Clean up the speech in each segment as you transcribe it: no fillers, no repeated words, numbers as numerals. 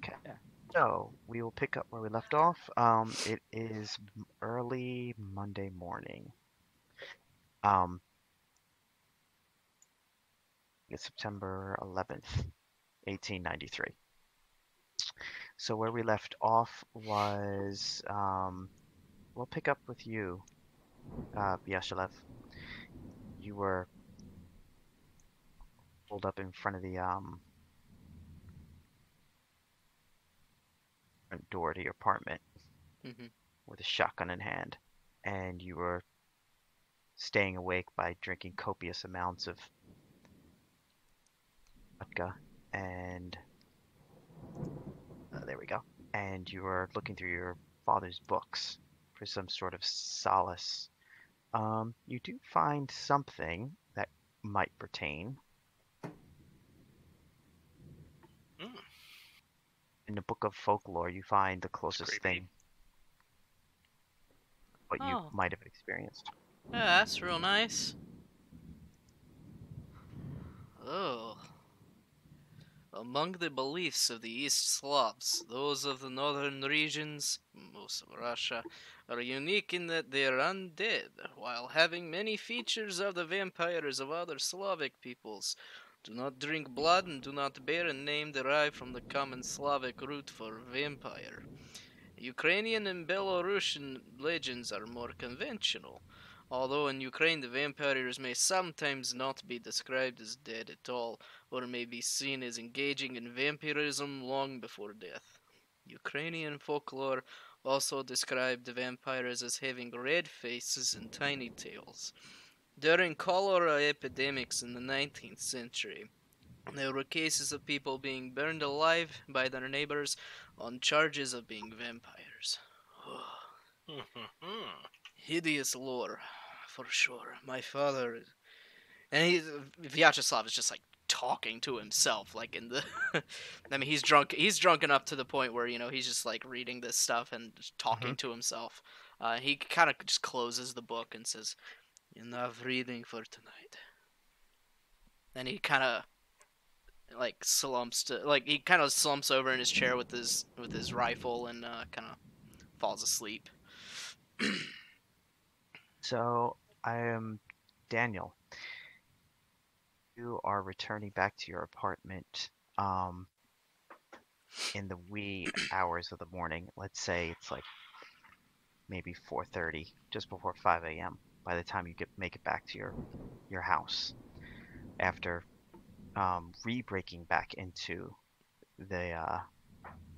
Okay. Yeah. So we will pick up where we left off. It is early Monday morning. Um, it's September 11th, 1893. So where we left off was, we'll pick up with you, Vyashalev. You were pulled up in front of the front door to your apartment Hmm. with a shotgun in hand, and you were staying awake by drinking copious amounts of vodka and there we go. And you are looking through your father's books for some sort of solace. You do find something that might pertain. Mm, In the book of folklore, you find the it's closest creepy. thing what you Oh, might have experienced. yeah, that's real nice. Oh. Among the beliefs of the East Slavs, those of the northern regions, most of Russia, are unique in that they are undead, while having many features of the vampires of other Slavic peoples. Do not drink blood and do not bear a name derived from the common Slavic root for vampire. Ukrainian and Belarusian legends are more conventional, although in Ukraine the vampires may sometimes not be described as dead at all, or may be seen as engaging in vampirism long before death. Ukrainian folklore also described the vampires as having red faces and tiny tails. During cholera epidemics in the 19th century, there were cases of people being burned alive by their neighbors on charges of being vampires. Hideous lore, for sure. My father, and Vyacheslav is just like talking to himself, like in the. I mean, he's drunk. He's drunk enough to the point where he's just like reading this stuff and just Hmm. talking to himself. He kind of just closes the book and says, "Enough reading for tonight." And he kind of he kind of slumps over in his chair with his rifle and kind of falls asleep. So I am Daniel. You are returning back to your apartment in the wee hours of the morning. Let's say it's like maybe 4:30, just before 5 a.m. by the time you make it back to your house after re-breaking back into the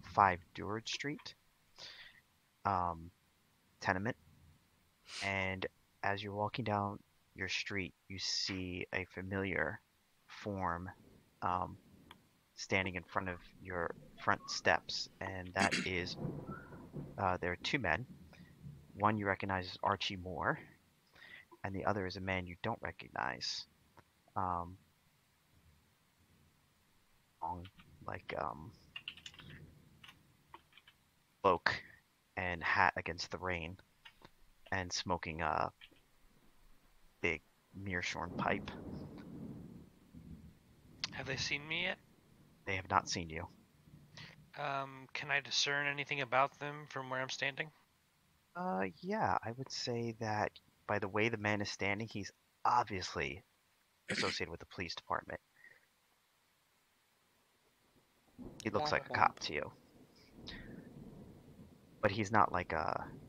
5 Durard Street um, tenement. And as you're walking down your street, you see a familiar form um, standing in front of your front steps, and that is there are 2 men. One you recognize as Archie Moore, and the other is a man you don't recognize. Um, long, like cloak and hat against the rain, and smoking a big meerschaum pipe. Have they seen me yet? They have not seen you. Can I discern anything about them from where I'm standing? Yeah, I would say that by the way the man is standing, he's obviously associated with the police department. He looks Womp like a womp. cop to you, but he's not like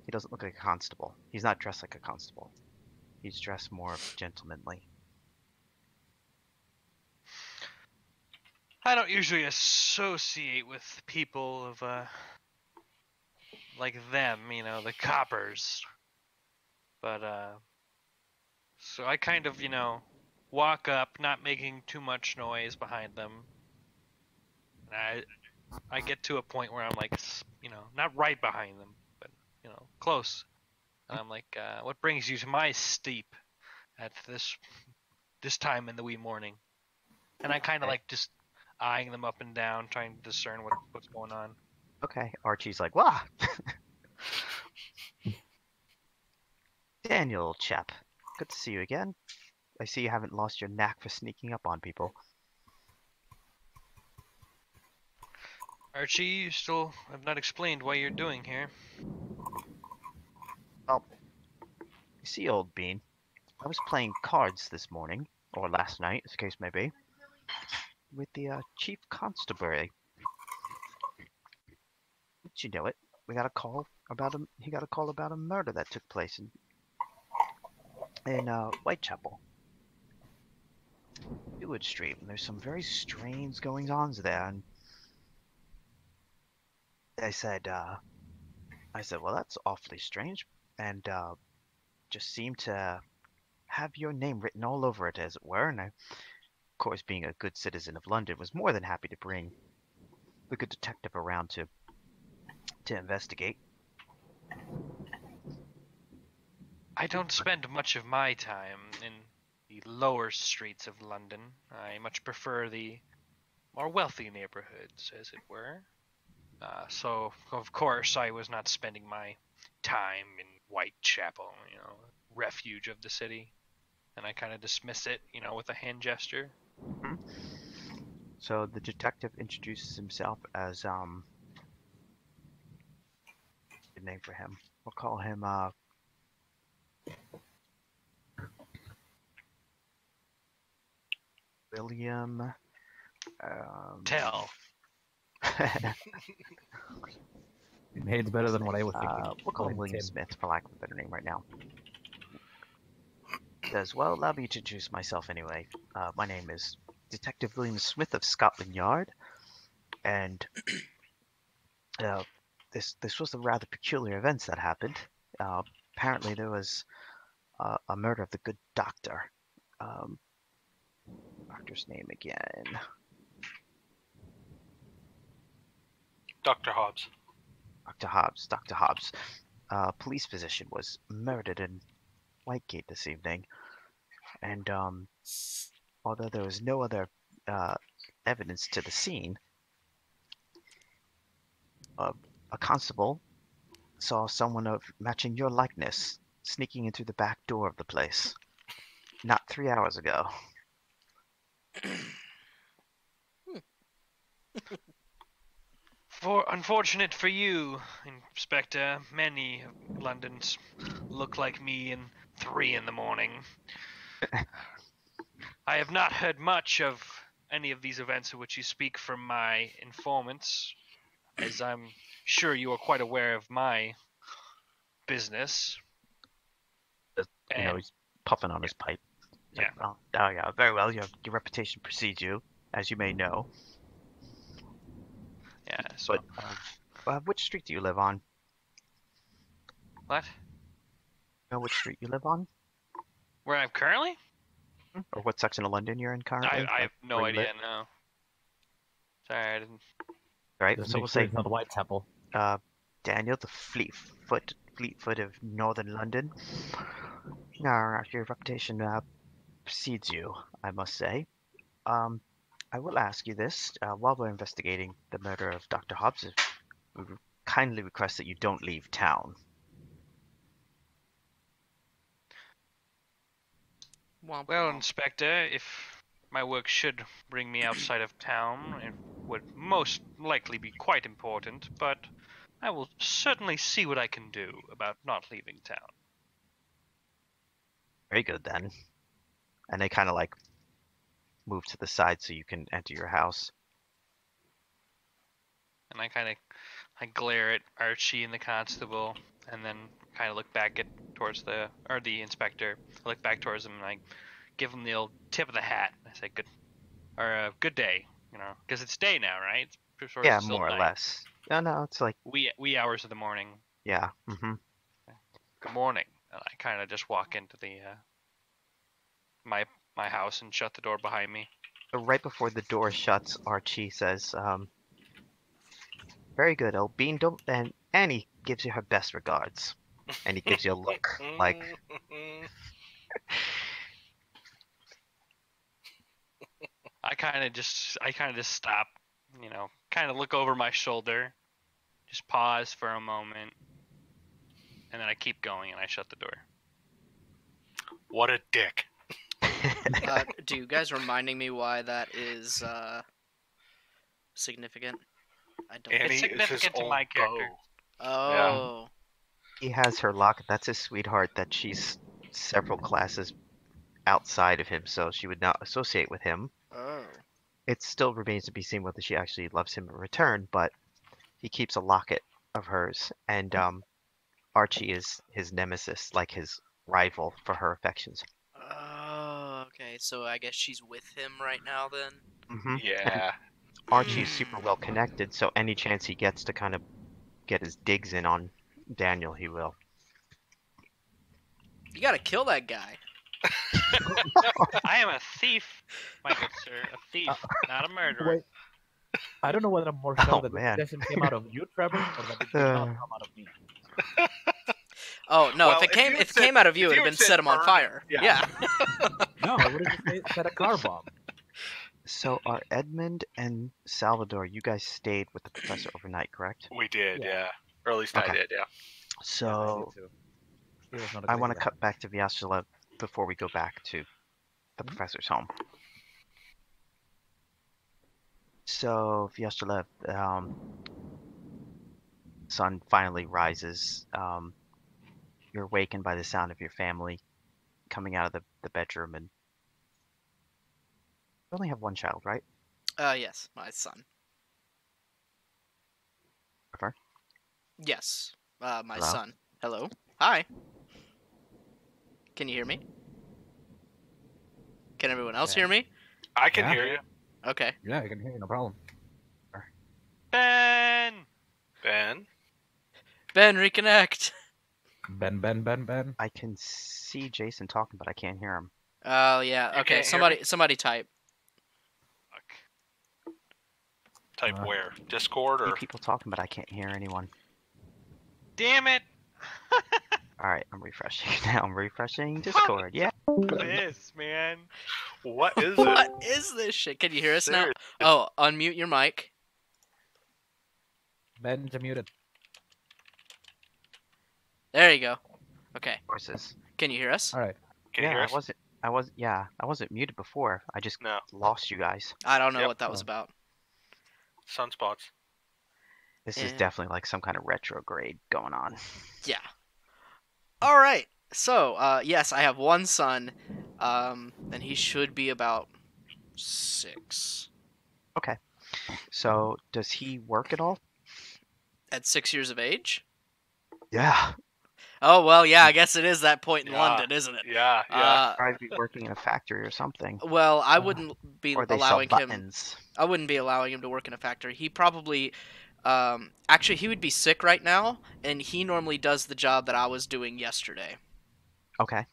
he doesn't look like a constable. He's not dressed like a constable. He's dressed more gentlemanly. I don't usually associate with people of like them, the coppers. But so I kind of, walk up, not making too much noise behind them. And I get to a point where I'm like, not right behind them, but close. And I'm like, what brings you to my steep at this time in the wee morning? And I kind of Okay. like just eyeing them up and down, trying to discern what's going on. Okay. Archie's like, "Wah, Daniel, chap. Good to see you again. I see you haven't lost your knack for sneaking up on people." Archie, you still have not explained why you're doing here. Well, you see, old bean, I was playing cards this morning, or last night, as the case may be, with the chief constabulary. Did you know it? We got a call about a he got a call about a murder that took place in Whitechapel, Seward Street. And there's some very strange goings-ons there. And I said, well, that's awfully strange, and just seemed to have your name written all over it, as it were. And I, of course, being a good citizen of London, was more than happy to bring the good detective around to investigate. I don't spend much of my time in the lower streets of London. I much prefer the more wealthy neighborhoods, as it were. So, of course, I was not spending my time in Whitechapel, refuge of the city. And I kind of dismiss it, with a hand gesture. Mhm. So the detective introduces himself as good name for him. We'll call him William. Tell. It's better than what I was thinking. We'll call him William Tim. Smith, for lack of a better name right now. Says, well, allow me to introduce myself anyway. My name is Detective William Smith of Scotland Yard, and this was a rather peculiar events that happened. Apparently, there was a murder of the good doctor. Doctor's name again. Dr. Hobbs. Dr. Hobbs. Police physician was murdered in Whitegate this evening, and although there was no other evidence to the scene, a constable saw someone of matching your likeness sneaking in through the back door of the place not 3 hours ago. Unfortunate for you, Inspector, many Londons look like me in 3 in the morning. I have not heard much of any of these events of which you speak from my informants, as I'm sure you are quite aware of my business. He's puffing on his pipe. Yeah. Oh, yeah, very well. Your reputation precedes you, as you may know. Yeah, so... But which street do you live on? What? Know which street you live on? Where I'm currently? Or what section of London you're in currently? I have no where you idea, live? no. Sorry, I didn't... Right, Just so make we'll sure say it's not Whitechapel. Daniel, the Fleetfoot of northern London. Now, your reputation precedes you, I must say. I will ask you this, while we're investigating the murder of Dr. Hobbs, we kindly request that you don't leave town. Womp Well, womp. Inspector, if my work should bring me outside of town, it would most likely be quite important, but I will certainly see what I can do about not leaving town. Very good, then. And they kind of like move to the side so you can enter your house. And I glare at Archie and the constable, and then kind of look back towards the inspector. I look back towards him and I give him the old tip of the hat. I say good day, because it's day now, right? It's sort of Yeah, still more or night. less. No, it's like Wee hours of the morning. yeah. Mm-hmm. Good morning. And I kind of just walk into the my house and shut the door behind me. So right before the door shuts, Archie says, "Very good, old bean." And Annie gives you her best regards, and he gives you a look like. I kind of just stop, kind of look over my shoulder, just pause for a moment, and then I keep going and I shut the door. What a dick. Do you guys reminding me why that is significant? I don't. Annie It's is his significant to old my character. beau. Oh. He has her locket. That's his sweetheart that she's several classes outside of him, so she would not associate with him. Oh. It still remains to be seen whether she actually loves him in return, but he keeps a locket of hers, and Archie is his nemesis, like his rival for her affections. Oh. Okay. So I guess she's with him right now then. And Yeah. Archie is super Hmm. well connected, so any chance he gets to kind of get his digs in on Daniel, he will. You gotta kill that guy. I am a thief, my good sir. A thief, not a murderer. Wait, I don't know whether I'm more shocked Oh, that the man. suggestion came out of you, Trevor, or that it did not Uh, come out of me. Oh no! Well, if it if came, you if had it said- came out of you, if it you would had have been said set him on burn, fire. yeah. No, I would have just set a car bomb. so are Edmund and Salvador, you guys stayed with the professor overnight, correct? We did, Yeah. yeah. Or at least I Okay. did, yeah. So He was not I want agreeing to with cut back to Vyashtala before we go back to the Mhm. professor's home. So Vyashtala, sun finally rises. You're awakened by the sound of your family coming out of the bedroom, and you only have one child, right? Yes, my son. Trevor? Yes, my Hello? son. Hello. Hi. Can you hear me? Can everyone else hear me? I can Yeah. hear you. Okay. Yeah, I can hear you, no problem. Ben! Ben? Ben, reconnect. Ben. I can see Jason talking, but I can't hear him. Oh yeah. You Okay. can't hear Somebody type. Fuck. Type Uh, where? Discord I see or? people talking, but I can't hear anyone. Damn it! All right, I'm refreshing now. I'm refreshing Discord. Yeah. This, man. What is it? What is this shit? Can you hear us now? Seriously. Oh, unmute your mic. Ben's muted. There you go. Okay. Voices. Can you hear us? All right. Can you Yeah, hear us? I wasn't muted before. I just No. lost you guys. I don't know Yep. what that was Oh. about. Sunspots. This is Yeah. definitely like some kind of retrograde going on. Yeah. All right. So, yes, I have one son, and he should be about 6. So, does he work at all? At 6 years of age? Yeah. Oh well, yeah. I guess it is that point in Yeah. London, isn't it? Yeah, yeah. Probably be working in a factory or something. Well, I wouldn't be Or they allowing sell him. buttons. I wouldn't be allowing him to work in a factory. He probably, actually, he would be sick right now, and he normally does the job that I was doing yesterday. Okay.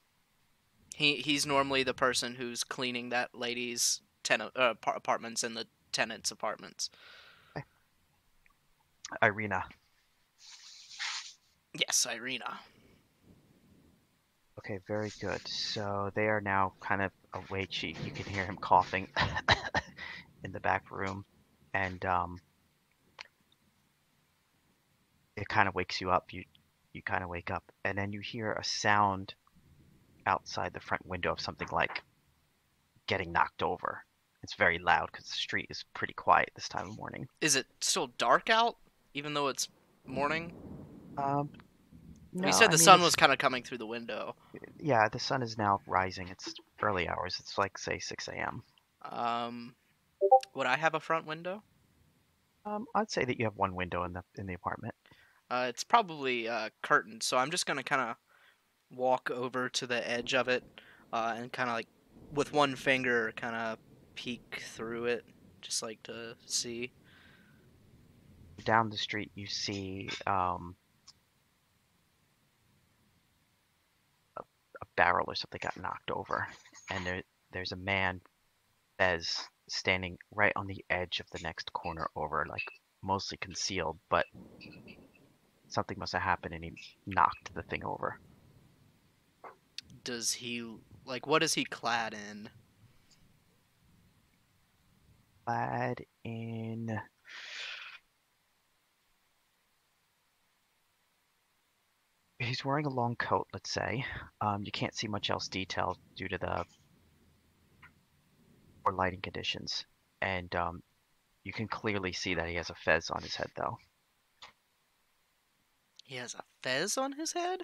He's normally the person who's cleaning that lady's apartments and the tenants' apartments. Irina. Yes, Irina. Okay, very good. So they are now kind of awake. You can hear him coughing in the back room, and it kind of wakes you up. You kind of wake up, and then you hear a sound outside the front window of something like getting knocked over. It's very loud because the street is pretty quiet this time of morning. Is it still dark out, even though it's morning? No, You said I the mean, sun it's- was kind of coming through the window. Yeah, the sun is now rising. It's early hours. It's like say 6 a.m. Would I have a front window? I'd say that you have one window in the apartment. It's probably curtained, so I'm just gonna kind of walk over to the edge of it, and kind of like with one finger, kind of peek through it, just like to see. Down the street, you see a barrel or something got knocked over, and there's a man, Bez, standing right on the edge of the next corner over, like mostly concealed, but something must have happened and he knocked the thing over. Does he like what is he clad in? Clad in he's wearing a long coat, let's say. You can't see much else detail due to the poor lighting conditions, and You can clearly see that he has a fez on his head, though. He has a fez on his head?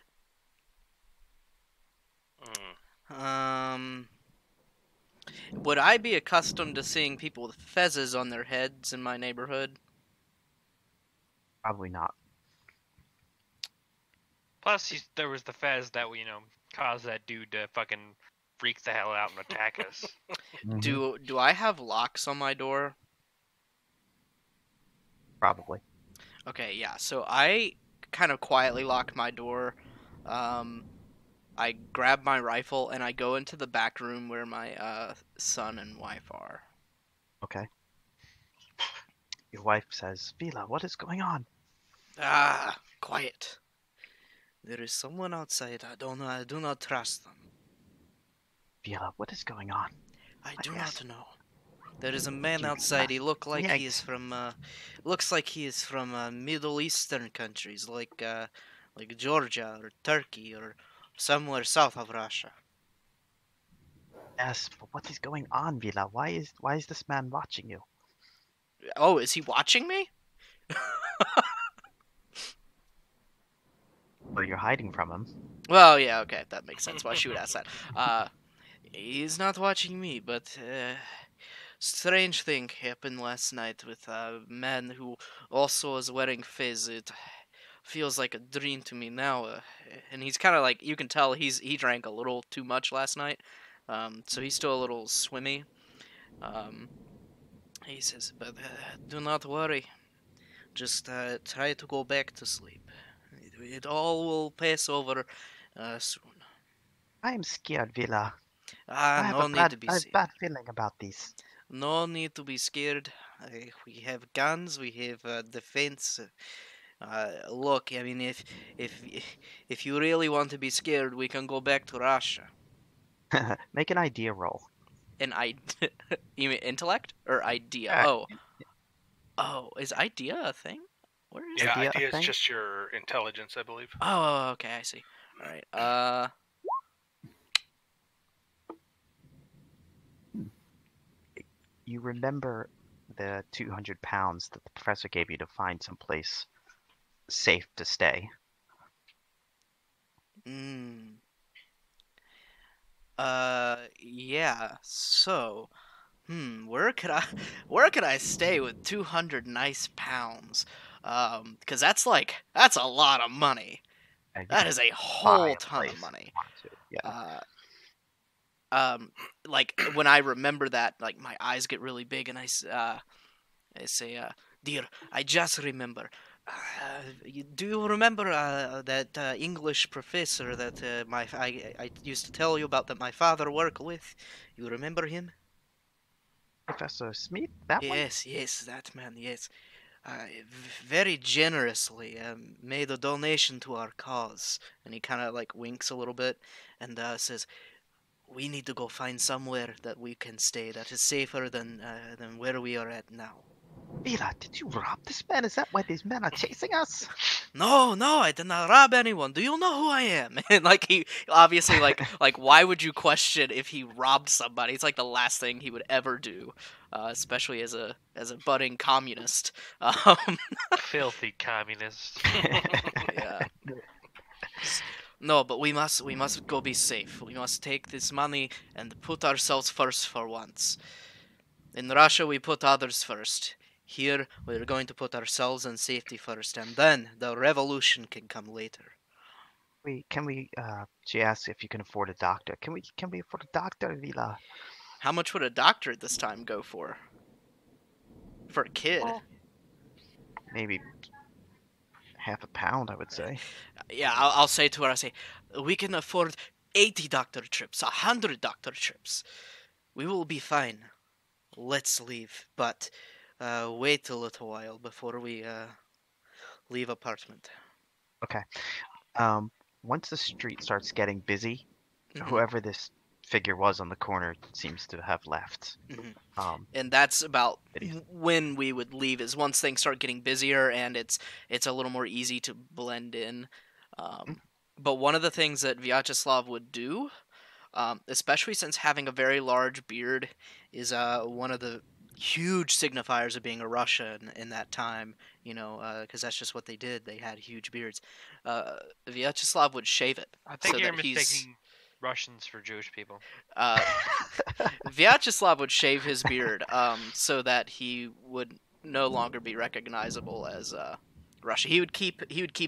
Mm. Would I be accustomed to seeing people with fezzes on their heads in my neighborhood? Probably not. Plus, there was the fez that caused that dude to fucking freak the hell out and attack us. Mhm. Do I have locks on my door? Probably. Okay, yeah. So I kind of quietly lock my door. I grab my rifle and I go into the back room where my son and wife are. Okay. Your wife says, Vila, what is going on? Ah, quiet. There is someone outside. I don't know. I do not trust them. Vila, what is going on? I Let do me ask. not know. There is a man You outside. He must look like he is react. from. Looks like he is from Middle Eastern countries, like Georgia or Turkey or somewhere south of Russia. Yes, but what is going on, Vila? Why is this man watching you? Oh, is he watching me? Well, you're hiding from him. Well, yeah, okay, that makes sense. Why she would ask that? He's not watching me, but strange thing happened last night with a man who also was wearing fez. It feels like a dream to me now, and he's kind of like you can tell he drank a little too much last night, so he's still a little swimmy. Um, he says, but do not worry, just try to go back to sleep. It all will pass over soon. I am scared, Vila. No need to be I have scared. bad feeling about this. No need to be scared. We have guns. We have defense. Look, I mean, if if you really want to be scared, we can go back to Russia. Make an idea roll. And I, you mean intellect or idea? Uh, Oh, is idea a thing? Where is Yeah, Idea a idea is thing? just your intelligence, I believe. Oh, okay, I see. All right. You remember the 200 pounds that the professor gave you to find someplace safe to stay. Mm. Yeah. So, where could I stay with 200 nice pounds? Because that's a lot of money. And you That can is a buy whole a ton place of if money. you want to. Yeah. Um, like when I remember that, like my eyes get really big, and I say, dear, I just remember. Do you remember that English professor that I used to tell you about that my father worked with? You remember him? Professor Smith, that one? Yes, that man, yes. Very generously made a donation to our cause. And he kind of like winks a little bit and says, we need to go find somewhere that we can stay that is safer than where we are at now. Vila, did you rob this man? Is that why these men are chasing us? No, I did not rob anyone. Do you know who I am? And like he obviously like why would you question if he robbed somebody? It's like the last thing he would ever do, especially as a budding communist. Filthy communist. Yeah. No, but we must go be safe. We must take this money and put ourselves first for once. In Russia, we put others first. Here, we're going to put ourselves and safety first, and then the revolution can come later. She asks if you can afford a doctor. Can we afford a doctor, Vila? How much would a doctor at this time go for? For a kid? Well, maybe half a pound, I would say. Yeah, I'll say to her, I say, we can afford 80 doctor trips, 100 doctor trips. We will be fine. Let's leave, but wait a little while before we leave apartment. Okay. Once the street starts getting busy, Mhm. whoever this figure was on the corner seems to have left. Mhm. Um, And that's about Did he- when we would leave is once things start getting busier and it's a little more easy to blend in. But one of the things that Vyacheslav would do, especially since having a very large beard, is one of the huge signifiers of being a Russian in that time, because that's just what they did. They had huge beards. Vyacheslav would shave it. I think so you're that he's mistaking Russians for Jewish people. Vyacheslav would shave his beard so that he would no longer be recognizable as Russia. He would keep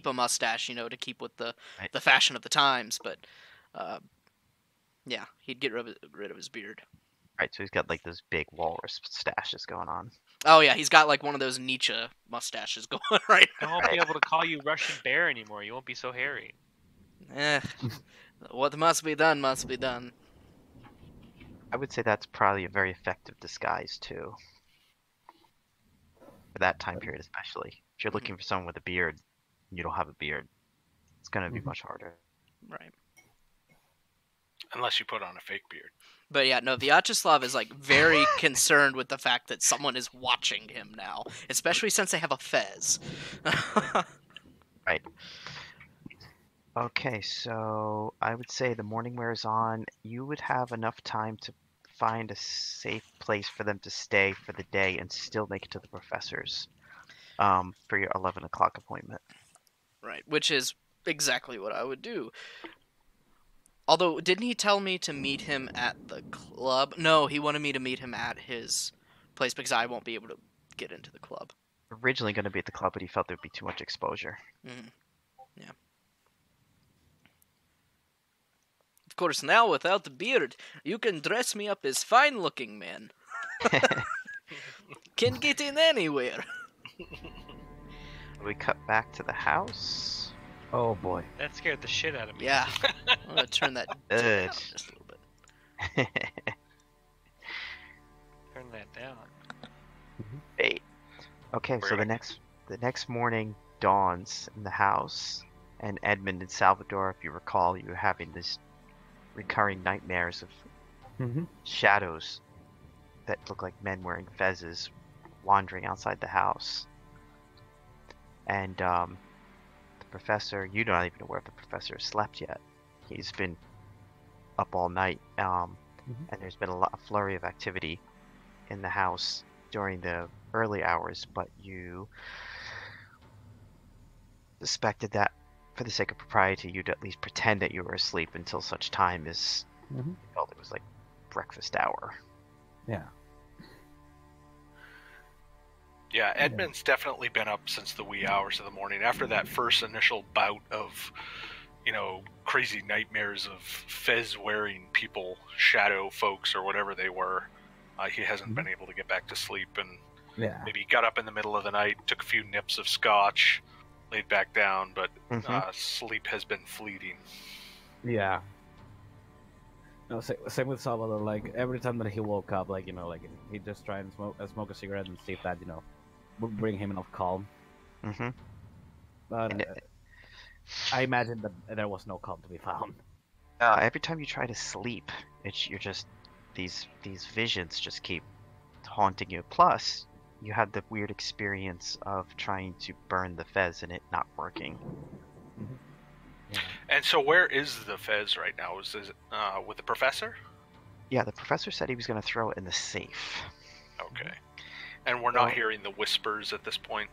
a mustache, to keep with the fashion of the times, but yeah, he'd get rid of his beard. Right, so he's got like those big walrus stashes going on. Oh yeah, he's got like one of those Nietzsche mustaches going right. I won't be able to call you Russian bear anymore. You won't be so hairy. What must be done must be done. I would say that's probably a very effective disguise too. For that time period especially. If you're looking for someone with a beard and you don't have a beard, it's gonna be much harder. Right. Unless you put on a fake beard. But yeah, no, Vyacheslav is like very concerned with the fact that someone is watching him now, especially since they have a fez. Right. Okay, so I would say the morning wears on. You would have enough time to find a safe place for them to stay for the day and still make it to the professor's for your 11 o'clock appointment. Right, which is exactly what I would do. Although, didn't he tell me to meet him at the club? No, he wanted me to meet him at his place because I won't be able to get into the club. Originally going to be at the club, but he felt there'd be too much exposure. Mm-hmm. Yeah. Of course, now without the beard, you can dress me up as fine-looking man. Can get in anywhere. We cut back to the house. Oh boy. That scared the shit out of me. Yeah. I'm gonna turn that down just a little bit. Turn that down. Hey. Okay, so the next morning dawns in the house, and Edmund and Salvador, if you recall, you were having this recurring nightmares of shadows that look like men wearing fezzes wandering outside the house. And the professor, you're not even aware if the professor has slept yet. He's been up all night, and there's been a flurry of activity in the house during the early hours, but you suspected that for the sake of propriety, you'd at least pretend that you were asleep until such time as you felt it was like breakfast hour. Yeah. Yeah, Edmund's definitely been up since the wee hours of the morning. After that first initial bout of, crazy nightmares of fez-wearing people, shadow folks, or whatever they were, he hasn't been able to get back to sleep, and maybe got up in the middle of the night, took a few nips of scotch, laid back down, but sleep has been fleeting. Yeah. No, same with Salvador. Like every time that he woke up, he just try and smoke a cigarette and see if that would bring him enough calm. But I imagine that there was no calm to be found. Every time you try to sleep, you're just these visions just keep haunting you. Plus, you had the weird experience of trying to burn the fez and it not working. Yeah. And so where is the fez right now? Is it with the professor? Yeah, the professor said he was going to throw it in the safe. Okay. And we're not hearing the whispers at this point?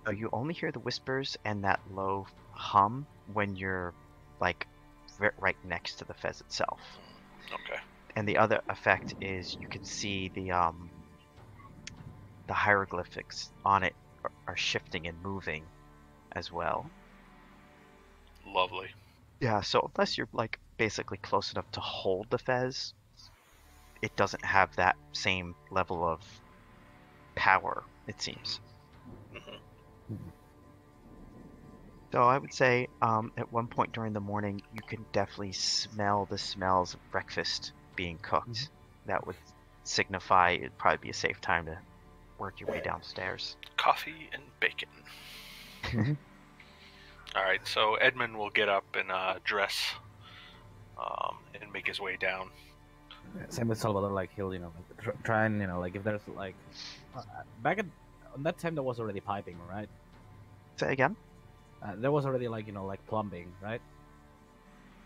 No, you only hear the whispers and that low hum when you're, right next to the fez itself. Okay. And the other effect is you can see the hieroglyphics on it are shifting and moving as well. Lovely. Yeah, so unless you're basically close enough to hold the fez, it doesn't have that same level of power, it seems. So I would say at one point during the morning, you can definitely smell the smells of breakfast being cooked. That would signify it'd probably be a safe time to work your way downstairs. Coffee and bacon. All right, so Edmund will get up and dress and make his way down. Same with Salvador. He'll try and if there's back at on that time there was already piping, right? Say again? There was already plumbing, right?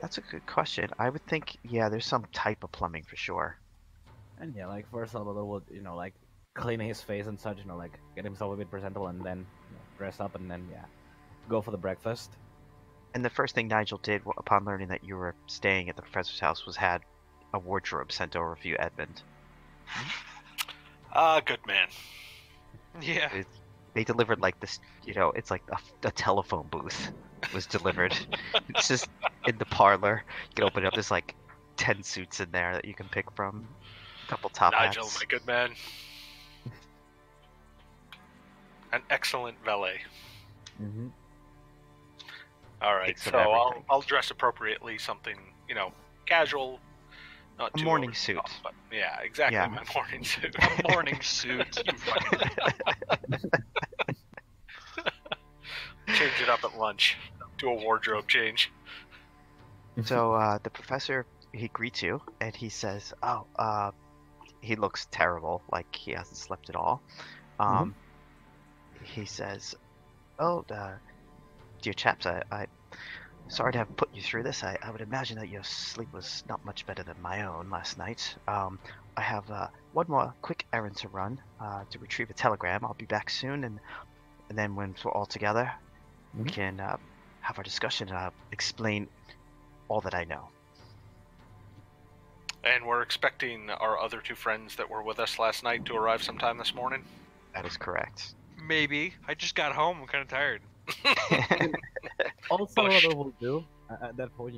That's a good question. I would think there's some type of plumbing for sure. And first Salvador would clean his face and such, like get himself a bit presentable, and then dress up, and then go for the breakfast. And the first thing Nigel did upon learning that you were staying at the professor's house was had a wardrobe sent over for you, Edmund. Good man. Yeah. They delivered like this, it's like a telephone booth was delivered. It's just in the parlor. You can open it up. There's like 10 suits in there that you can pick from. A couple top Nigel, hats. my good man. An excellent valet. Mm-hmm. All right, Takes so of everything. I'll dress appropriately, something casual, not A too morning over the suit. top, but yeah, exactly, Yeah. my morning suit. A morning suit. You fucking... Change it up at lunch. Do a wardrobe change. So the professor, he greets you and he says, he looks terrible, like he hasn't slept at all. He says, dear chaps, I sorry to have put you through this. I would imagine that your sleep was not much better than my own last night. I have one more quick errand to run to retrieve a telegram. I'll be back soon, and then when we're all together, we can have our discussion and explain all that I know. And we're expecting our other two friends that were with us last night to arrive sometime this morning. That is correct. Maybe. I just got home. I'm kind of tired. Also, what Bush. I will do at that point,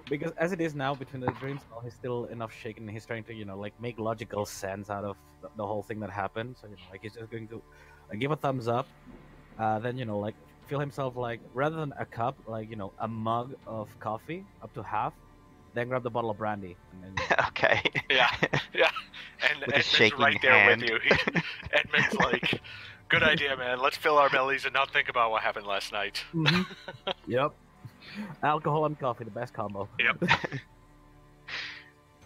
because as it is now between the dreams, he's still enough shaken. He's trying to, make logical sense out of the whole thing that happened. So, he's just going to give a thumbs up. Then, fill himself, rather than a cup, a mug of coffee up to half. Then grab the bottle of brandy. And then, Okay. Yeah. And With a Edmund's shaking right there hand. with you. Edmund's like, good idea, man. Let's fill our bellies and not think about what happened last night. Yep. Alcohol and coffee, the best combo. Yep.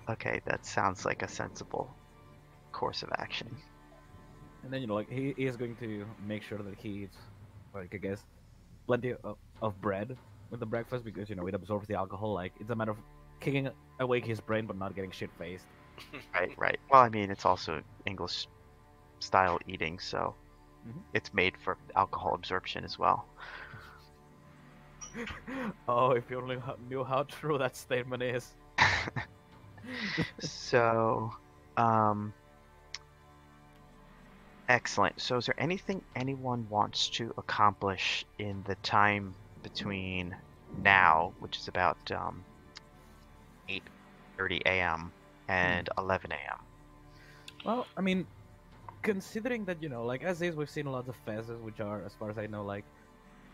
Okay, that sounds like a sensible course of action. And then, he is going to make sure that he eats, I guess, plenty of bread with the breakfast because, it absorbs the alcohol. It's a matter of kicking awake his brain but not getting shit-faced. Right. Well, I mean, it's also English style eating, so it's made for alcohol absorption as well. Oh, if you only knew how true that statement is. So, excellent. So, is there anything anyone wants to accomplish in the time between now, which is about 8:30 a.m. and 11 a.m.? Well, I mean, considering that, as is, we've seen lots of fezzes, which are, as far as I know,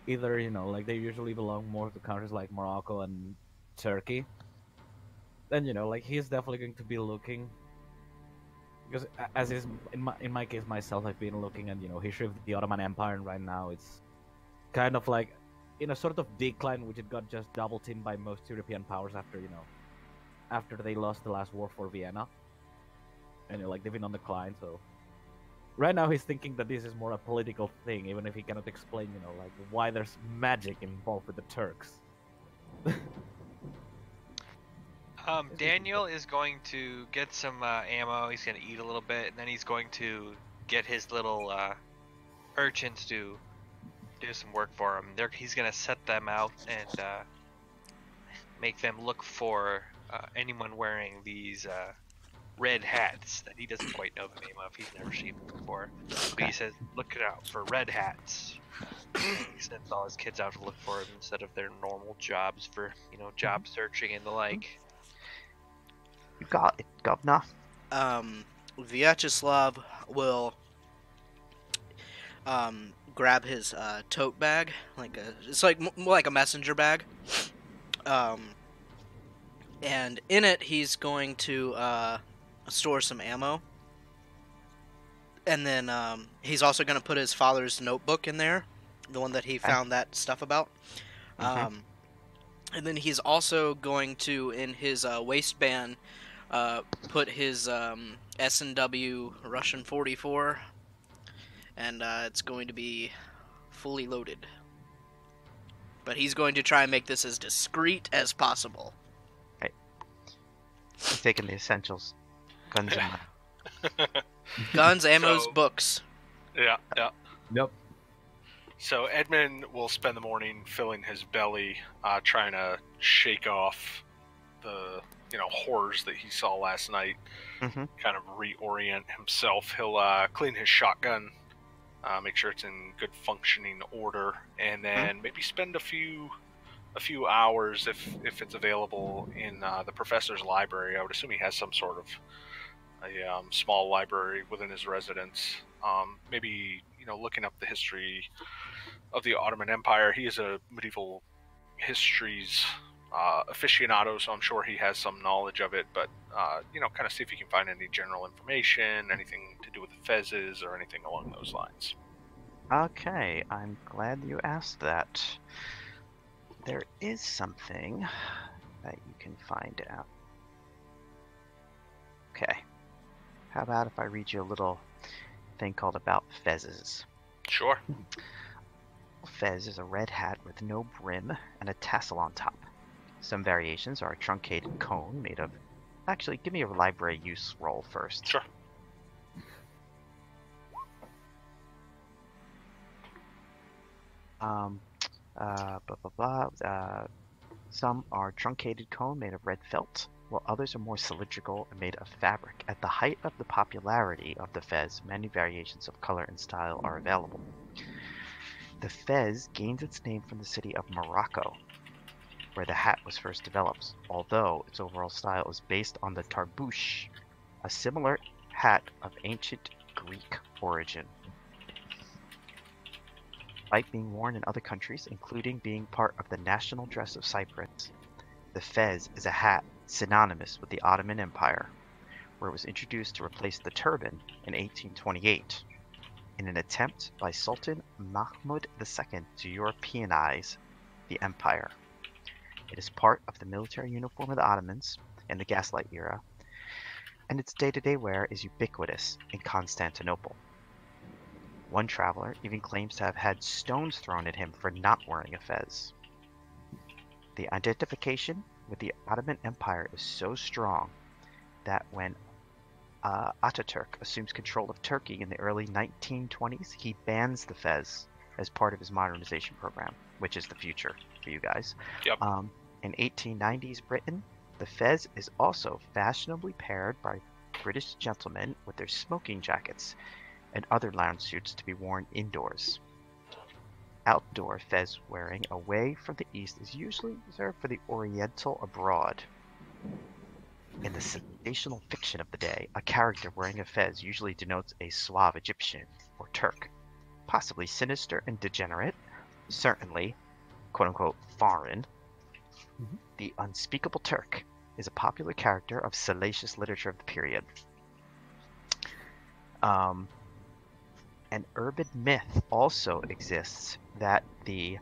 either, they usually belong more to countries like Morocco and Turkey. Then, he's definitely going to be looking. Because, as is, in my case, myself, I've been looking at, history of the Ottoman Empire, and right now it's kind of in a sort of decline, which it got just double-teamed by most European powers after they lost the last war for Vienna. And, they've been on decline, so... Right now he's thinking that this is more a political thing, even if he cannot explain, why there's magic involved with the Turks. Daniel is going to get some ammo. He's going to eat a little bit, and then he's going to get his little urchins to do some work for him. He's going to set them out and make them look for anyone wearing these red hats that he doesn't quite know the name of. He's never seen them before. But he says, look it out for red hats. He sends all his kids out to look for them instead of their normal jobs for, job searching and the like. You got it, Governor. Vyacheslav will grab his tote bag, it's more like a messenger bag, and in it he's going to store some ammo, and then he's also going to put his father's notebook in there, the one that he found that stuff about. And then he's also going to, in his waistband, put his S&W Russian 44, and it's going to be fully loaded. But he's going to try and make this as discreet as possible. He's taking the essentials. Guns in mind. Guns, ammos, So- books. Yeah. Yep. So Edmund will spend the morning filling his belly, trying to shake off the horrors that he saw last night. Mhm. Kind of reorient himself. He'll clean his shotgun, make sure it's in good functioning order, and then maybe spend a few hours if it's available in the professor's library. I would assume he has some sort of a small library within his residence. Maybe looking up the history of the Ottoman Empire. He is a medieval histories aficionado, so I'm sure he has some knowledge of it. But kind of see if he can find any general information, anything to do with the Fezzes or anything along those lines. Okay, I'm glad you asked that. There is something that you can find out. Okay. How about if I read you a little thing called About Fezzes? Sure. Fez is a red hat with no brim and a tassel on top. Some variations are a truncated cone made of... Actually, give me a library use roll first. Sure. Some are truncated cone made of red felt, while others are more cylindrical and made of fabric. At the height of the popularity of the fez, many variations of color and style are available. The fez gains its name from the city of Morocco, where the hat was first developed, although its overall style is based on the tarbouche, a similar hat of ancient Greek origin. Despite being worn in other countries, including being part of the national dress of Cyprus, the fez is a hat synonymous with the Ottoman Empire, where it was introduced to replace the turban in 1828, in an attempt by Sultan Mahmud II to Europeanize the empire. It is part of the military uniform of the Ottomans in the Gaslight era, and its day-to-day wear is ubiquitous in Constantinople. One traveler even claims to have had stones thrown at him for not wearing a fez. The identification with the Ottoman Empire is so strong that when Ataturk assumes control of Turkey in the early 1920s, he bans the fez as part of his modernization program, which is the future for you guys. Yep. In 1890s Britain, the fez is also fashionably paired by British gentlemen with their smoking jackets and other lounge suits to be worn indoors. Outdoor fez wearing away from the East is usually reserved for the Oriental abroad. In the sensational fiction of the day, a character wearing a fez usually denotes a Slav Egyptian or Turk, possibly sinister and degenerate, certainly, quote-unquote, foreign. Mhm. The unspeakable Turk is a popular character of salacious literature of the period. An urban myth also exists that the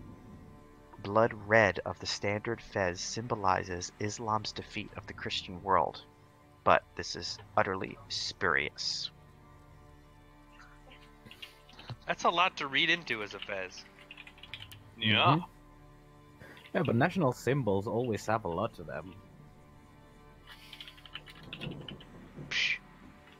blood red of the standard fez symbolizes Islam's defeat of the Christian world, but this is utterly spurious. That's a lot to read into as a fez. Yeah. Mhm. Yeah, but national symbols always have a lot to them. Psh,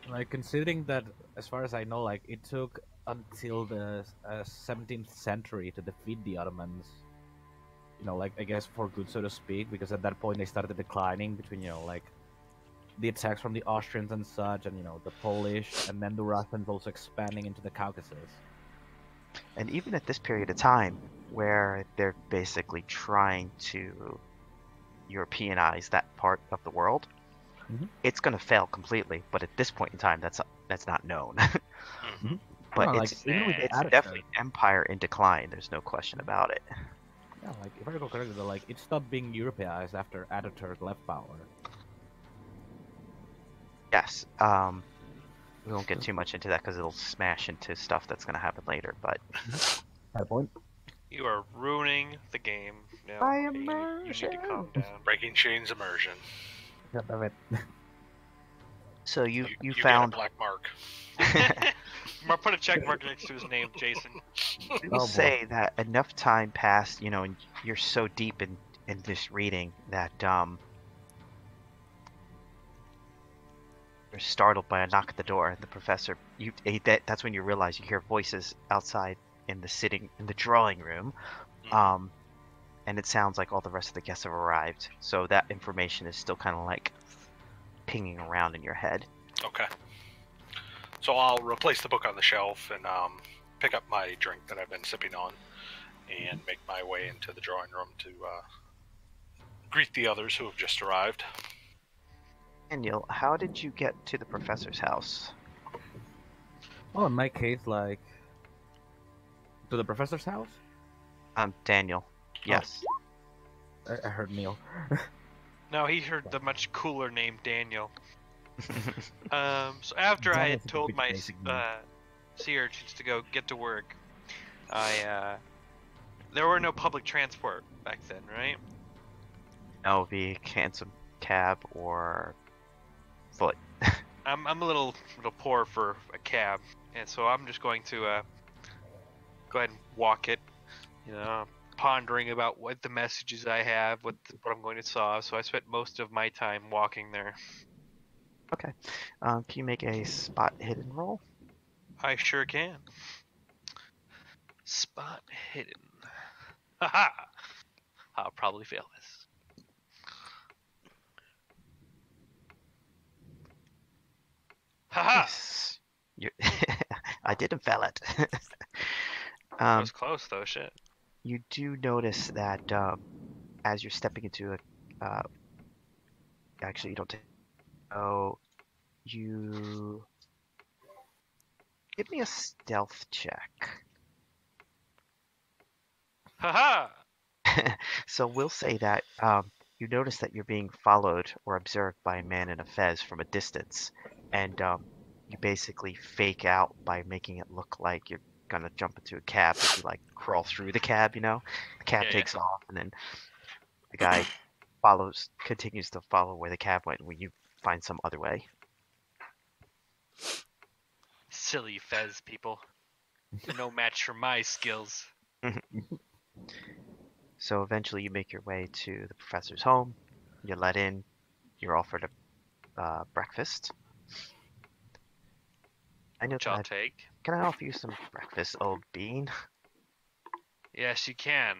Like, considering that, as far as I know, like, it took until the 17th century to defeat the Ottomans. Like, I guess for good, so to speak, because at that point they started declining between, like, the attacks from the Austrians and such, and, the Polish, and then the Russians also expanding into the Caucasus. And even at this period of time, where they're basically trying to Europeanize that part of the world, Mhm. it's going to fail completely. But at this point in time, that's not known. Mhm. But No, like, it's even with it's Ataturk, definitely an empire in decline. There's no question about it. yeah, like, if I recall correctly, though, like, it stopped being Europeanized after Ataturk left power. Yes. We won't get too much into that because it'll smash into stuff that's going to happen later. But Fair point. You are ruining the game. No, I you need to calm down. Breaking Chains immersion. God damn it. so you get a found black mark. I'm gonna put a check mark next to his name, Jason. we will Oh, boy. say that enough time passed, and you're so deep in this reading that You're startled by a knock at the door, and the professor. That's when you realize you hear voices outside in the drawing room, and it sounds like all the rest of the guests have arrived. So that information is still kind of like pinging around in your head. Okay. So I'll replace the book on the shelf and pick up my drink that I've been sipping on and make my way into the drawing room to greet the others who have just arrived. Daniel, how did you get to the professor's house? Well, in my case, like, to the professor's house. Daniel. Yes. I heard Neil. No, he heard the much cooler name Daniel. So after I had told my sea urchins to go get to work, there were no public transport back then, right? No, the hansom cab or foot. I'm a little poor for a cab, and so I'm just going to go ahead and walk it, pondering about what the messages I have, what I'm going to solve. So I spent most of my time walking there. Okay. Can you make a spot hidden roll? I sure can. Spot hidden. Haha! I'll probably fail this. Haha! Nice. I didn't fail it. That was close though, shit. You do notice that as you're stepping into actually you don't take. Oh, you give me a stealth check. Haha! So we'll say that you notice that you're being followed or observed by a man in a fez from a distance, and you basically fake out by making it look like you're gonna jump into a cab, but you like crawl through the cab, The cab takes off, and then the guy continues to follow where the cab went when you find some other way. Silly fez people. No match for my skills. So eventually you make your way to the professor's home. You're let in. You're offered a breakfast. I know Which I'll that. take. Can I offer you some breakfast, old bean? Yes, you can.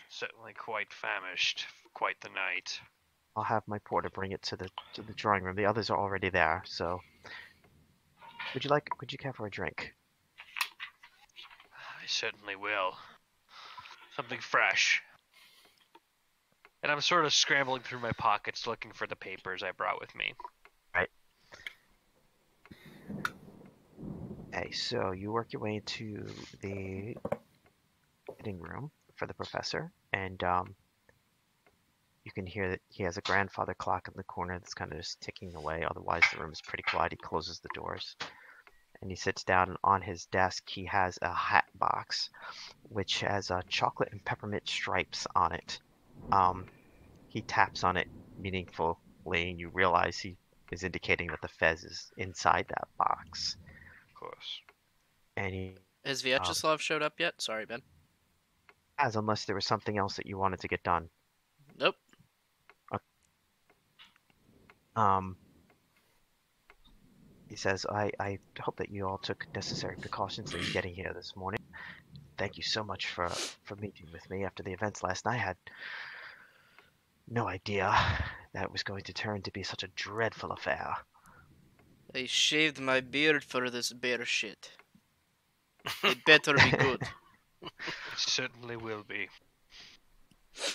Certainly quite famished. Quite the night. I'll have my porter bring it to the drawing room. The others are already there. So, would you care for a drink? I certainly will. Something fresh. And I'm sort of scrambling through my pockets looking for the papers I brought with me. Right. Okay, so you work your way into the sitting room for the professor, and you can hear that he has a grandfather clock in the corner that's kind of just ticking away. Otherwise, the room is pretty quiet. He closes the doors, and he sits down, and on his desk he has a hat box, which has chocolate and peppermint stripes on it. He taps on it meaningfully, and you realize he is indicating that the fez is inside that box. Of course. And he Has Vyacheslav showed up yet? Sorry, Ben. has, unless there was something else that you wanted to get done. Nope. He says, I hope that you all took necessary precautions in getting here this morning. Thank you so much for meeting with me after the events last night. I had no idea that it was going to turn to be such a dreadful affair. I shaved my beard for this bear shit. It better be good. It certainly will be.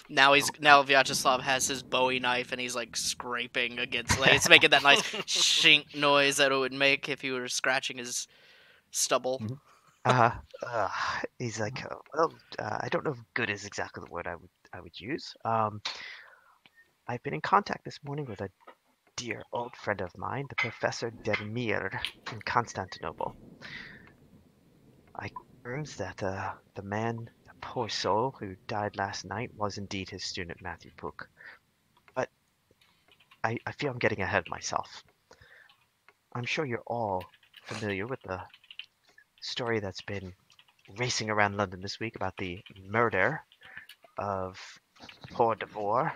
Now Vyacheslav has his Bowie knife and he's like scraping against, like it's making that nice shink noise that it would make if he were scratching his stubble. He's like, I don't know if good is exactly the word I would use. I've been in contact this morning with a dear old friend of mine, the Professor Dermir in Constantinople. I confirms that the man, the poor soul who died last night, was indeed his student Matthew Pook. But I feel I'm getting ahead of myself. I'm sure you're all familiar with the story that's been racing around London this week about the murder of poor Devore.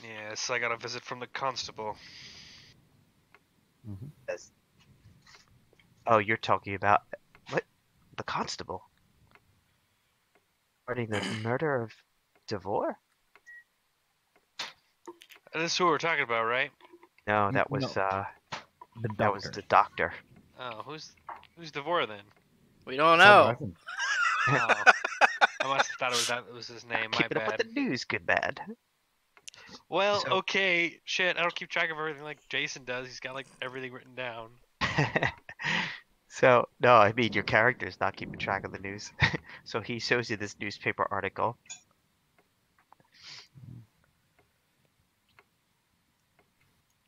Yes, I got a visit from the constable. Mhm. As- Oh, you're talking about what? The constable regarding the murder of Devore? This is who we're talking about, right? No, No, the that was doctor. the doctor. Oh, who's Devore then? We don't Sam know. Larson. Oh, I must have thought it was his name. My Keeping up with bad. the news, good bad. Well, So- okay, shit. I don't keep track of everything like Jason does. He's got like everything written down. So, no, I mean, your character's not keeping track of the news. So he shows you this newspaper article.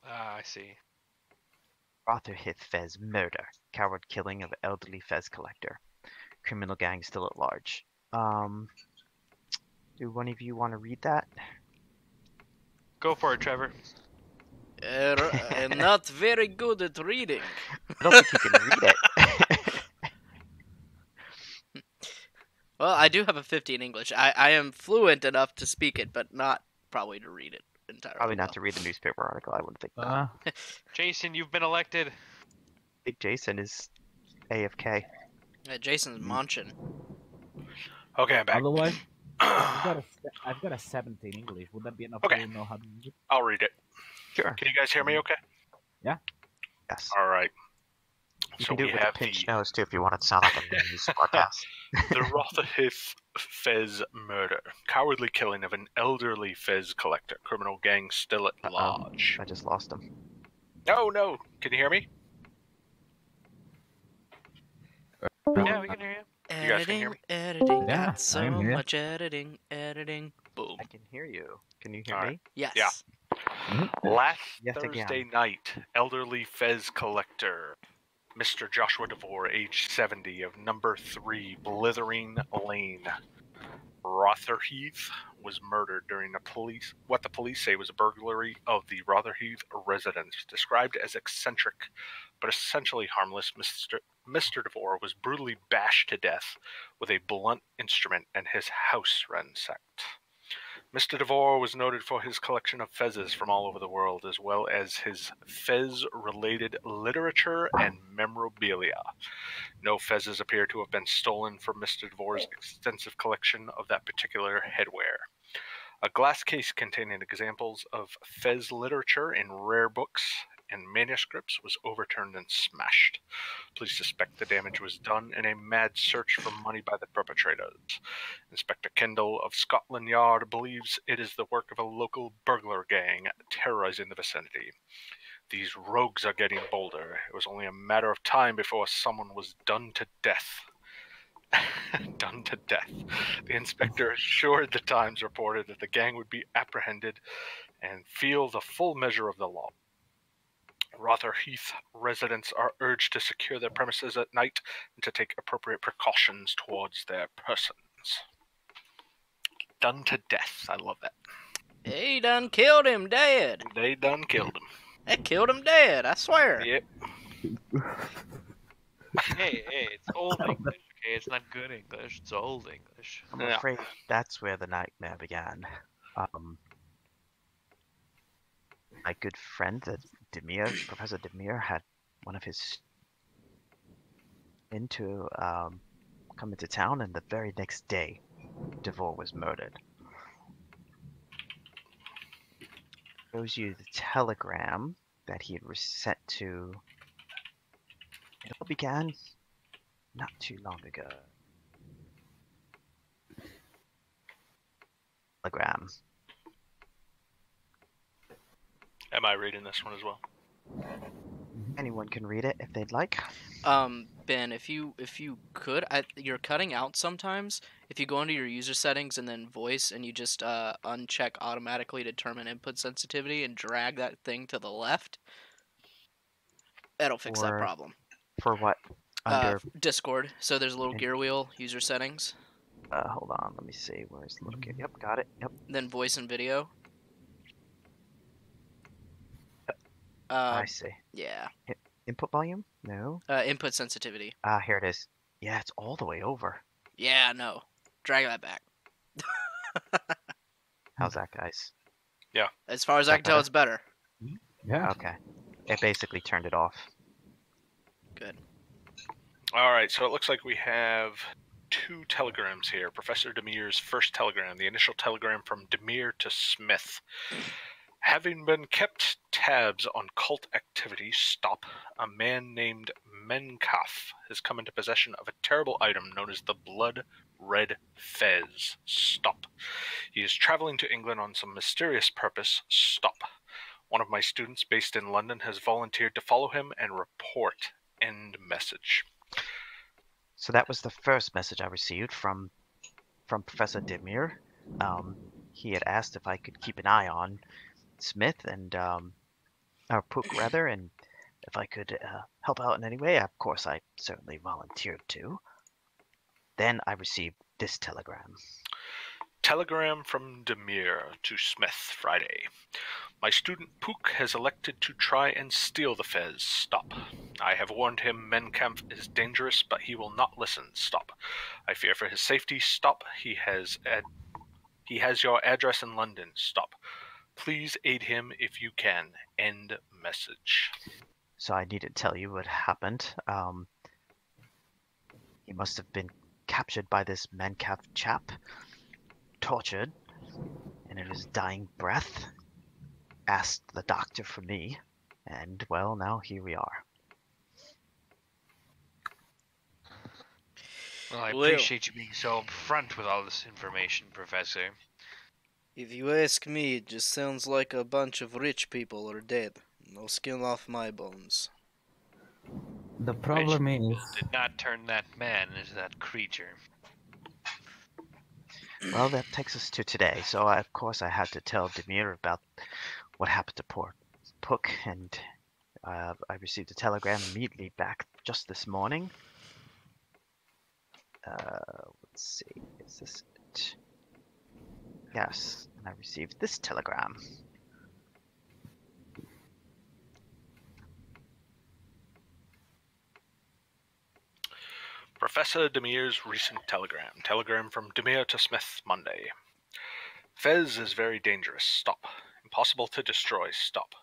Ah, I see. Rotherhith Fez murder. Coward killing of elderly Fez collector. Criminal gang still at large. Do one of you want to read that? Go for it, Trevor. I'm not very good at reading. I don't think you can read it. Well, I do have a 50 in English. I am fluent enough to speak it, but not probably to read it entirely. Probably not well. to read the newspaper article. I wouldn't think not. Jason, you've been elected. Big Jason is AFK. Jason's munching. Okay, I'm back. Otherwise, I've got a 17 English. Would that be enough Okay. to know how to use it? I'll read it. Sure. Can you guys hear me okay? Yes. All right. You So can do we it with a have pinched the nose too if you want it to sound like a news podcast. the Rotherhith Fez murder. Cowardly killing of an elderly Fez collector. Criminal gang still at large. I just lost him. No, no. Can you hear me? Yeah, we can hear you. You guys can hear Editing, Yeah, got I so can hear ya. much editing. Boom. I can hear you. Can you hear All me? right. Yes. Yeah. Last Yes, Thursday again. night, elderly Fez collector, Mr. Joshua DeVore, age 70, of number 3 Blithering Lane, Rotherheath, was murdered during what the police say was a burglary of the Rotherheath residence. Described as eccentric but essentially harmless, Mr. DeVore was brutally bashed to death with a blunt instrument and his house ransacked. Mr. DeVore was noted for his collection of fezzes from all over the world, as well as his fez-related literature and memorabilia. No fezzes appear to have been stolen from Mr. DeVore's extensive collection of that particular headwear. A glass case containing examples of fez literature in rare books and manuscripts was overturned and smashed. Police suspect the damage was done in a mad search for money by the perpetrators. Inspector Kendall of Scotland Yard believes it is the work of a local burglar gang terrorizing the vicinity. These rogues are getting bolder. It was only a matter of time before someone was done to death. Done to death. The inspector assured the Times reporter that the gang would be apprehended and feel the full measure of the law. Rotherheath residents are urged to secure their premises at night and to take appropriate precautions towards their persons. Done to death. I love that. He done killed him dead. They done killed him. They killed him dead, I swear. Yep. Hey, it's old English. Okay, it's not good English. It's old English. I'm Yeah. afraid that's where the nightmare began. My good friend, Professor Demir, had one of his come into town, and the very next day, DeVore was murdered. Shows you the telegram that he had sent to. It all began not too long ago. Telegram. Am I reading this one as well? Anyone can read it if they'd like. Ben, if you could, you're cutting out sometimes. If you go into your user settings and then voice, and you just uncheck automatically determine input sensitivity and drag that thing to the left, that'll fix that Or- problem. For what? Under. Discord. So there's a little gear wheel, user settings, Hold on. Let me see. Where's the little kid? Yep, got it. Yep. then voice and video. I see. Yeah. Input volume? No. Input sensitivity. Here it is. Yeah, it's all the way over. Yeah, no. Drag that back. How's that, guys? As far as I can tell, it's better. Yeah. Okay. It basically turned it off. Good. All right, so it looks like we have 2 telegrams here. Professor Demir's first telegram, the initial telegram from Demir to Smith. Having been kept tabs on cult activity, stop. A man named Menkaf has come into possession of a terrible item known as the Blood Red Fez. Stop. He is traveling to England on some mysterious purpose. Stop. One of my students based in London has volunteered to follow him and report. End message. So that was the first message I received from Professor Demir. He had asked if I could keep an eye on Smith and or Pook rather, and if I could help out in any way. Of course, I certainly volunteered to. Then I received this telegram. Telegram from Demir to Smith, Friday. My student Pook has elected to try and steal the Fez. Stop. I have warned him Menkamp is dangerous, but he will not listen. Stop. I fear for his safety. Stop. He has your address in London. Stop. Please aid him if you can. End message. So I need to tell you what happened. He must have been captured by this Menkaf chap, tortured, and in his dying breath asked the doctor for me, and well, now here we are. Well, I Well, appreciate you being so upfront with all this information, Professor. if you ask me, it just sounds like a bunch of rich people are dead. No skin off my bones. The problem Rich is, did not turn that man into that creature. Well, that takes us to today. So, of course, I had to tell Demir about what happened to poor Pook, and I received a telegram immediately back just this morning. Let's see, is this it? Yes, and I received this telegram. Professor Demir's recent telegram. Telegram from Demir to Smith, Monday. Fez is very dangerous. Stop. Impossible to destroy. Stop.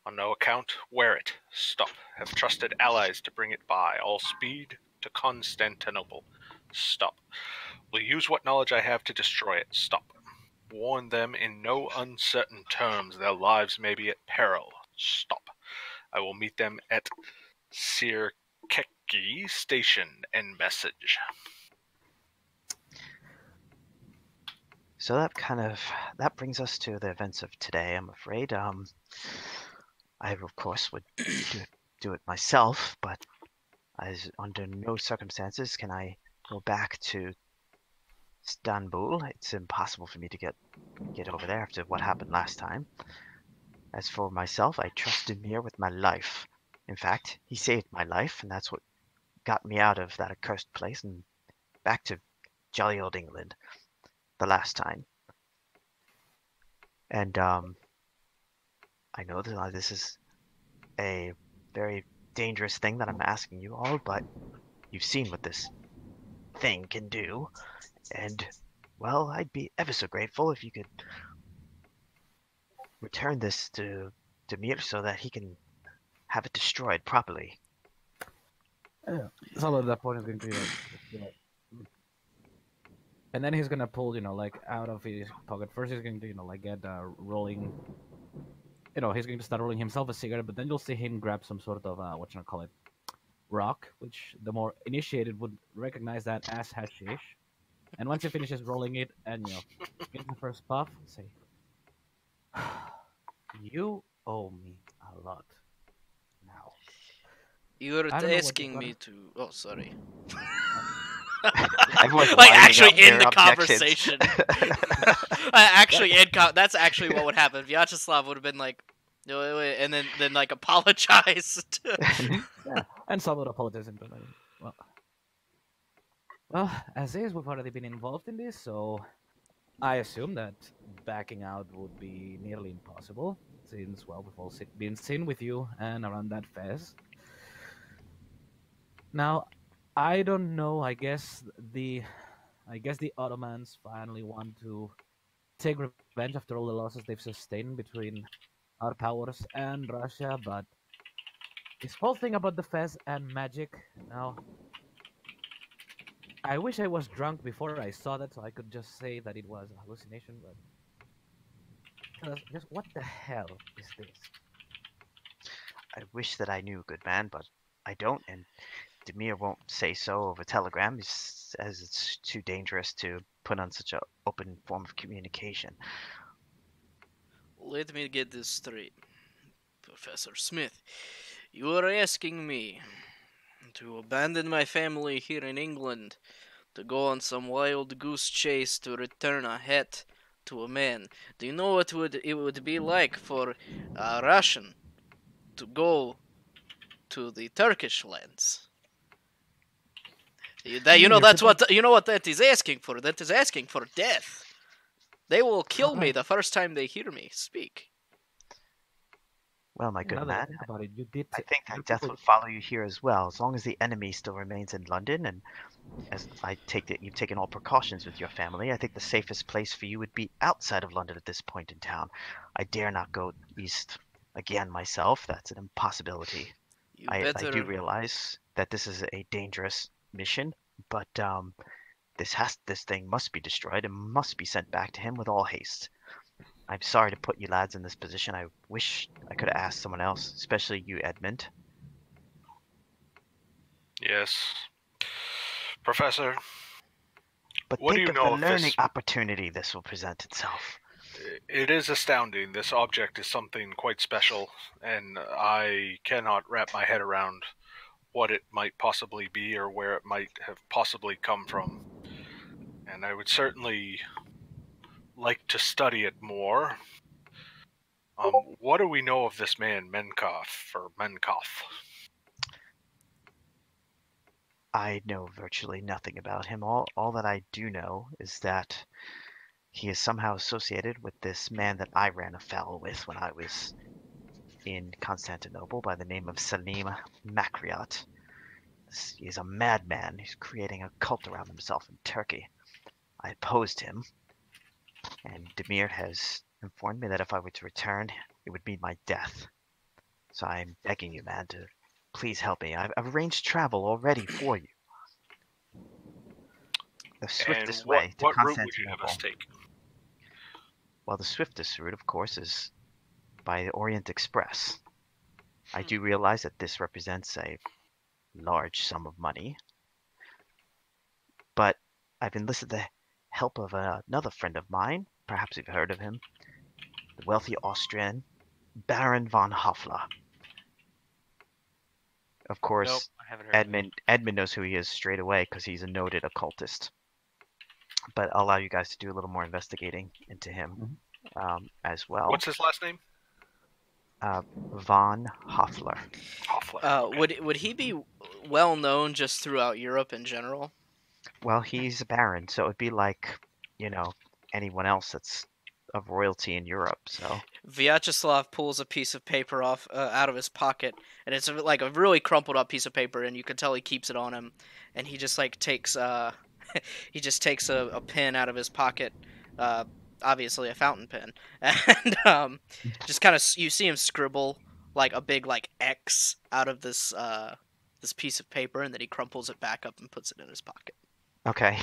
On no account, wear it. Stop. Have trusted allies to bring it by. All speed to Constantinople. Stop. Will use what knowledge I have to destroy it. Stop. Warn them in no uncertain terms their lives may be at peril. Stop. I will meet them at Sirkeki Station. End message. So that brings us to the events of today. I'm afraid. I of course would do it myself, but under no circumstances can I go back to Istanbul. It's impossible for me to get over there after what happened last time. As for myself, I trust Demir with my life. In fact, he saved my life, and that's what got me out of that accursed place and back to jolly old England the last time. And I know that this is a very dangerous thing that I'm asking you all, but you've seen what this thing can do, and well, I'd be ever so grateful if you could return this to Demir so that he can have it destroyed properly. Solo at that point is going to be like, and then he's gonna pull, like out of his pocket. First, he's going to, like get rolling. He's going to start rolling himself a cigarette, but then you'll see him grab some sort of rock, which the more initiated would recognize that as hashish. And once he finishes rolling it, and get the first puff, say, "You owe me a lot." Now, You're I don't know what asking you're me to. Oh, sorry. Everyone's Like lining actually up end their the objections. conversation. That's actually what would happen. Vyacheslav would have been like, wait, and then like apologized. Yeah, and some would apologize, but well, as is, we've already been involved in this, so I assume that backing out would be nearly impossible, since, well, we've all been seen with you and around that fest. Now, I don't know. I guess the Ottomans finally want to take revenge after all the losses they've sustained between our powers and Russia, but this whole thing about the Fez and magic. Now, I wish I was drunk before I saw that, so I could just say that it was a hallucination. But just what the hell is this? I wish that I knew, good man, but I don't, and Demir won't say so over telegram, as it's too dangerous to put on such a open form of communication. Let me get this straight. Professor Smith, you are asking me to abandon my family here in England, to go on some wild goose chase to return a hat to a man. Do you know what it would be like for a Russian to go to the Turkish lands? You know you know what that is asking for. That is asking for death. They will kill me the first time they hear me speak. Well, my good Now that I man, think about it, you did. I think that you death people- would follow you here as well, as long as the enemy still remains in London, and as I take it you've taken all precautions with your family, I think the safest place for you would be outside of London at this point in town. I dare not go east again myself. That's an impossibility. You I do better. realize that this is a dangerous mission, but this thing must be destroyed and must be sent back to him with all haste. I'm sorry to put you lads in this position. I wish I could have asked someone else, especially you, Edmund. Yes. Professor, But What do think you of know the of learning this? opportunity this will present itself. it is astounding. This object is something quite special, and I cannot wrap my head around what it might possibly be or where it might have possibly come from. And I would certainly like to study it more. What do we know of this man, Menkov? I know virtually nothing about him. All that I do know is that he is somehow associated with this man that I ran afoul with when I was in Constantinople by the name of Salim Makriot. He's a madman. He's creating a cult around himself in Turkey. I opposed him, and Demir has informed me that if I were to return, it would mean my death. So I'm begging you, man, to please help me. I've arranged travel already for you. The And swiftest what, way to what route would you have Constantinople. us take? Well, the swiftest route, of course, is by the Orient Express. I do realize that this represents a large sum of money, but I've enlisted the help of another friend of mine. Perhaps you've heard of him, the wealthy Austrian Baron von Hoffler. Of Nope, course, I haven't heard of it. Edmund knows who he is straight away because he's a noted occultist. But I'll allow you guys to do a little more investigating into him as well. What's his last name? Von Hoffler. Hoffler. Okay. Would he be well known just throughout Europe in general? Well, he's a baron, so it'd be like, anyone else that's of royalty in Europe. So Vyacheslav pulls a piece of paper off out of his pocket, and it's like a really crumpled up piece of paper, and you can tell he keeps it on him. And he just like takes he just takes a pen out of his pocket, obviously a fountain pen, and just kind of you see him scribble like a big like X out of this this piece of paper, and then he crumples it back up and puts it in his pocket. okay.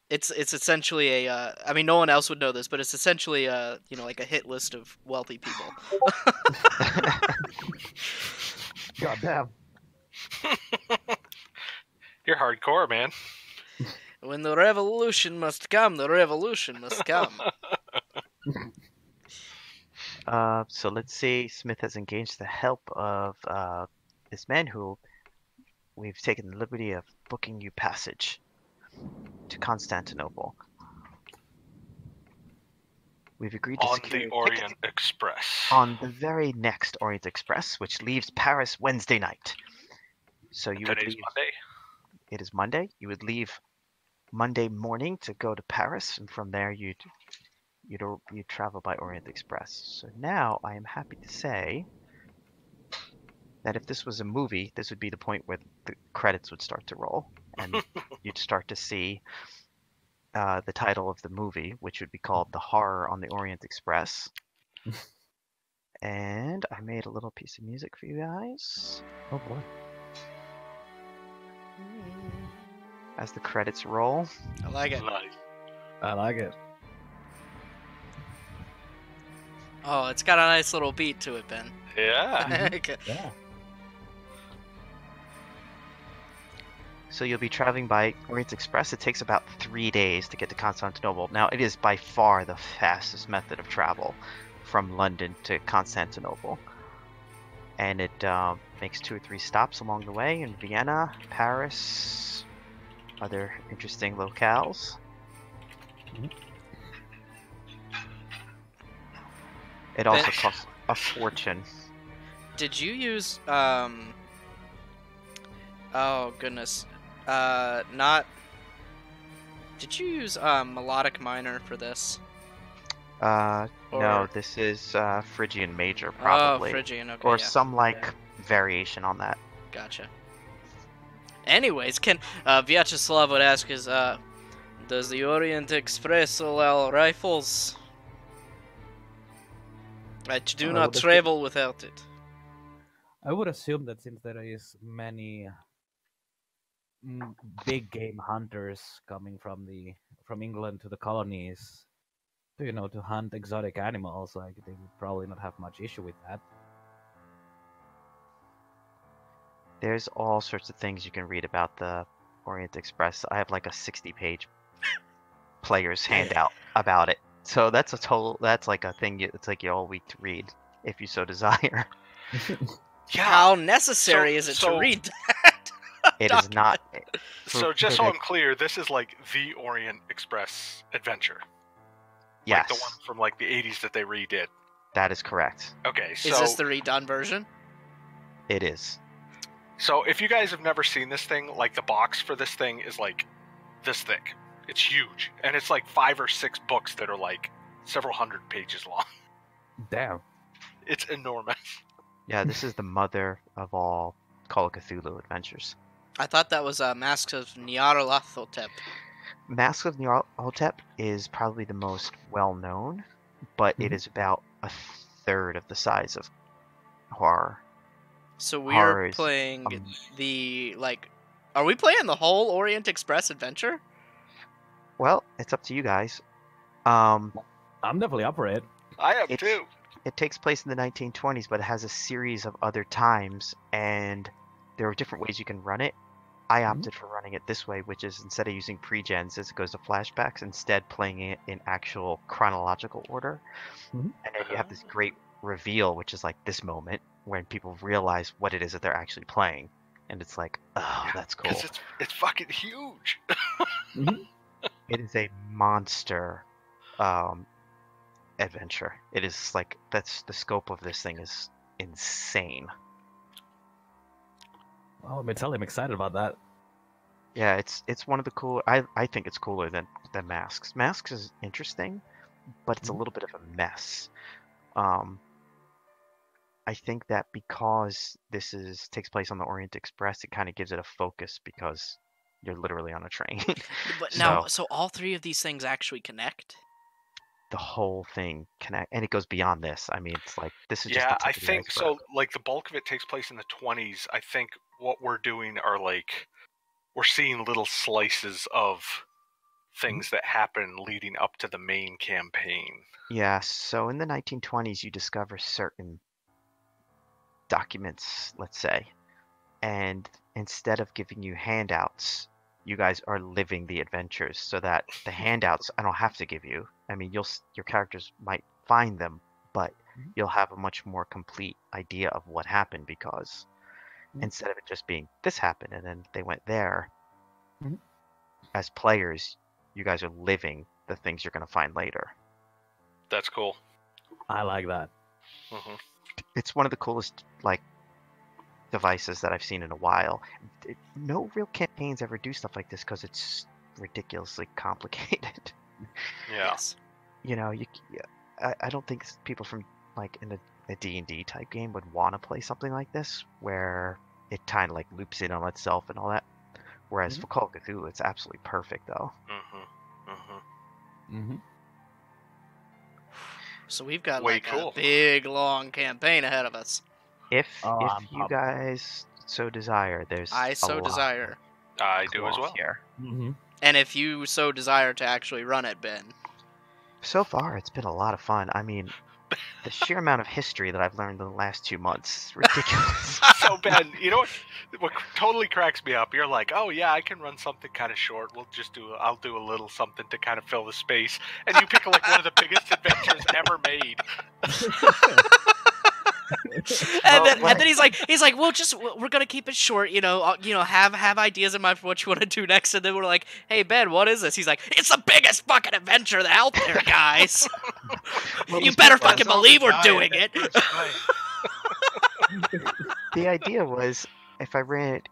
It's essentially a I mean no one else would know this, but it's essentially a like a hit list of wealthy people. God damn. You're hardcore, man. When the revolution must come, the revolution must come. So let's see. Smith has engaged the help of this man who we've taken the liberty of booking you passage to Constantinople. We've agreed to On secure the a Orient ticket Express. on the very next Orient Express, which leaves Paris Wednesday night. So you would Today's leave. Monday. It is Monday. You would leave Monday morning to go to Paris, and from there you'd travel by Orient Express. So now I am happy to say that if this was a movie, this would be the point where the credits would start to roll, and you'd start to see the title of the movie, which would be called "The Horror on the Orient Express." And I made a little piece of music for you guys Oh boy. as the credits roll. I like it. Nice. I like it. Oh, it's got a nice little beat to it, Ben. Yeah. Okay. Yeah. So you'll be traveling by Orient Express. It takes about 3 days to get to Constantinople. Now, it is by far the fastest method of travel from London to Constantinople. And it makes 2 or 3 stops along the way in Vienna, Paris, other interesting locales. It also costs a fortune. Did you use oh goodness. Not Did you use melodic minor for this? No, Or- this is Phrygian Major, Oh, probably. Phrygian, okay. Or yeah. some, like, variation on that. Gotcha. Anyways, Vyacheslav would ask does the Orient Express allow rifles? I do Oh, not that's travel without it. I would assume that since there is many big game hunters coming from England to the colonies, to hunt exotic animals, like they would probably not have much issue with that. There's all sorts of things you can read about the Orient Express. I have like a 60-page player's handout about it. So that's like a thing. It's like your all week to read if you so desire. Yeah. How necessary So- is it so- to read that? It is not. So just so I'm clear, this is like the Orient Express adventure. Yes, Like the one from like the 80s that they redid. that is correct. Okay, so Is this the redone version? It is. so if you guys have never seen this thing, like the box for this thing is like this thick. It's huge, and it's like 5 or 6 books that are like several hundred pages long. Damn. It's enormous. Yeah, this is the mother of all Call of Cthulhu adventures. I thought that was Masks of Nyarlathotep. Mask of Nyarlathotep is probably the most well-known, but it Mhm. is about a third of the size of horror. So Horror we're is, playing um, Are we playing the whole Orient Express adventure? Well, it's up to you guys. Um, I'm definitely up for it. I am It's- too. It takes place in the 1920s, but it has a series of other times, and there are different ways you can run it. I opted for running it this way, which is instead of using pre-gens as it goes to flashbacks, instead playing it in actual chronological order. Mhm. And then you have this great reveal, which is like this moment when people realize what it is that they're actually playing. And it's like, oh, that's cool. Because it's fucking huge. It is a monster adventure. It is like, that's the scope of this thing is insane. Oh, let me tell you, I'm excited about that. Yeah, it's one of the cool. I think it's cooler than Masks. Masks is interesting, but it's a little bit of a mess. I think that because this takes place on the Orient Express, it kind of gives it a focus because you're literally on a train. But So- now, so all three of these things actually connect? The whole thing connect, and it goes beyond this. I mean, it's like this is just Yeah, the I tip of the think iceberg. so. Like the bulk of it takes place in the 20s. I think what we're doing are like we're seeing little slices of things that happen leading up to the main campaign. Yeah, so in the 1920s, you discover certain documents, let's say, and instead of giving you handouts, you guys are living the adventures so that the handouts I don't have to give you. I mean, your characters might find them, but you'll have a much more complete idea of what happened because instead of it just being this happened and then they went there, Mhm. as players, you guys are living the things you're going to find later. That's cool. I like that. Hmm. It's one of the coolest like devices that I've seen in a while. No real campaigns ever do stuff like this because it's ridiculously complicated. Yeah. Yes. You know, I don't think people from like in a D&D type game would want to play something like this where it kind of like loops in on itself and all that. Whereas for Call of Cthulhu, it's absolutely perfect though. Hmm. Hmm. Mm-hmm. So we've got Way like cool. a big, long campaign ahead of us. If Oh, if I'm you pumped. guys so desire, there's I a so lot desire. I of do as cloth well. here. Mm-hmm. And if you so desire to actually run it, Ben. So far, it's been a lot of fun. I mean, the sheer amount of history that I've learned in the last 2 months is ridiculous. So Ben, you know what totally cracks me up? You're like, oh yeah, I can run something kind of short. I'll do a little something to kind of fill the space, and you pick like one of the biggest adventures ever made. And Well, then he's like, we're gonna keep it short, have ideas in mind for what you want to do next. And then we're like, hey Ben, what is this? He's like, it's the biggest fucking adventure out there, guys. Well, You the better people- fucking believe we're doing it. the idea was if I ran it,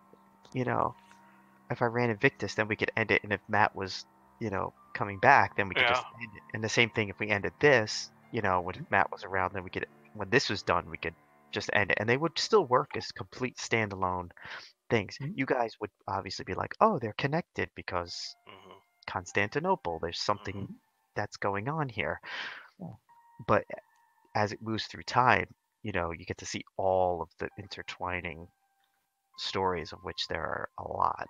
if I ran Invictus, then we could end it, and if Matt was, coming back, then we could just end it. And the same thing if we ended this, when Matt was around, then when this was done, we could just end it, and they would still work as complete standalone things. Mhm. You guys would obviously be like, oh, they're connected because Mhm. Constantinople, there's something that's going on here. Yeah. But as it moves through time, you get to see all of the intertwining stories, of which there are a lot.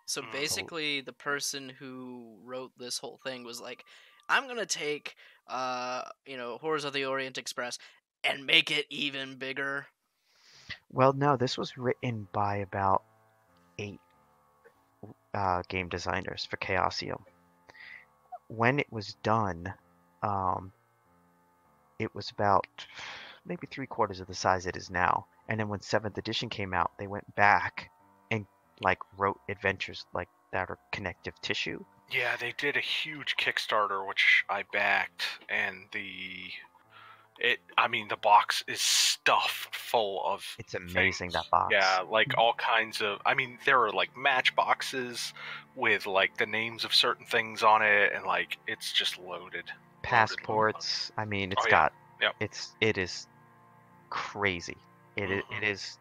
So basically, the person who wrote this whole thing was like, I'm gonna take, Horrors of the Orient Express and make it even bigger. Well, no, this was written by about 8 game designers for Chaosium. When it was done, it was about maybe 3/4 of the size it is now. And then when 7th edition came out, they went back and wrote adventures like that are connective tissue. Yeah, they did a huge Kickstarter, which I backed, and the box is stuffed full of. It's amazing, things. that box. Yeah, like all kinds of. I mean, there are like match boxes with like the names of certain things on it, and like it's just loaded. Passports. I mean, it's Oh, yeah. got. Yep. It is crazy. It's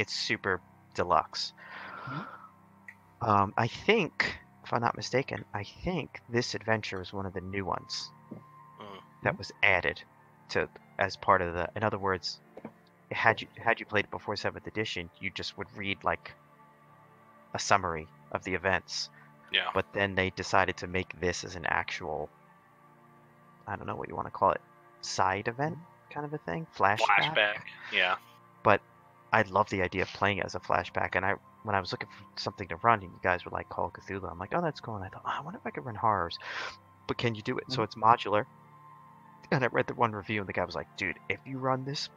super deluxe. I think, if I'm not mistaken, this adventure is one of the new ones that was added to as part of the. In other words, had you played it before 7th edition, you just would read like a summary of the events. Yeah. But then they decided to make this as an actual, I don't know what you want to call it, side event kind of a thing, flashback. Yeah. But I love the idea of playing it as a flashback, and when I was looking for something to run, and you guys were like Call of Cthulhu, I'm like, oh, that's cool. And I thought, I wonder if I could run horrors. But can you do it? So it's modular. And I read the one review, and the guy was like, dude, if you run this,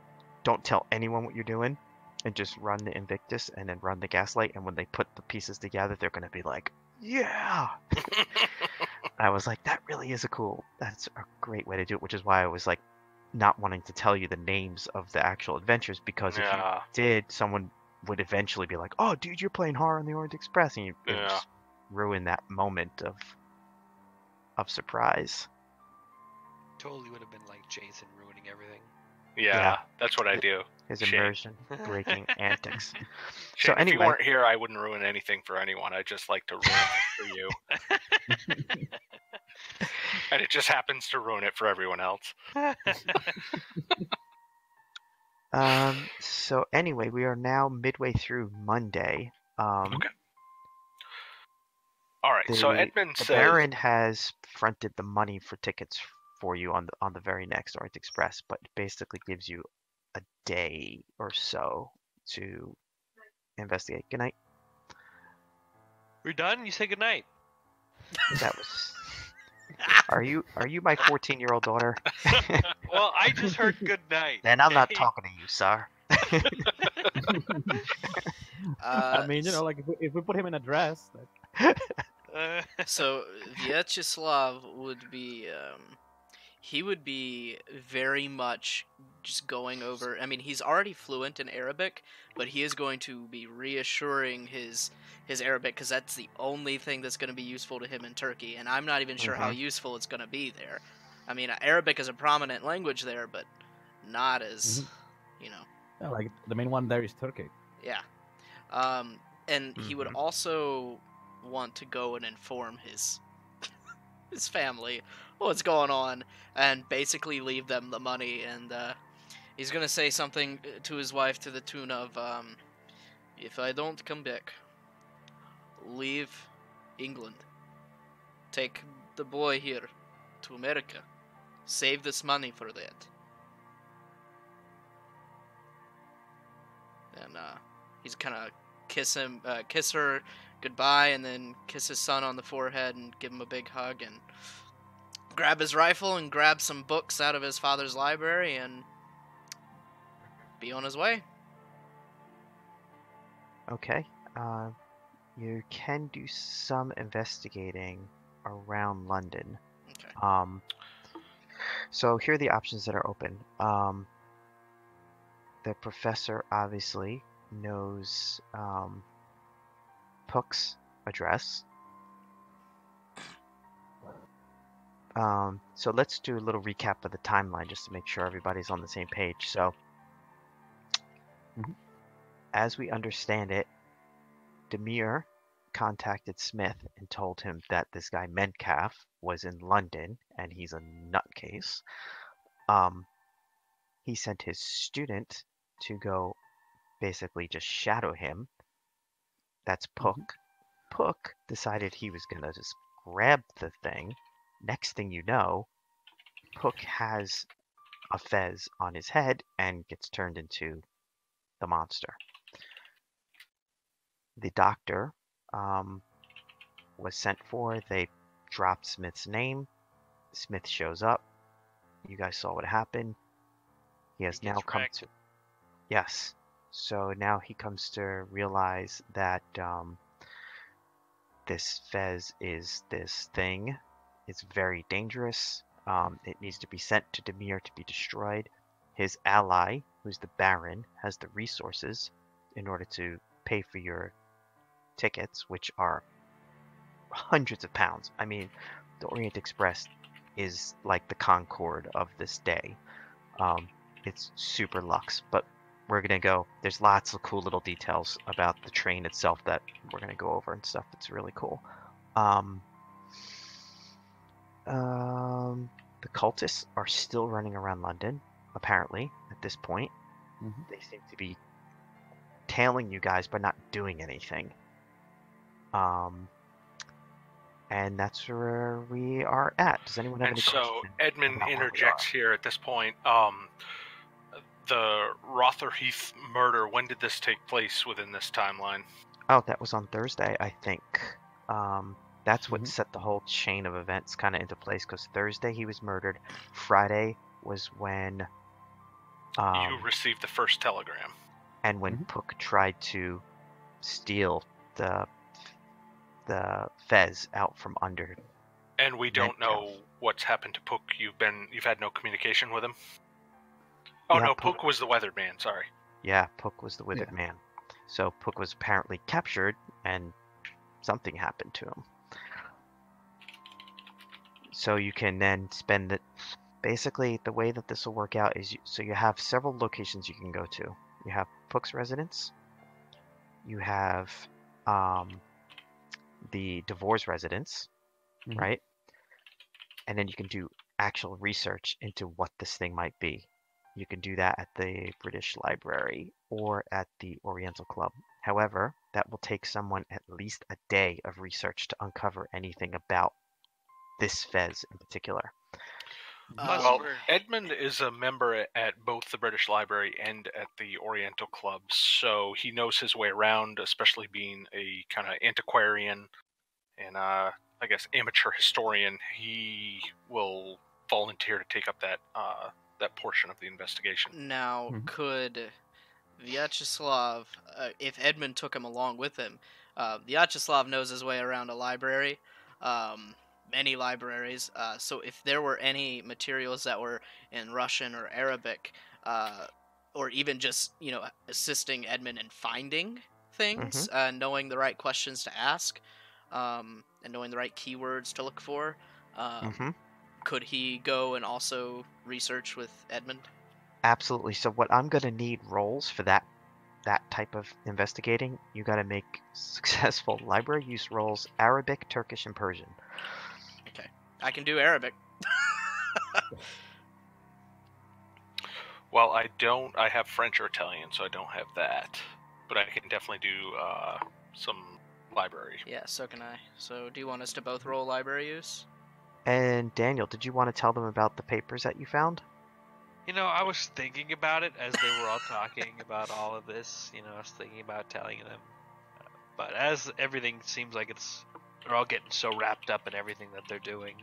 don't tell anyone what you're doing, and just run the Invictus and then run the Gaslight, and when they put the pieces together, they're going to be like, yeah! I was like, that's a great way to do it, which is why I was like, not wanting to tell you the names of the actual adventures, because if you did, someone would eventually be like, oh, dude, you're playing Horror on the Orient Express, and you would just ruin that moment of surprise. Totally would have been like Jason ruining everything. Yeah, that's what I do. His Shame. immersion breaking antics. Shane, So anyway, if you weren't here, I wouldn't ruin anything for anyone. I just like to ruin it for you. And it just happens to ruin it for everyone else. So anyway, we are now midway through Monday. Okay. All right. So Edmund the says, Baron has fronted the money for tickets for you on the very next Orient Express, but it basically gives you a day or so to investigate. Good night. We're done? You say goodnight. That was. Are you my 14-year-old daughter? Well, I just heard good night. Then I'm not talking to you, sir. I mean, like if we put him in a dress, So Vyacheslav would be, he would be very much just going over. I mean, he's already fluent in Arabic, but he is going to be reassuring his Arabic, because that's the only thing that's going to be useful to him in Turkey, and I'm not even sure how useful it's going to be there. I mean, Arabic is a prominent language there, but not as, yeah, like the main one there is Turkey. Yeah. And he would also want to go and inform his his family, what's going on, and basically leave them the money. And he's gonna say something to his wife to the tune of, "If I don't come back, leave England. Take the boy here to America. Save this money for that." And he's kind of kiss her goodbye, and then kiss his son on the forehead and give him a big hug, and grab his rifle and grab some books out of his father's library and be on his way. Okay. You can do some investigating around London. Okay. So here are the options that are open. The professor obviously knows Puck's address. So let's do a little recap of the timeline just to make sure everybody's on the same page. So, as we understand it, Demir contacted Smith and told him that this guy Metcalf was in London and he's a nutcase. He sent his student to go basically just shadow him. That's Puck. Puck decided he was gonna just grab the thing. Next thing you know, Puck has a fez on his head and gets turned into the monster. The doctor was sent for. They dropped Smith's name. Smith shows up. You guys saw what happened. He has now come to... Yes. So now he comes to realize that this fez is this thing. It's very dangerous. It needs to be sent to Demir to be destroyed. His ally, who's the Baron, has the resources in order to pay for your tickets, which are hundreds of pounds. I mean, the Orient Express is like the Concorde of this day. It's super luxe, but we're gonna go. There's lots of cool little details about the train itself that we're gonna go over and stuff. It's really cool. The cultists are still running around London, apparently, at this point. They seem to be tailing you guys, but not doing anything. And that's where we are at. Does anyone have any questions? And so Edmund interjects here at this point. The Rotherheath murder, when did this take place within this timeline? Oh, that was on Thursday, I think. That's what set the whole chain of events kind of into place, because Thursday he was murdered. Friday was when... you received the first telegram. And when Puck tried to steal the fez out from under. And we don't know what's happened to Puck. You've had no communication with him? Oh, yeah, no, Puck was the weathered man, sorry. Yeah, Puck was the withered man. So Puck was apparently captured, and something happened to him. So you can then spend it... Basically, the way that this will work out is... So you have several locations you can go to. You have Puck's residence. You have the Devore's residence, right? And then you can do actual research into what this thing might be. You can do that at the British Library or at the Oriental Club. However, that will take someone at least a day of research to uncover anything about this fez in particular. Well, Edmund is a member at both the British Library and at the Oriental Club, so he knows his way around, especially being a kind of antiquarian and, I guess, amateur historian. He will volunteer to take up that portion of the investigation. Now, could Vyacheslav, if Edmund took him along with him, Vyacheslav knows his way around a library, many libraries, so if there were any materials that were in Russian or Arabic, or even just, assisting Edmund in finding things, knowing the right questions to ask, and knowing the right keywords to look for, could he go and also research with Edmund? Absolutely. So what I'm going to need roles for that type of investigating, you got to make successful library use roles, Arabic, Turkish, and Persian. Okay. I can do Arabic. Well, I don't. I have French or Italian, so I don't have that. But I can definitely do some library. Yeah, so can I. So do you want us to both roll library use? And Daniel, did you want to tell them about the papers that you found? You know, I was thinking about it as they were all talking about all of this. You know, I was thinking about telling them. But as everything seems like they're all getting so wrapped up in everything that they're doing,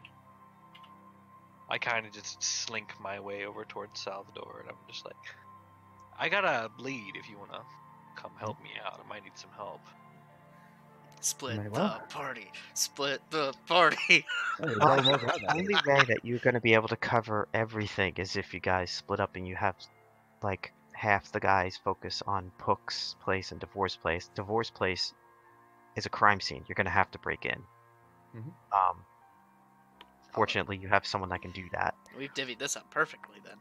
I kind of just slink my way over towards Salvador, and I'm just like, I gotta bleed if you want to come help me out. I might need some help. Split Very the well. party. Split the party. Oh, it's Well, almost like the that. only way that you're going to be able to cover everything is if you guys split up and you have, like, half the guys focus on Pook's place and Divorce Place. Divorce Place is a crime scene. You're going to have to break in. Mhm. Fortunately, you have someone that can do that. We've divvied this up perfectly then.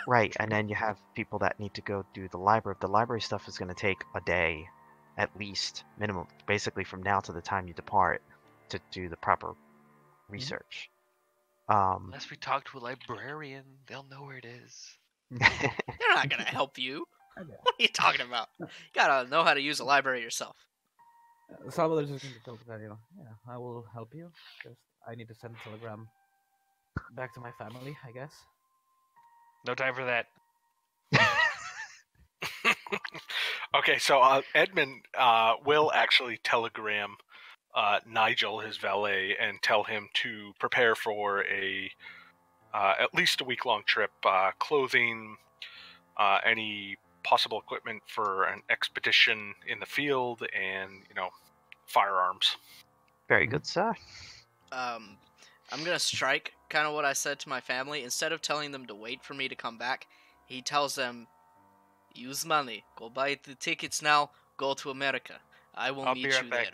Right, and then you have people that need to go do the library. The library stuff is going to take a day, at least, minimum, basically from now to the time you depart, to do the proper research. Unless we talk to a librarian, they'll know where it is. They're not gonna help you. I know. What are you talking about? You gotta know how to use a library yourself. Salvador's just going to tell them, yeah, I will help you. Just I need to send a telegram back to my family, I guess. No time for that. Okay, so Edmund will actually telegram Nigel, his valet, and tell him to prepare for at least a week-long trip, clothing, any possible equipment for an expedition in the field, and firearms. Very good, sir. I'm gonna strike kind of what I said to my family. Instead of telling them to wait for me to come back, he tells them, use money. Go buy the tickets now. Go to America. I will I'll meet be right you back.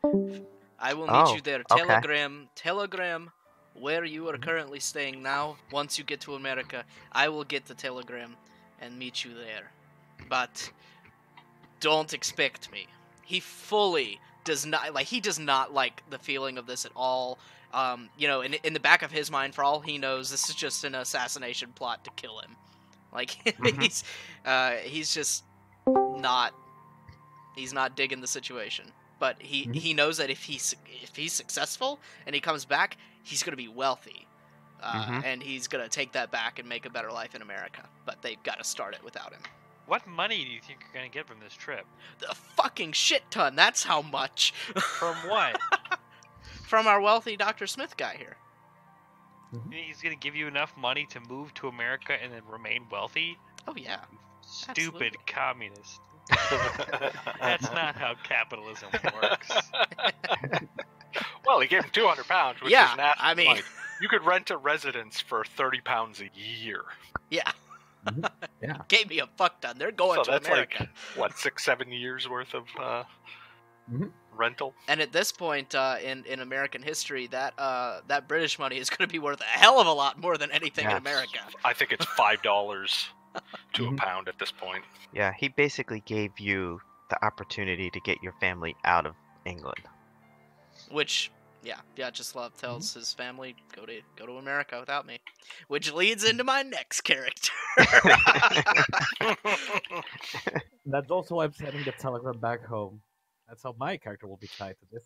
there. I will meet Oh, you there. okay. Telegram where you are currently staying now. Once you get to America, I will get the telegram and meet you there. But don't expect me. He fully does not like. He does not like the feeling of this at all. In the back of his mind, for all he knows, this is just an assassination plot to kill him. Like Mhm. he's just not. He's not digging the situation. But he knows that if he's successful and he comes back, he's gonna be wealthy, Mhm. and he's gonna take that back and make a better life in America. But they've got to start it without him. What money do you think you're gonna get from this trip? The fucking shit ton. That's how much. From what? From our wealthy Dr. Smith guy here. You think he's gonna give you enough money to move to America and then remain wealthy? Oh yeah. Stupid Absolutely. communist. That's not how capitalism works. Well, he gave him £200, which Yeah, is an ass I mean- money. You could rent a residence for £30 a year. Yeah. Yeah. Gave me a fuck ton. They're going So to that's America. like, what, 6-7 years worth of Mhm. rental? And at this point in American history, that British money is going to be worth a hell of a lot more than anything in Yes. America. I think it's $5 to a Mhm. pound at this point. Yeah, he basically gave you the opportunity to get your family out of England. Which, yeah, Vyacheslav tells his family, go to America without me. Which leads into my next character. That's also why I'm sending the telegram back home. That's how my character will be tied to this.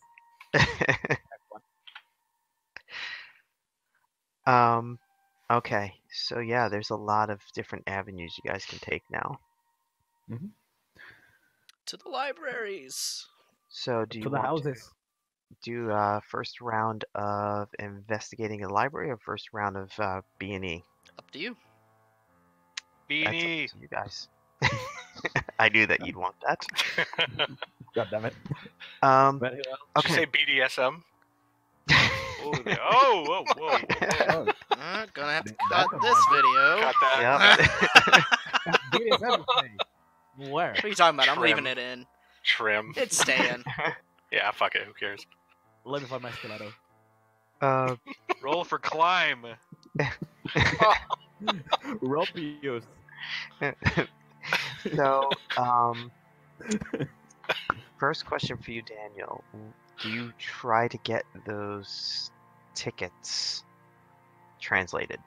Okay, so yeah, there's a lot of different avenues you guys can take now. To the libraries. So do To you the want houses. to do first round of investigating a library or first round of B&E? Up to you. That's up Beanie. to you guys. I knew that you'd want that. God damn it. But Did you okay. say BDSM? Whoa. Oh, Gonna have to Back cut up this on. video. Got that? Yep. BDSM thing. Where? What are you talking about? I'm Trim. leaving it in. Trim. It's staying. Yeah, fuck it. Who cares? Let me find my stiletto. Roll for climb. Rope use. So, first question for you, Daniel. Do you try to get those tickets translated.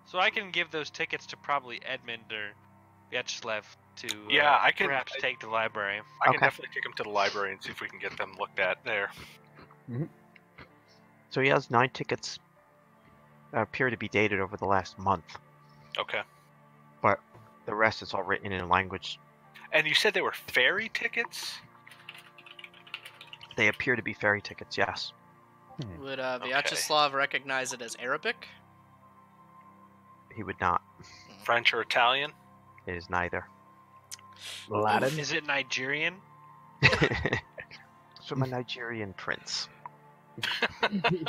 So I can give those tickets to probably Edmund or Vyacheslav to Yeah, I can- perhaps take to the library. I can Okay. definitely take them to the library and see if we can get them looked at there. So he has 9 tickets that appear to be dated over the last month, Okay. but the rest is all written in a language. And you said they were ferry tickets? They appear to be ferry tickets, yes. Would Vyacheslav recognize it as Arabic? He would not. French or Italian? It is neither. Latin. Is it Nigerian? It's from a Nigerian prince.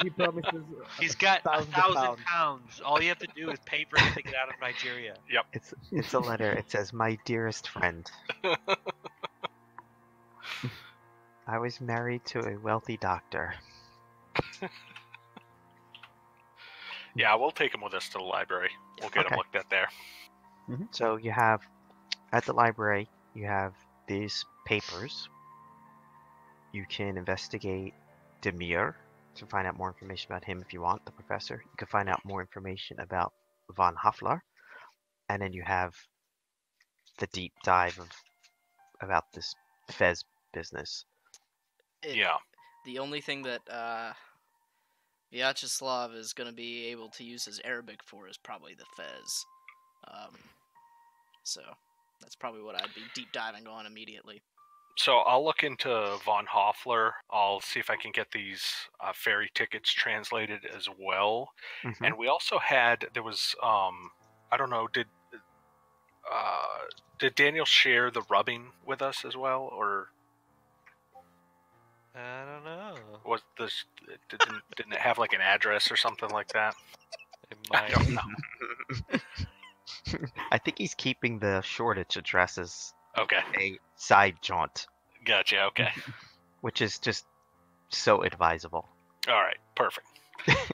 He promises. He's got Thousands of 1,000 pounds. All you have to do is pay for him to get out of Nigeria. It's a letter. It says, "My dearest friend, I was married to a wealthy doctor. Yeah, we'll take them with us to the library. We'll get them Okay. looked at there. So you have, at the library, you have these papers. You can investigate Demir to find out more information about him if you want, the professor. You can find out more information about von Hoffler. And then you have the deep dive about this Fez business. Yeah. The only thing that Vyacheslav is going to be able to use his Arabic for is probably the Fez. So that's probably what I'd be deep diving on immediately. So I'll look into von Hoffler. I'll see if I can get these ferry tickets translated as well. Mhm. And we also had, there was, I don't know, did Daniel share the rubbing with us as well, or I don't know. was this didn't it have like an address or something like that? It I might. don't know. I think he's keeping the Shoreditch address as Okay, a side jaunt, gotcha. Okay, which is just so advisable. all right, perfect.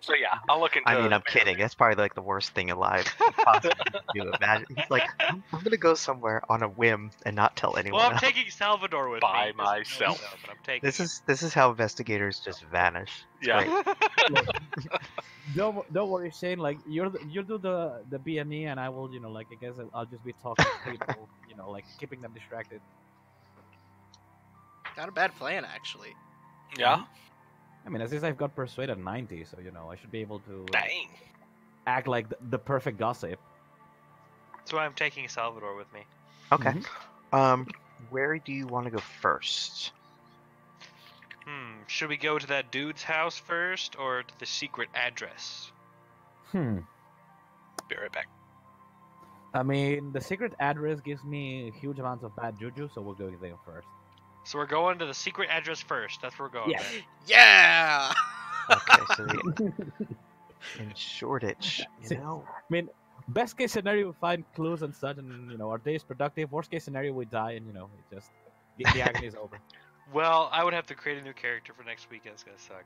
So yeah, I'll look into. I mean, I'm kidding. That's probably like the worst thing alive. Possibly to imagine. He's like, I'm gonna go somewhere on a whim and not tell anyone. Well, I'm else. taking Salvador with By me. He doesn't know myself. so, but I'm taking This is how investigators just vanish. It's Yeah. great. Don't worry, Shane. Like you do the BNE, and I will, like I guess I'll just be talking to people, like keeping them distracted. Not a bad plan, actually. Yeah. I mean, as is, I've got Persuade at 90, so I should be able to Dang. act like the perfect gossip. That's why I'm taking Salvador with me. Okay. Where do you want to go first? Should we go to that dude's house first, or to the secret address? Be right back. I mean, the secret address gives me huge amounts of bad juju, so we'll go there first. So we're going to the secret address first. That's where we're going. Yeah. then. Yeah! Okay, so in Shoreditch, See- you know, I mean, best case scenario, we find clues and such, and our day is productive. Worst case scenario, we die, and it just the agony is over. Well, I would have to create a new character for next week. That's gonna suck.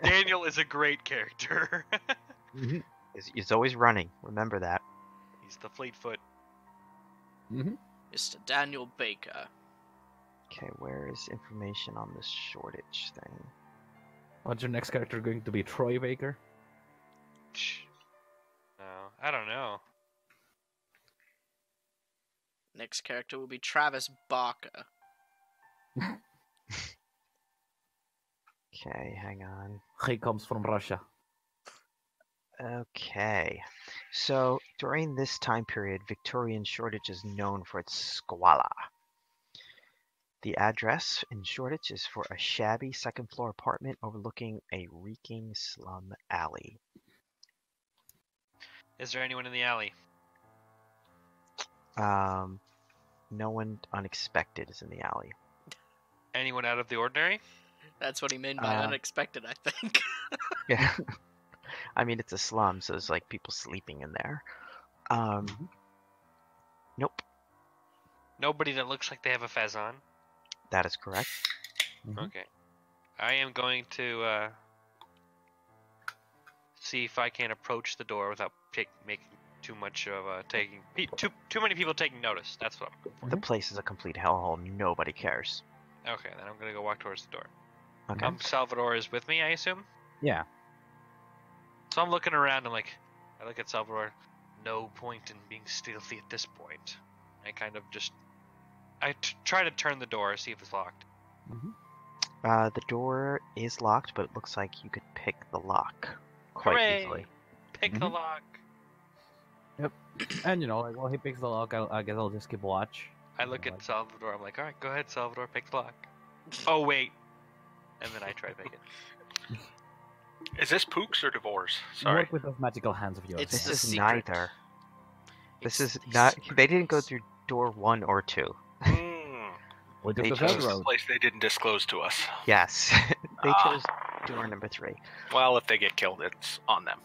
Daniel is a great character. he's always running. Remember that. He's the Fleetfoot. Mr. Daniel Baker. Okay, where is information on this Shoreditch thing? What's your next character going to be? Troy Baker? No, I don't know. Next character will be Travis Barker. Okay, hang on. He comes from Russia. Okay, so during this time period, Victorian Shoreditch is known for its squalor. The address in Shoreditch is for a shabby second-floor apartment overlooking a reeking slum alley. Is there anyone in the alley? No one unexpected is in the alley. Anyone out of the ordinary? That's what he meant by unexpected, I think. Yeah. I mean, it's a slum, so there's like people sleeping in there. Nope, Nobody that looks like they have a fez on. that is correct. Okay. I am going to see if I can approach the door without making too much of too many people taking notice. That's what I'm looking for. The place is a complete hellhole. Nobody cares. Okay, then I'm gonna go walk towards the door. Okay. Salvador is with me, I assume. Yeah. So I'm looking around. I look at Salvador. No point in being stealthy at this point. I kind of just try to turn the door, see if it's locked. The door is locked, but it looks like you could pick the lock quite Hooray! easily. Pick the lock. And like while he picks the lock, I guess I'll just keep watch. I look at Salvador. I'm like, all right, go ahead, Salvador, pick the lock. Oh wait, and then I try to pick it. Is this Pooks or Divorce? Sorry. Work with those magical hands of yours. It's This the is secret. neither. This It's is the not. secret They didn't go place. through door 1 or 2. We took They the chose- third This is road. a place they didn't disclose to us. Yes, they Ah. chose door number 3. Well, if they get killed, it's on them.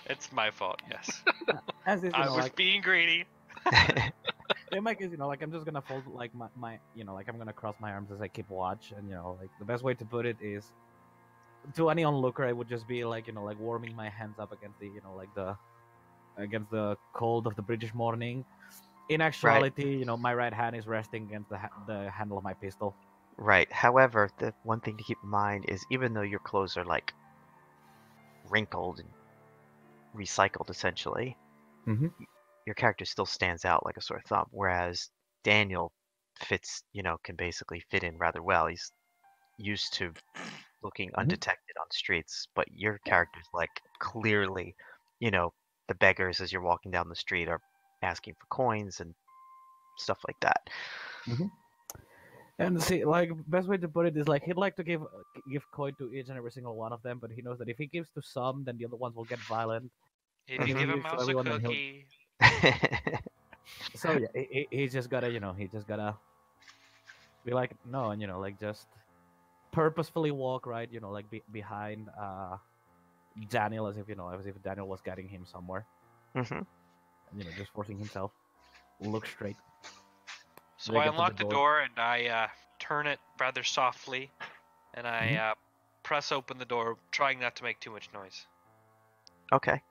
It's my fault. Yes, As is, I was being greedy. in my case, like I'm just gonna fold like my like I'm gonna cross my arms as I keep watch, and like the best way to put it is to any onlooker, it would just be like like warming my hands up against the like the against the cold of the British morning. In actuality, my right hand is resting against the handle of my pistol. Right. However, the one thing to keep in mind is even though your clothes are like wrinkled and recycled essentially, Mhm. your character still stands out like a sore thumb. Whereas Daniel fits, can basically fit in rather well. He's used to looking undetected on streets, but your character's like clearly, the beggars as you're walking down the street are asking for coins and stuff like that. And see, like best way to put it is like he'd like to give coin to each and every single one of them, but he knows that if he gives to some, then the other ones will get violent. If And you if give he a gives to mouse a everyone, then he'll- cookie, So yeah, he just gotta he just gotta be like no, and like just purposefully walk right, like behind Daniel as if Daniel was guiding him somewhere, hmm and just forcing himself look straight. so They I get to the unlock the door. door and I turn it rather softly, and I press open the door, trying not to make too much noise. Okay.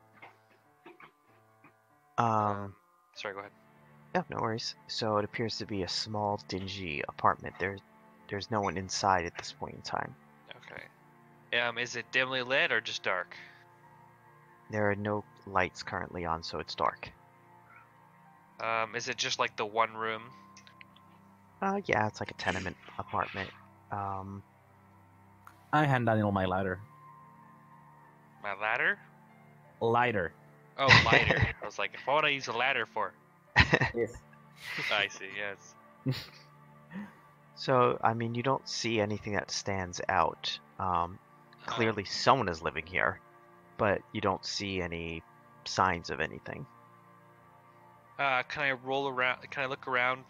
Sorry, go ahead. Yeah, no worries. So it appears to be a small, dingy apartment. There's no one inside at this point in time. Okay. Is it dimly lit or just dark? There are no lights currently on, so it's dark. Is it just like the one room? Yeah, it's like a tenement apartment. I hand Daniel my lighter. My ladder? Lighter. Oh, lighter. I was like, what would I use a ladder for? Yes. I see. Yes. So, I mean, you don't see anything that stands out. Clearly, someone is living here, but you don't see any signs of anything. Can I roll around? Can I look around,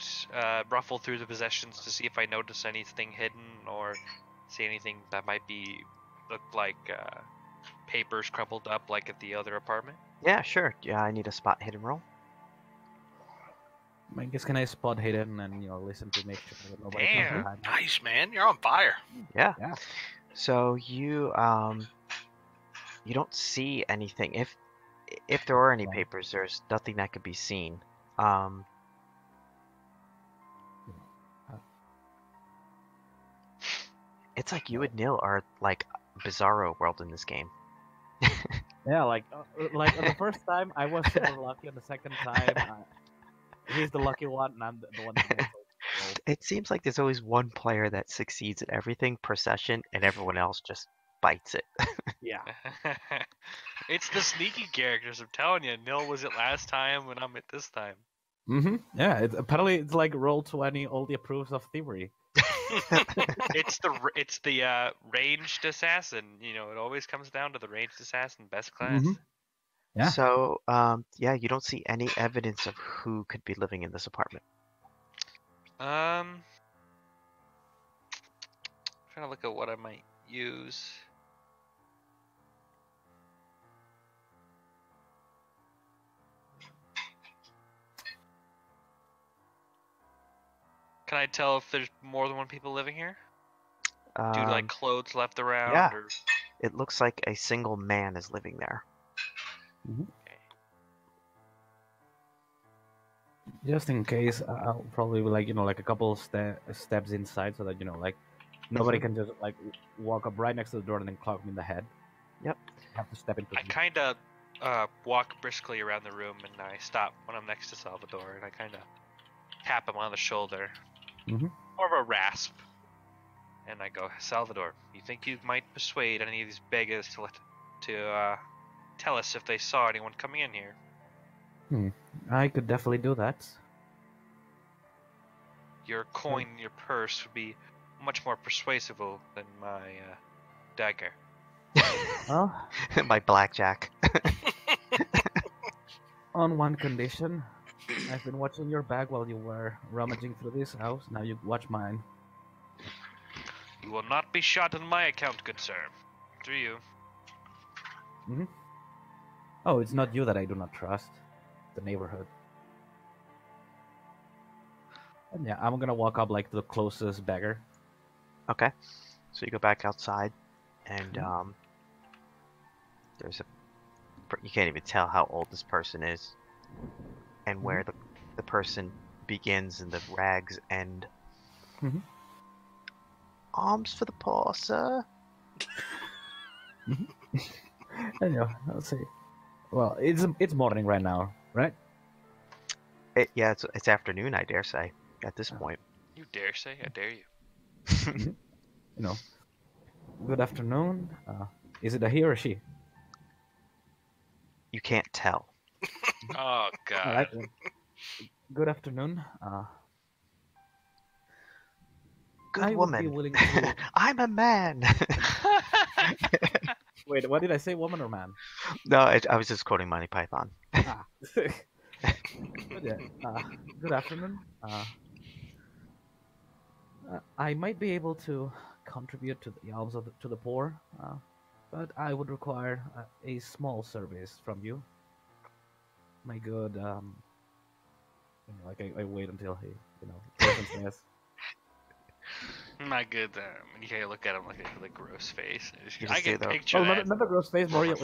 ruffle through the possessions to see if I notice anything hidden or see anything that might look like papers crumpled up like at the other apartment? Yeah, sure. Yeah, I need a spot hidden roll. I guess can I spot hidden and listen to make sure that nobody comes Damn. behind me? Nice, man. You're on fire. Yeah. Yeah. So you don't see anything. If there are any papers, there's nothing that could be seen. It's like you and Neil are like Bizarro world in this game. Yeah, like the first time I was super lucky, and the second time he's the lucky one, and I'm the one. It seems like there's always one player that succeeds at everything per session, and everyone else just bites it. Yeah. It's the sneaky characters. I'm telling you, Nil was it last time, and I'm it this time. Yeah. Apparently it's like Roll20 only approves of thievery. It's the ranged assassin. It always comes down to the ranged assassin, best class. Yeah. So, yeah, you don't see any evidence of who could be living in this apartment. Trying to look at what I might use. Can I tell if there's more than one people living here? Due to like clothes left around? yeah. Or... It looks like a single man is living there. Just in case, I'll probably be like like a couple steps inside, so that like Nobody Mhm. can just like walk up right next to the door and then clock me in the head. Yep. You have to step into I the kind of walk briskly around the room, and I stop when I'm next to Salvador, and I kind of tap him on the shoulder, Mhm. more of a rasp, and I go, Salvador, you think you might persuade any of these beggars to tell us if they saw anyone coming in here? I could definitely do that. Your coin in your purse would be much more persuasive than my dagger. Well, My blackjack. on one condition. I've been watching your bag while you were rummaging through this house. Now you watch mine. You will not be shot on my account, good sir. Through you. Oh, it's not you that I do not trust. The neighborhood. And yeah, I'm gonna walk up like to the closest beggar. Okay. So you go back outside, and Mhm. there's a. You can't even tell how old this person is, and where the person begins and the rags end. Mhm. Alms for the poor, sir. And yeah, let's see. Well, it's morning right now, right? Yeah, it's afternoon, I dare say, at this point. You dare say? I dare you. You know, good afternoon. Is it a he or a she? You can't tell. Oh, All God. right. Good afternoon. Good I would be woman. willing to. I'm a man. Wait, what did I say? Woman or man? No, I was just quoting Monty Python. Ah. But yeah. Good afternoon. I might be able to contribute to the alms to the poor, but I would require a small service from you. My good, like I wait until he, person says, My good. You can't look at him like a gross face. You I just do can the picture well, that. not the gross face, more just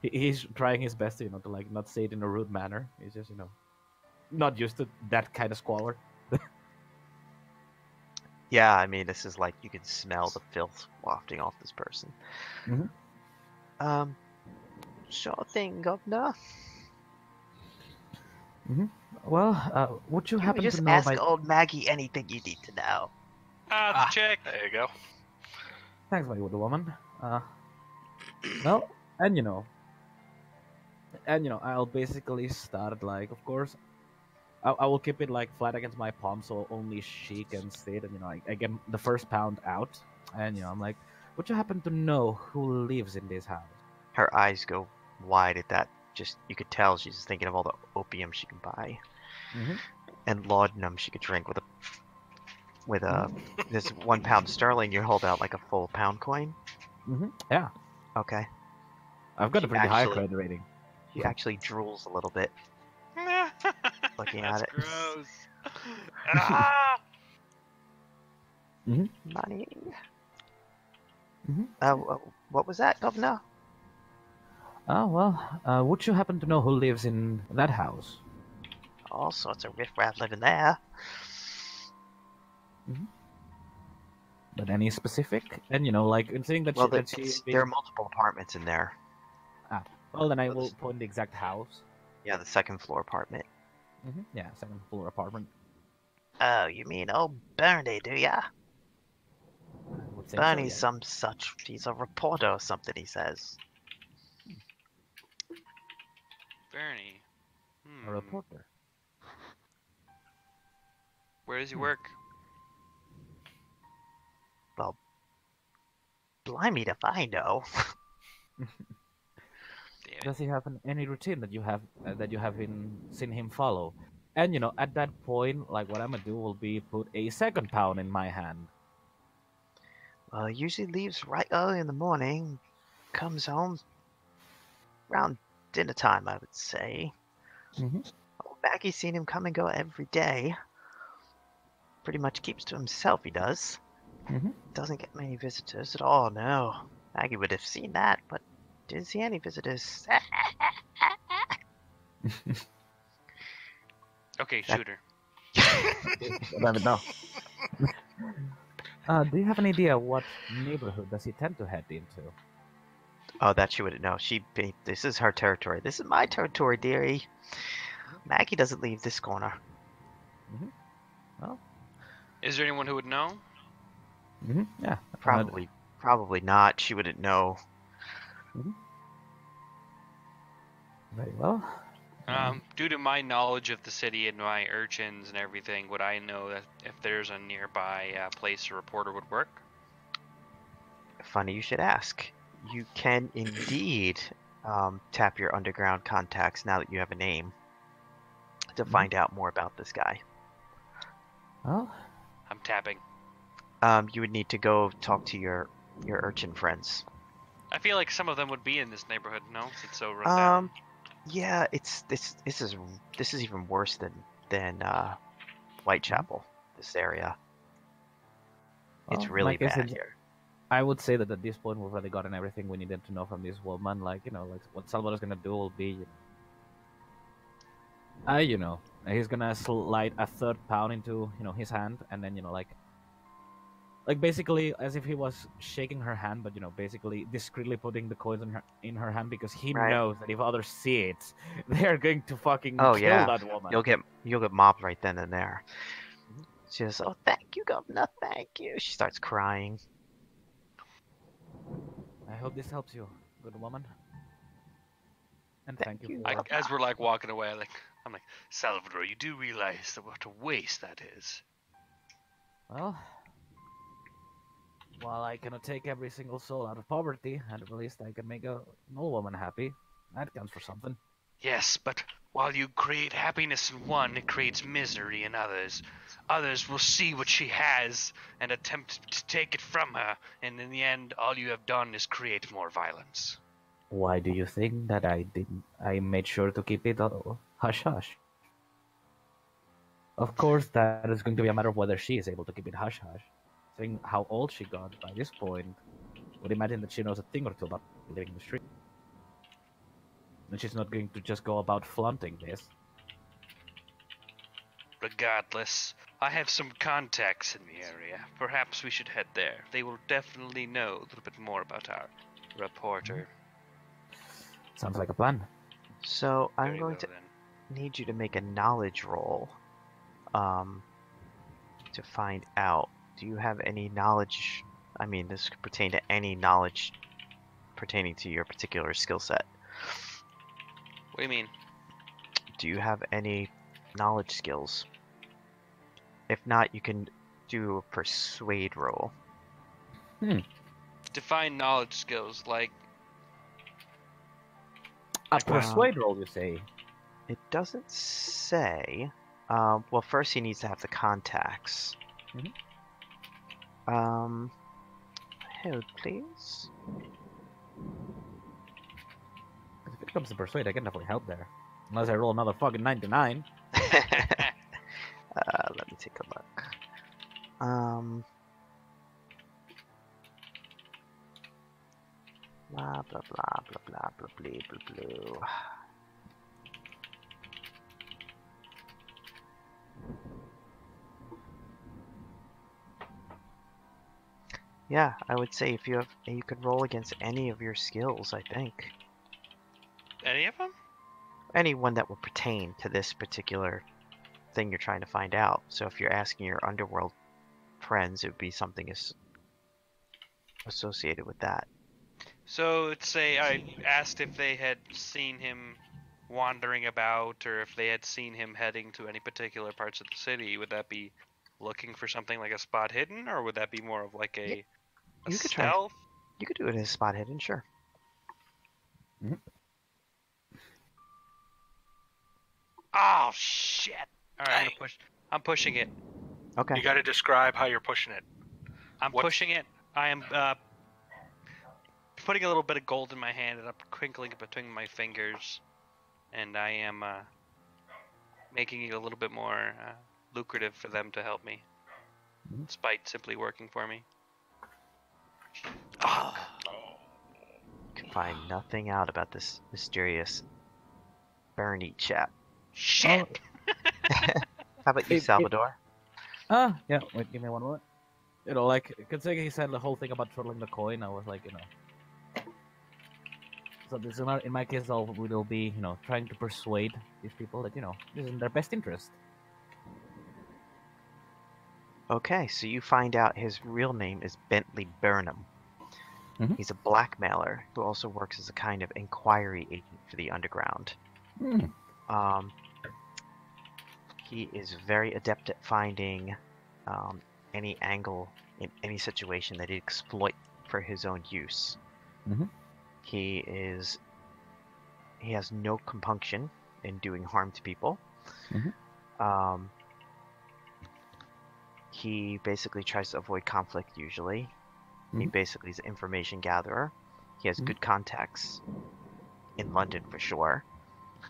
he's trying his best, to like not say it in a rude manner. He's just not used to that kind of squalor. Yeah, I mean, this is like you can smell the filth wafting off this person. Mhm. Sure thing, governor. Well, would you Can we happen just to know ask my? old Maggie anything you need to know? The check. There you go. Thanks, my good woman. Well, and I'll basically start like, of course, I will keep it like flat against my palm, so only she can see it, and I get the first pound out, and I'm like, would you happen to know who lives in this house? Her eyes go wide at that. Just you could tell she's thinking of all the opium she can buy Mm-hmm. and laudanum she could drink with a this 1 pound sterling. You hold out like a full pound coin. Mm-hmm. Yeah, Okay. I've got a She pretty high actually credit rating. she actually drools a little bit looking That's at it. gross. Ah! Money. Mm-hmm. What was that, governor? Oh well, would you happen to know who lives in that house? All sorts of riffraff living there. But any specific? And like in saying that Well, that she's there are been. multiple apartments in there. Well, then I So will point the exact house. Yeah, the second floor apartment. Yeah, second floor apartment. Oh, you mean old Bernie, do ya? I would say so. Bernie's Yeah. some such. He's a reporter or something, he says. Bernie. A reporter. Where does he work? Well, blimey if I know. Damn it. Does he have any routine that you have seen him follow? And at that point, like what I'm gonna do will be put a second pound in my hand. Well, he usually leaves right early in the morning. Comes home around dinner time, I would say. Mm-hmm. Old Maggie's seen him come and go every day. Pretty much keeps to himself, he does. Mm-hmm. Doesn't get many visitors at all, no. Maggie would have seen that, but didn't see any visitors. Okay, That- shooter. Damn it, no. Do you have an idea what neighborhood does he tend to head into? Oh, that she wouldn't know. This is her territory. This is my territory, dearie. Maggie doesn't leave this corner. Mm-hmm. Well, Is there anyone who would know? yeah. Probably not. She wouldn't know. Very well. Due to my knowledge of the city and my urchins and everything, would I know that if there's a nearby place a reporter would work? Funny you should ask. You can indeed tap your underground contacts now that you have a name to find out more about this guy. Well, I'm tapping. You would need to go talk to your urchin friends. I feel like some of them would be in this neighborhood, no? Since it's so run down. Yeah, this is even worse than Whitechapel. This area. It's well, really like I bad said, here. I would say that at this point we've already gotten everything we needed to know from this woman. Like, like what Salvador's gonna do will be, he's gonna slide a third pound into, his hand, and then, like basically as if he was shaking her hand, but basically discreetly putting the coins in her hand because he Right. knows that if others see it, they are going to fucking Oh, kill yeah. that woman. You'll get mobbed right then and there. She says, "Oh, thank you, Governor, thank you." She starts crying. I hope this helps you, good woman. And Thank thank you you. for. As we're like walking away, I'm like, Salvador, you do realize that what a waste that is. Well, while I cannot take every single soul out of poverty, at least I can make an old woman happy. That counts for something. Yes, but while you create happiness in one, it creates misery in others. Others will see what she has and attempt to take it from her, and in the end, all you have done is create more violence. Why do you think that I made sure to keep it hush hush? Of course, that is going to be a matter of whether she is able to keep it hush hush. Seeing how old she got by this point, would imagine that she knows a thing or two about living in the street. And she's not going to just go about flaunting this. Regardless, I have some contacts in the area. Perhaps we should head there. They will definitely know a little bit more about our reporter. Sounds like a plan. So I'm Very going well, to then. need you to make a knowledge roll, to find out. Do you have any knowledge? I mean, this could pertain to any knowledge pertaining to your particular skill set. What do you mean? Do you have any knowledge skills? If not, you can do a persuade roll. Define knowledge skills, like A persuade roll, you say? It doesn't say. Well, first he needs to have the contacts. Hold, please. If it comes to persuade, I can definitely help there. Unless I roll another fucking 99. Let me take a look. Blah blah blah blah blah blah blah blah blah. Yeah, I would say if you could roll against any of your skills, I think. any of them? Anyone that would pertain to this particular thing you're trying to find out. So if you're asking your underworld friends, it would be something associated with that. So let's say I asked if they had seen him wandering about, or if they had seen him heading to any particular parts of the city. Would that be looking for something like a spot hidden, or would that be more of like a You could try. stealth? You could do it as spot hidden, sure. Oh shit! All right, I'm pushing it. Okay. You got to describe how you're pushing it. I'm What's- pushing it. I am putting a little bit of gold in my hand, and I'm crinkling it between my fingers, and I am making it a little bit more lucrative for them to help me, despite simply working for me. Can find nothing out about this mysterious Bernie chap. Shit! How about you, Salvador? Yeah. Wait, give me one moment. You know, like considering he said the whole thing about twirling the coin, I was like, So this in my case, will be trying to persuade these people that this is in their best interest. Okay, so you find out his real name is Bentley Burnham. Mhm. He's a blackmailer who also works as a kind of inquiry agent for the underground. Hmm. He is very adept at finding any angle in any situation that he'd exploit for his own use. Mhm. He has no compunction in doing harm to people. Mhm. He basically tries to avoid conflict usually. He Mhm. basically is an information gatherer. He has Mhm. good contacts in London for sure.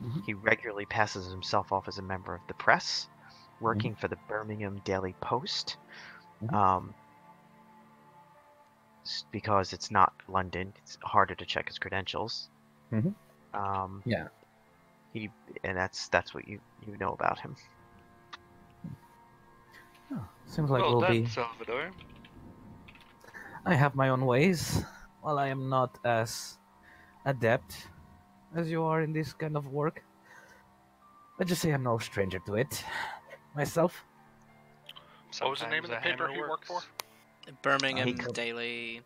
Mhm. He regularly passes himself off as a member of the press, working for the Birmingham Daily Post. Mhm. Because it's not London, it's harder to check his credentials. Mhm. Um, Yeah. that's what you know about him. Oh, seems like Well we'll done, be. Salvador. I have my own ways. While I am not as adept as you are in this kind of work, let's just say I'm no stranger to it myself. What was the name Sometimes of the a paper hammer he worked for? works. Birmingham could- Daily.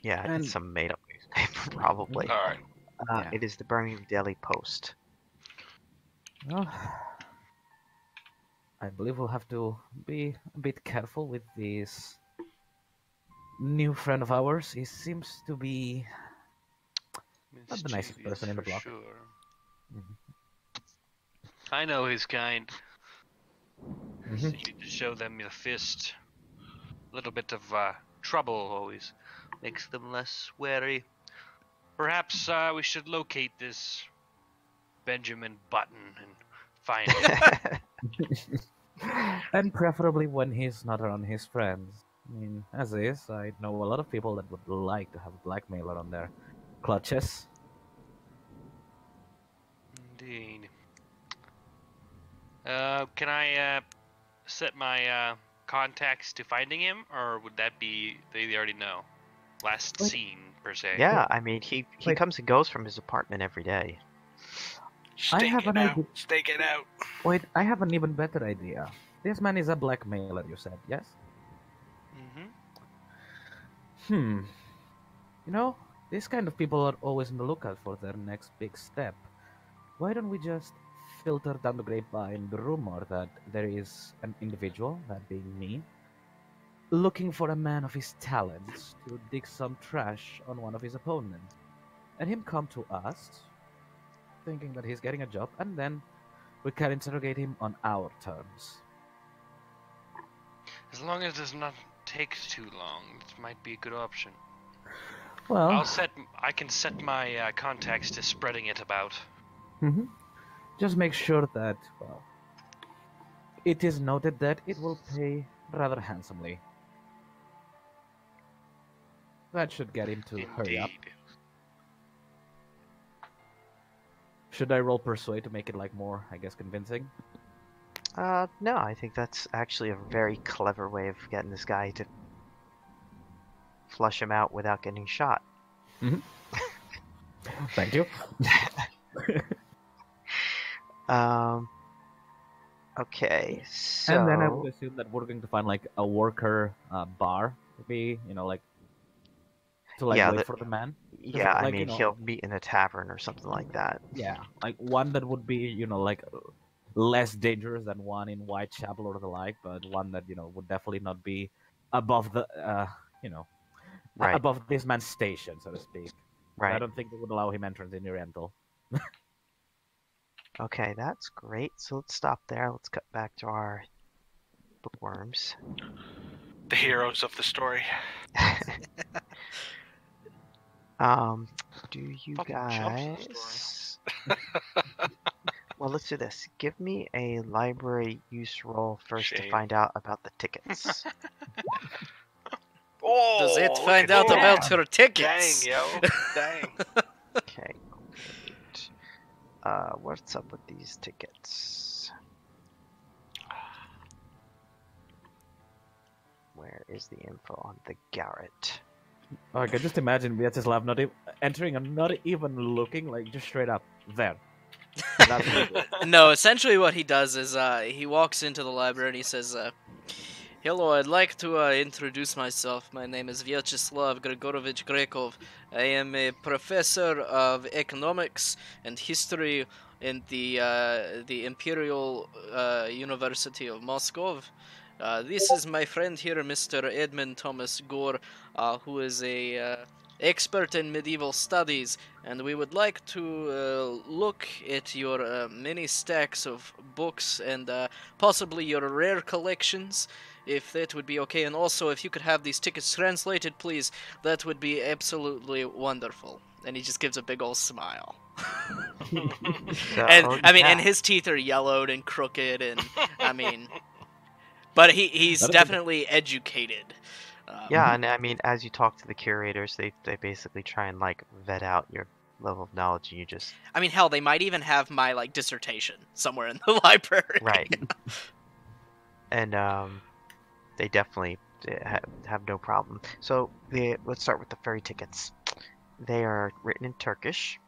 Yeah, And- it's some made-up newspaper probably. All right. Yeah. It is the Birmingham Daily Post. Well, I believe we'll have to be a bit careful with this new friend of ours. He seems to be not the nicest Mischievous person in the for block. sure. Mhm. I know his kind. Mhm. Need to show them your fist. A little bit of trouble always makes them less wary. Perhaps we should locate this Benjamin Button and find him. And preferably when he's not around his friends. I mean, as is, I know a lot of people that would like to have a blackmailer on their clutches. Indeed. Can I set my contacts to finding him, or would that be they already know? Last Wait. seen per se. Yeah, I mean he Wait. comes and goes from his apartment every day. have an idea. Stake it out. Wait, I have an even better idea. This man is a blackmailer, you said, yes? Mm-hmm. These kind of people are always on the lookout for their next big step. Why don't we just filter down the grapevine the rumor that there is an individual, that being me, looking for a man of his talents to dig some trash on one of his opponents, and him come to us, thinking that he's getting a job, and then we can interrogate him on our terms. As long as it does not take too long, it might be a good option. Well, I can set my contacts to spreading it about. mhm. Just make sure that, well, it is noted that it will pay rather handsomely. That should get him to hurry up. Indeed. Should I roll persuade to make it more, I guess, convincing? No, I think that's actually a very clever way of getting this guy to flush him out without getting shot. Thank you. Okay, so And then I would assume that we're going to find a worker bar to be, to Yeah, wait for the man. yeah, I like, mean he'll meet in a tavern or something like that. Yeah, one that would be, less dangerous than one in Whitechapel or the like, but one that would definitely not be above the, Right, above this man's station, so to speak. I right. don't think they would allow him entrance in the rental. Okay, that's great. So let's stop there. Let's cut back to our bookworms. The heroes of the story. Do you Fucking jumps in the guys? Well, let's do this. Give me a library use roll first to Shame. find out about the tickets. Oh, Does it look find at out that. about her Dang, tickets? yo. Dang. Okay, great. What's up with these tickets? Where is the info on the Garrett? Oh, I can just imagine Vyacheslav not entering and not even looking, like just straight up there. That's what it is. No, essentially what he does is he walks into the library and he says, "Hello, I'd like to introduce myself. My name is Vyacheslav Grigorovich Grekov. I am a professor of economics and history in the Imperial University of Moscow. This is my friend here, Mr. Edmund Thomas Gore, who is a expert in medieval studies, and we would like to look at your many stacks of books and possibly your rare collections, if that would be okay. And also, if you could have these tickets translated, please, that would be absolutely wonderful." And he just gives a big old smile. So, And I mean, yeah. and his teeth are yellowed and crooked, and I mean, but he's That is a- definitely educated. Yeah, and I mean, as you talk to the curators, they basically try and like vet out your level of knowledge, and you just I mean, hell, they might even have my like dissertation somewhere in the library. right. And they definitely have no problem. So let's start with the ferry tickets. They are written in Turkish,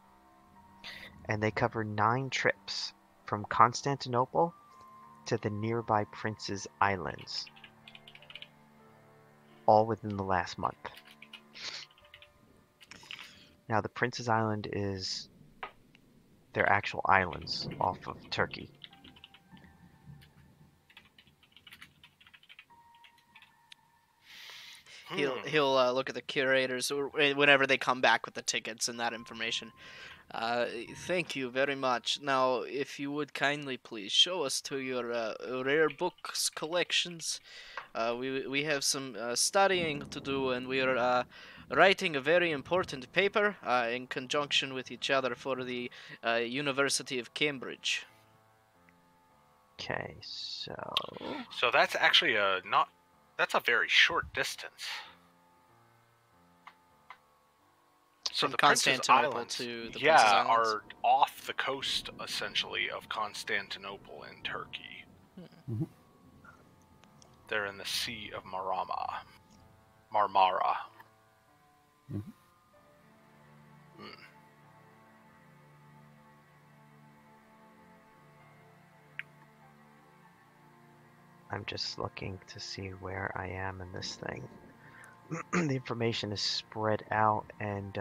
and they cover 9 trips from Constantinople to the nearby Prince's Islands, all within the last month. Now, the Prince's Island is their actual islands off of Turkey. He'll look at the curators whenever they come back with the tickets and that information. Thank you very much. Now, if you would kindly please show us to your rare books collections. We have some studying to do, and we are writing a very important paper in conjunction with each other for the University of Cambridge. Okay, so So that's actually that's a very short distance. So From the Prince's Constantinople Islands, to the Prince's yeah, Islands? are off the coast essentially of Constantinople in Turkey. Mhm. They're in the Sea of Marmara. Mhm. Hmm. I'm just looking to see where I am in this thing. The information is spread out, and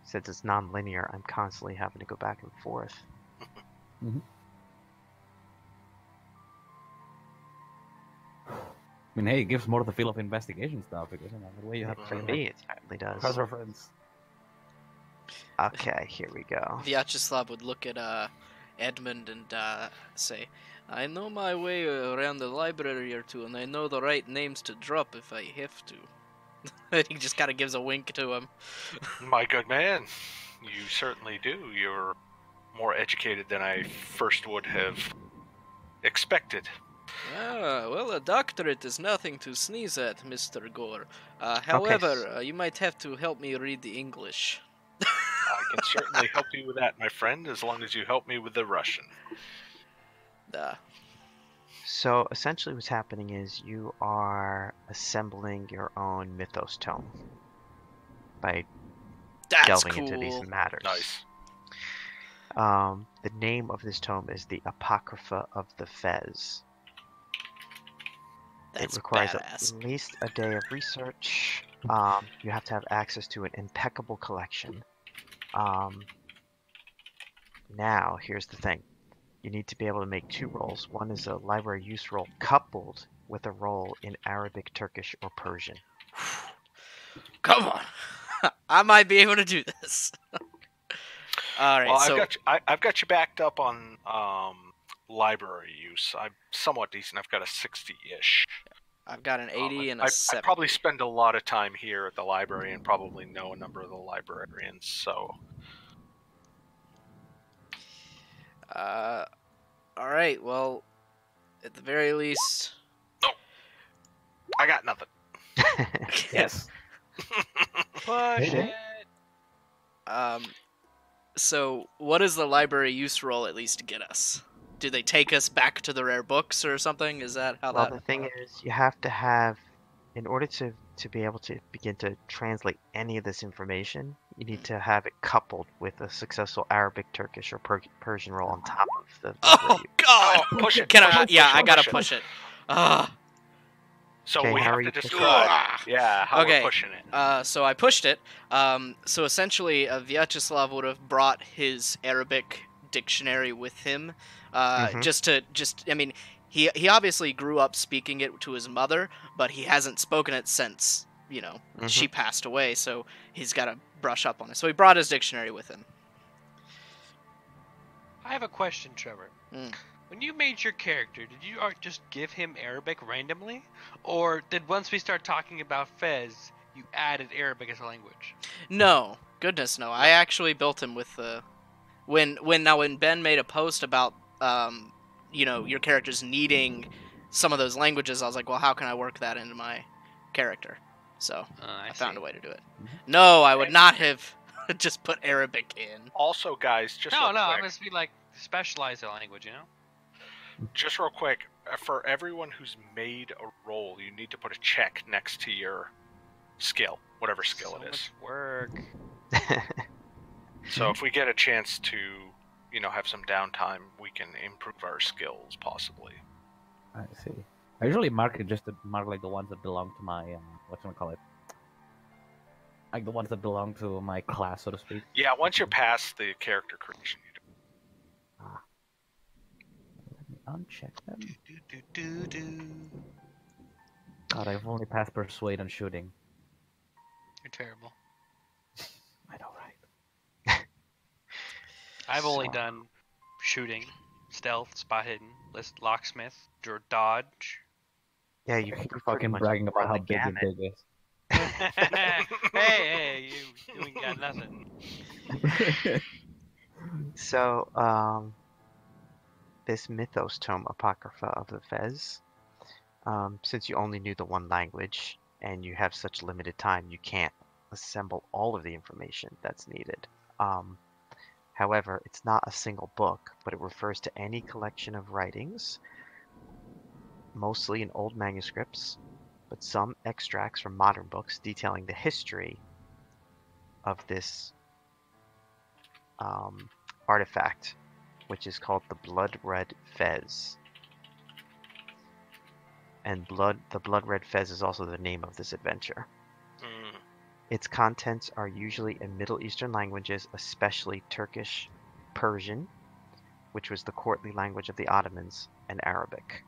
since it's non-linear, I'm constantly having to go back and forth. I mean, hey, it gives more the feel of investigation stuff because you know the way you have to For say me, like it certainly does. cross reference. Okay, here we go. Vyacheslav would look at Edmund and say, "I know my way around the library or two, and I know the right names to drop if I have to." And he just kind of gives a wink to him. My good man, you certainly do. You're more educated than I first would have expected. Ah, well, a doctorate is nothing to sneeze at, Mr. Gore. However, you might have to help me read the English. I can certainly help you with that, my friend, as long as you help me with the Russian. So essentially what's happening is you are assembling your own mythos tome by That's delving cool. into these matters. Nice. The name of this tome is the Apocrypha of the Fez. That's It requires badass. at least a day of research. You have to have access to an impeccable collection. Now, here's the thing. You need to be able to make 2 rolls. One is a library use roll coupled with a roll in Arabic, Turkish, or Persian. Come on. I might be able to do this. All right, Well, so I've got you backed up on library use. I'm somewhat decent. I've got a 60-ish. I've got an 80 and a I 70. probably spend a lot of time here at the library and probably know a number of the librarians, so... All right, well, at the very least... I got nothing. Yes. Push Hey, it. So, what does the library use roll at least get us? Do they take us back to the rare books or something? Is that how Well, that? the thing is, you have to have, in order to be able to begin to translate any of this information, you need to have it coupled with a successful Arabic, Turkish, or Persian roll on top of the Oh library. God! Oh, push it. Can push I? it, Yeah, push I it, gotta push it. push it. Ah. So Okay, we how have are to you pushing describe, it? how Okay. we're pushing it. So I pushed it. So essentially, Vyacheslav would have brought his Arabic dictionary with him, I mean, he obviously grew up speaking it to his mother, but he hasn't spoken it since she passed away. So he's got to brush up on it. So he brought his dictionary with him. I have a question, Trevor. Mm. When you made your character, did you just give him Arabic randomly? Or did once we start talking about Fez, you added Arabic as a language? No, goodness no. I actually built him with the when Ben made a post about your characters needing some of those languages, I was like, well, how can I work that into my character? So I found a way to do it. No, I would not have just put Arabic in. Also, guys, just real No, quick, it must be like specialize the language, you know? just real quick, for everyone who's made a roll, you need to put a check next to your skill, whatever skill So it is. much work. So if we get a chance to, have some downtime, we can improve our skills possibly. I see. I usually mark it just to mark like the ones that belong to my whatchamacallit. Like the ones that belong to my class, so to speak. Yeah, once you're past the character creation, you do. Let me uncheck them. God, I've only passed persuade and shooting. You're terrible. I know, right? I've only done shooting, stealth, spot hidden, locksmith, dodge. Yeah, you You're pretty fucking much bragging about run how the big your gamut. dig is. hey, you ain't got nothing. So, this Mythos Tome Apocrypha of the Fez, since you only knew the one language and you have such limited time, you can't assemble all of the information that's needed. However, it's not a single book, but it refers to any collection of writings, mostly in old manuscripts, but some extracts from modern books detailing the history of this artifact, which is called the Blood Red Fez. And the Blood Red Fez is also the name of this adventure. Its contents are usually in Middle Eastern languages, especially Turkish, Persian, which was the courtly language of the Ottomans, and Arabic.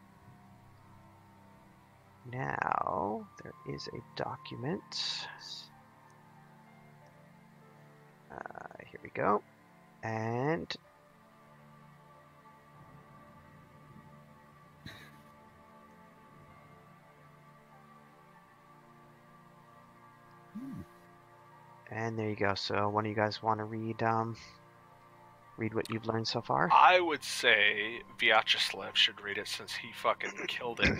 Now, there is a document. Here we go. And there you go. So, one of you guys want to read what you've learned so far? I would say Vyacheslav should read it since he fucking killed it.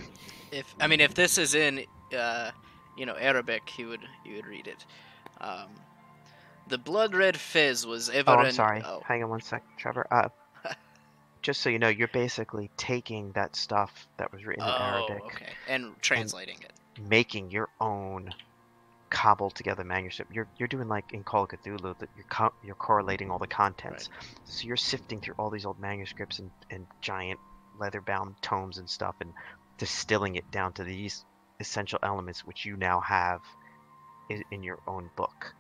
If this is in Arabic, he would read it. The blood red fez was ever. Oh, I'm sorry. Hang on one sec, Trevor. Just so you know, you're basically taking that stuff that was written in Arabic, okay, and translating it, making your own cobbled together manuscript. You're doing like in Call of Cthulhu that you're correlating all the contents. Right. So you're sifting through all these old manuscripts and giant leather-bound tomes and stuff, and distilling it down to these essential elements, which you now have in your own book.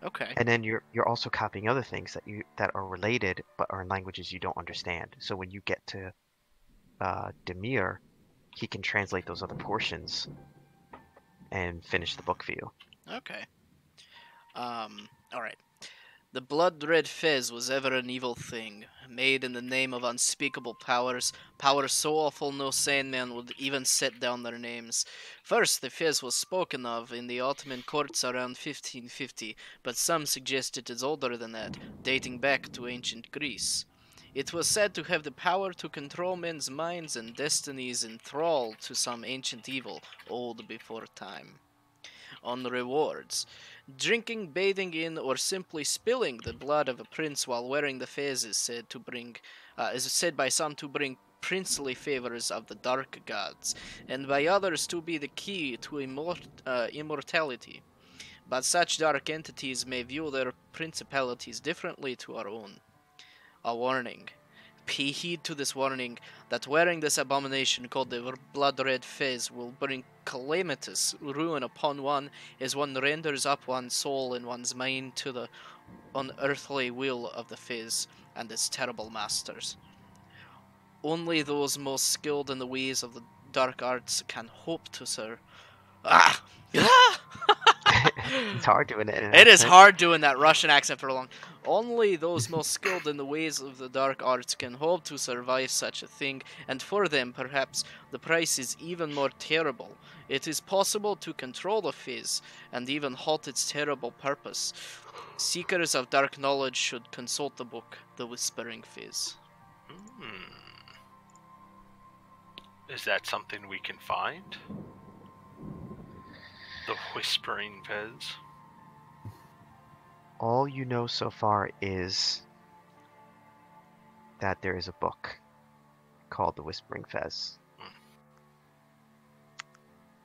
Okay. And then you're also copying other things that are related but are in languages you don't understand. So when you get to Demir, he can translate those other portions and finish the book for you. Okay. All right. The blood red fez was ever an evil thing, made in the name of unspeakable powers so awful no sane man would even set down their names. First, the fez was spoken of in the Ottoman courts around 1550, but some suggest it is older than that, dating back to ancient Greece. It was said to have the power to control men's minds and destinies in thrall to some ancient evil, old before time. on rewards. Drinking, bathing in, or simply spilling the blood of a prince while wearing the fez is said by some to bring princely favors of the dark gods, and by others to be the key to immortality. But such dark entities may view their principalities differently to our own. A warning. Pay heed to this warning that wearing this abomination called the blood-red fez will bring calamitous ruin upon one as one renders up one's soul and one's mind to the unearthly will of the fez and its terrible masters. Only those most skilled in the ways of the dark arts can hope to Ah! It's hard doing it in an It is accent. hard doing that Russian accent for long. Only those most skilled in the ways of the dark arts can hope to survive such a thing, and for them, perhaps, the price is even more terrible. It is possible to control the fizz, and even halt its terrible purpose. Seekers of dark knowledge should consult the book, The Whispering Fizz. Is that something we can find? The Whispering Fez. All you know so far is that there is a book called The Whispering Fez.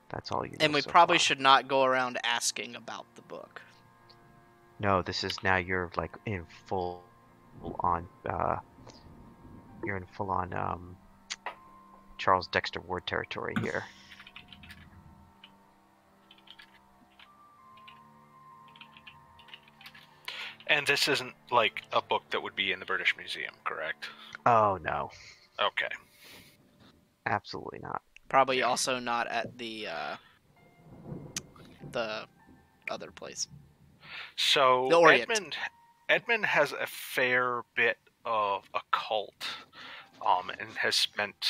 That's all you know. And we so probably far. should not go around asking about the book. No, this is now you're like in full on. You're in full on Charles Dexter Ward territory here. And this isn't like a book that would be in the British Museum, correct? Oh no, Okay. absolutely not. Probably also not at the other place. So The Orient. Edmund has a fair bit of occult, and has spent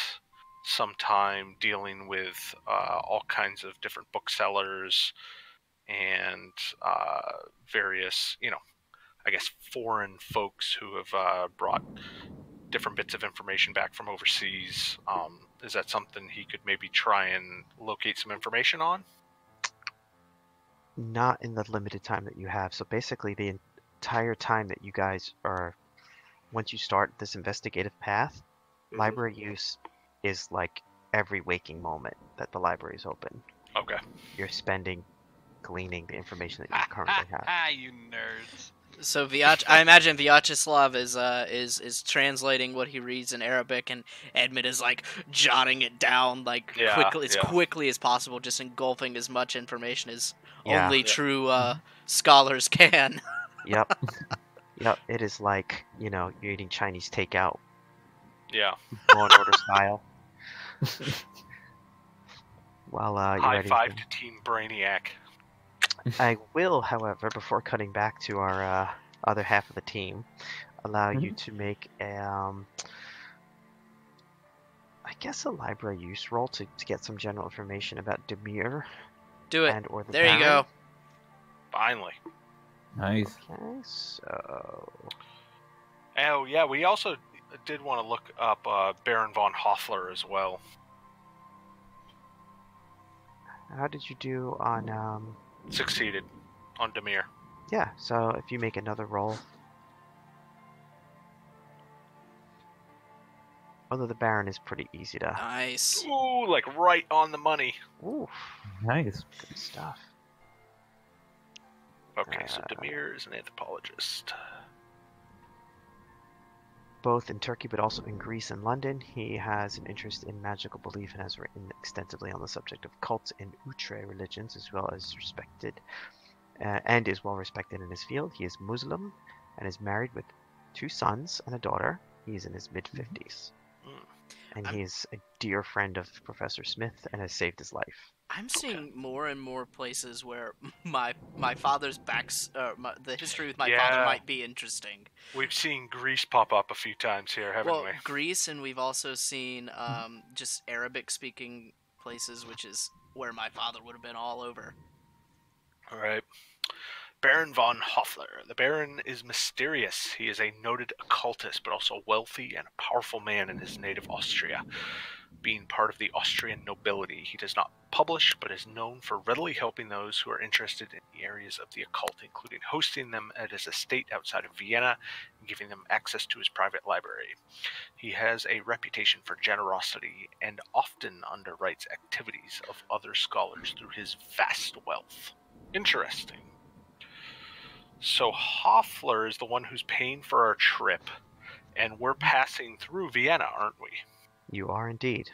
some time dealing with all kinds of different booksellers and various, I guess, foreign folks who have brought different bits of information back from overseas. Is that something he could maybe try and locate some information on? Not in the limited time that you have. So basically, the entire time that you guys are, once you start this investigative path, library use is like every waking moment that the library is open. Okay. You're spending gleaning the information that you currently have. You nerds. So I imagine Vyacheslav is translating what he reads in Arabic, and Edmund is like jotting it down like quickly as possible, just engulfing as much information as only true scholars can. Yep. Yep. It is like, you're eating Chinese takeout, Yeah. Law and Order style. Well, you're High ready five for- to Team Brainiac. I will, however, before cutting back to our other half of the team, allow you to make I guess a library use roll to get some general information about Demir Do it. and or the There you Baron. go. Finally. Nice. Okay, so Oh, yeah, we also did want to look up Baron von Hoffler as well. how did you do on Succeeded on Demir. yeah, so if you make another roll. Although the Baron is pretty easy to Nice. Ooh, like right on the money. Ooh, Nice. good stuff. Okay, so Demir is an anthropologist. Both in Turkey but also in Greece and London, he has an interest in magical belief and has written extensively on the subject of cults and outre religions, as well as and is well respected in his field. He is Muslim and is married with 2 sons and a daughter. He is in his mid-50s. And he is a dear friend of Professor Smith and has saved his life. I'm seeing more and more places where my father's the history with my father might be interesting. We've seen Greece pop up a few times here, haven't we? Greece, and we've also seen just Arabic-speaking places, which is where my father would have been all over. All right. Baron von Hoffler. The Baron is mysterious. He is a noted occultist, but also wealthy and a powerful man in his native Austria. Being part of the Austrian nobility, he does not publish, but is known for readily helping those who are interested in the areas of the occult, including hosting them at his estate outside of Vienna and giving them access to his private library. He has a reputation for generosity and often underwrites activities of other scholars through his vast wealth. Interesting. So Hoffler is the one who's paying for our trip, and we're passing through Vienna, aren't we? You are indeed.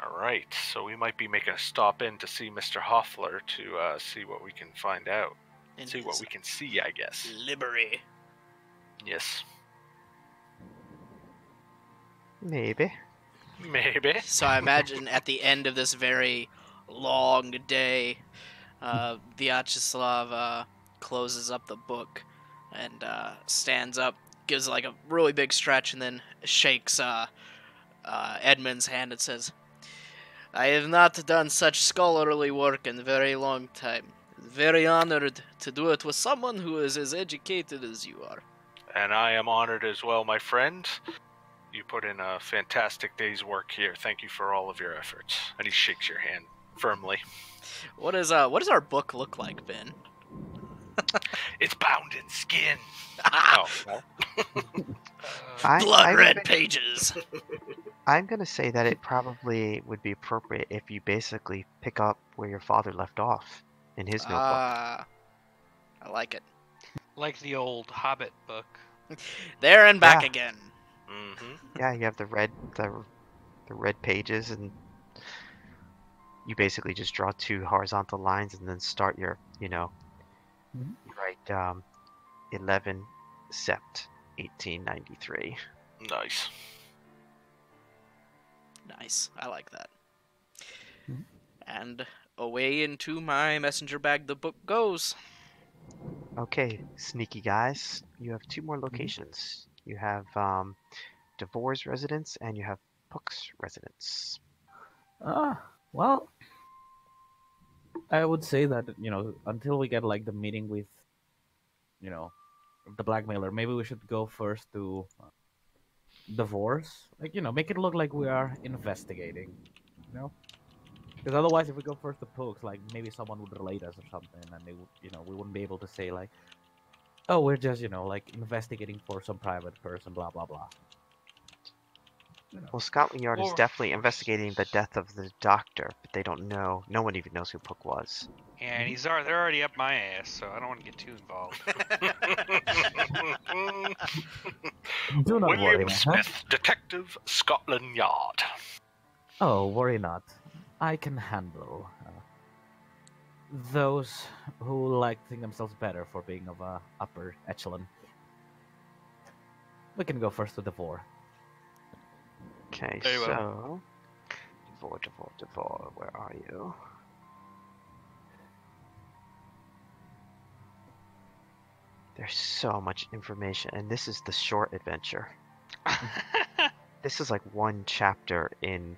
All right, so we might be making a stop in to see Mr. Hoffler to see what we can find out. In See what his we can see, I guess. library. Yes. Maybe. Maybe. So I imagine at the end of this very long day, Vyacheslav closes up the book and stands up, gives like a really big stretch, and then shakes Edmund's hand and says, "I have not done such scholarly work in a very long time. Very honored to do it with someone who is as educated as you are." And I am honored as well, my friend. You put in a fantastic day's work here. Thank you for all of your efforts. And he shakes your hand firmly. What does our book look like, Ben? It's bound in skin. Oh, well. Blood red pages. I'm going to say that it probably would be appropriate if you basically pick up where your father left off in his notebook. I like it. Like the old Hobbit book. There and back Yeah. again. Mm-hmm. Yeah, you have the red pages, and you basically just draw 2 horizontal lines and then start your, Mhm. you write 11 Sept 1893. Nice. Nice. I like that. Mhm. And away into my messenger bag the book goes. Okay, sneaky guys, you have 2 more locations. You have Devore's residence and you have Puck's residence. Well, I would say that, until we get like the meeting with, the blackmailer, maybe we should go first to divorce. Like, make it look like we are investigating, Because otherwise, if we go first to Pokes, like maybe someone would relate us or something, and they would, we wouldn't be able to say like, oh, we're just, like investigating for some private person, blah blah blah. Well, Scotland Yard is Or- definitely investigating the death of the doctor, but they don't know. No one even knows who Puck was. Yeah, and they're already up my ass, so I don't want to get too involved. Do not worry, William man. Smith, Detective, Scotland Yard. Oh, worry not. I can handle those who like to think themselves better for being of a upper echelon. We can go first to Devore. Okay, Very well. so Devore, where are you? There's so much information, and this is the short adventure. This is like 1 chapter in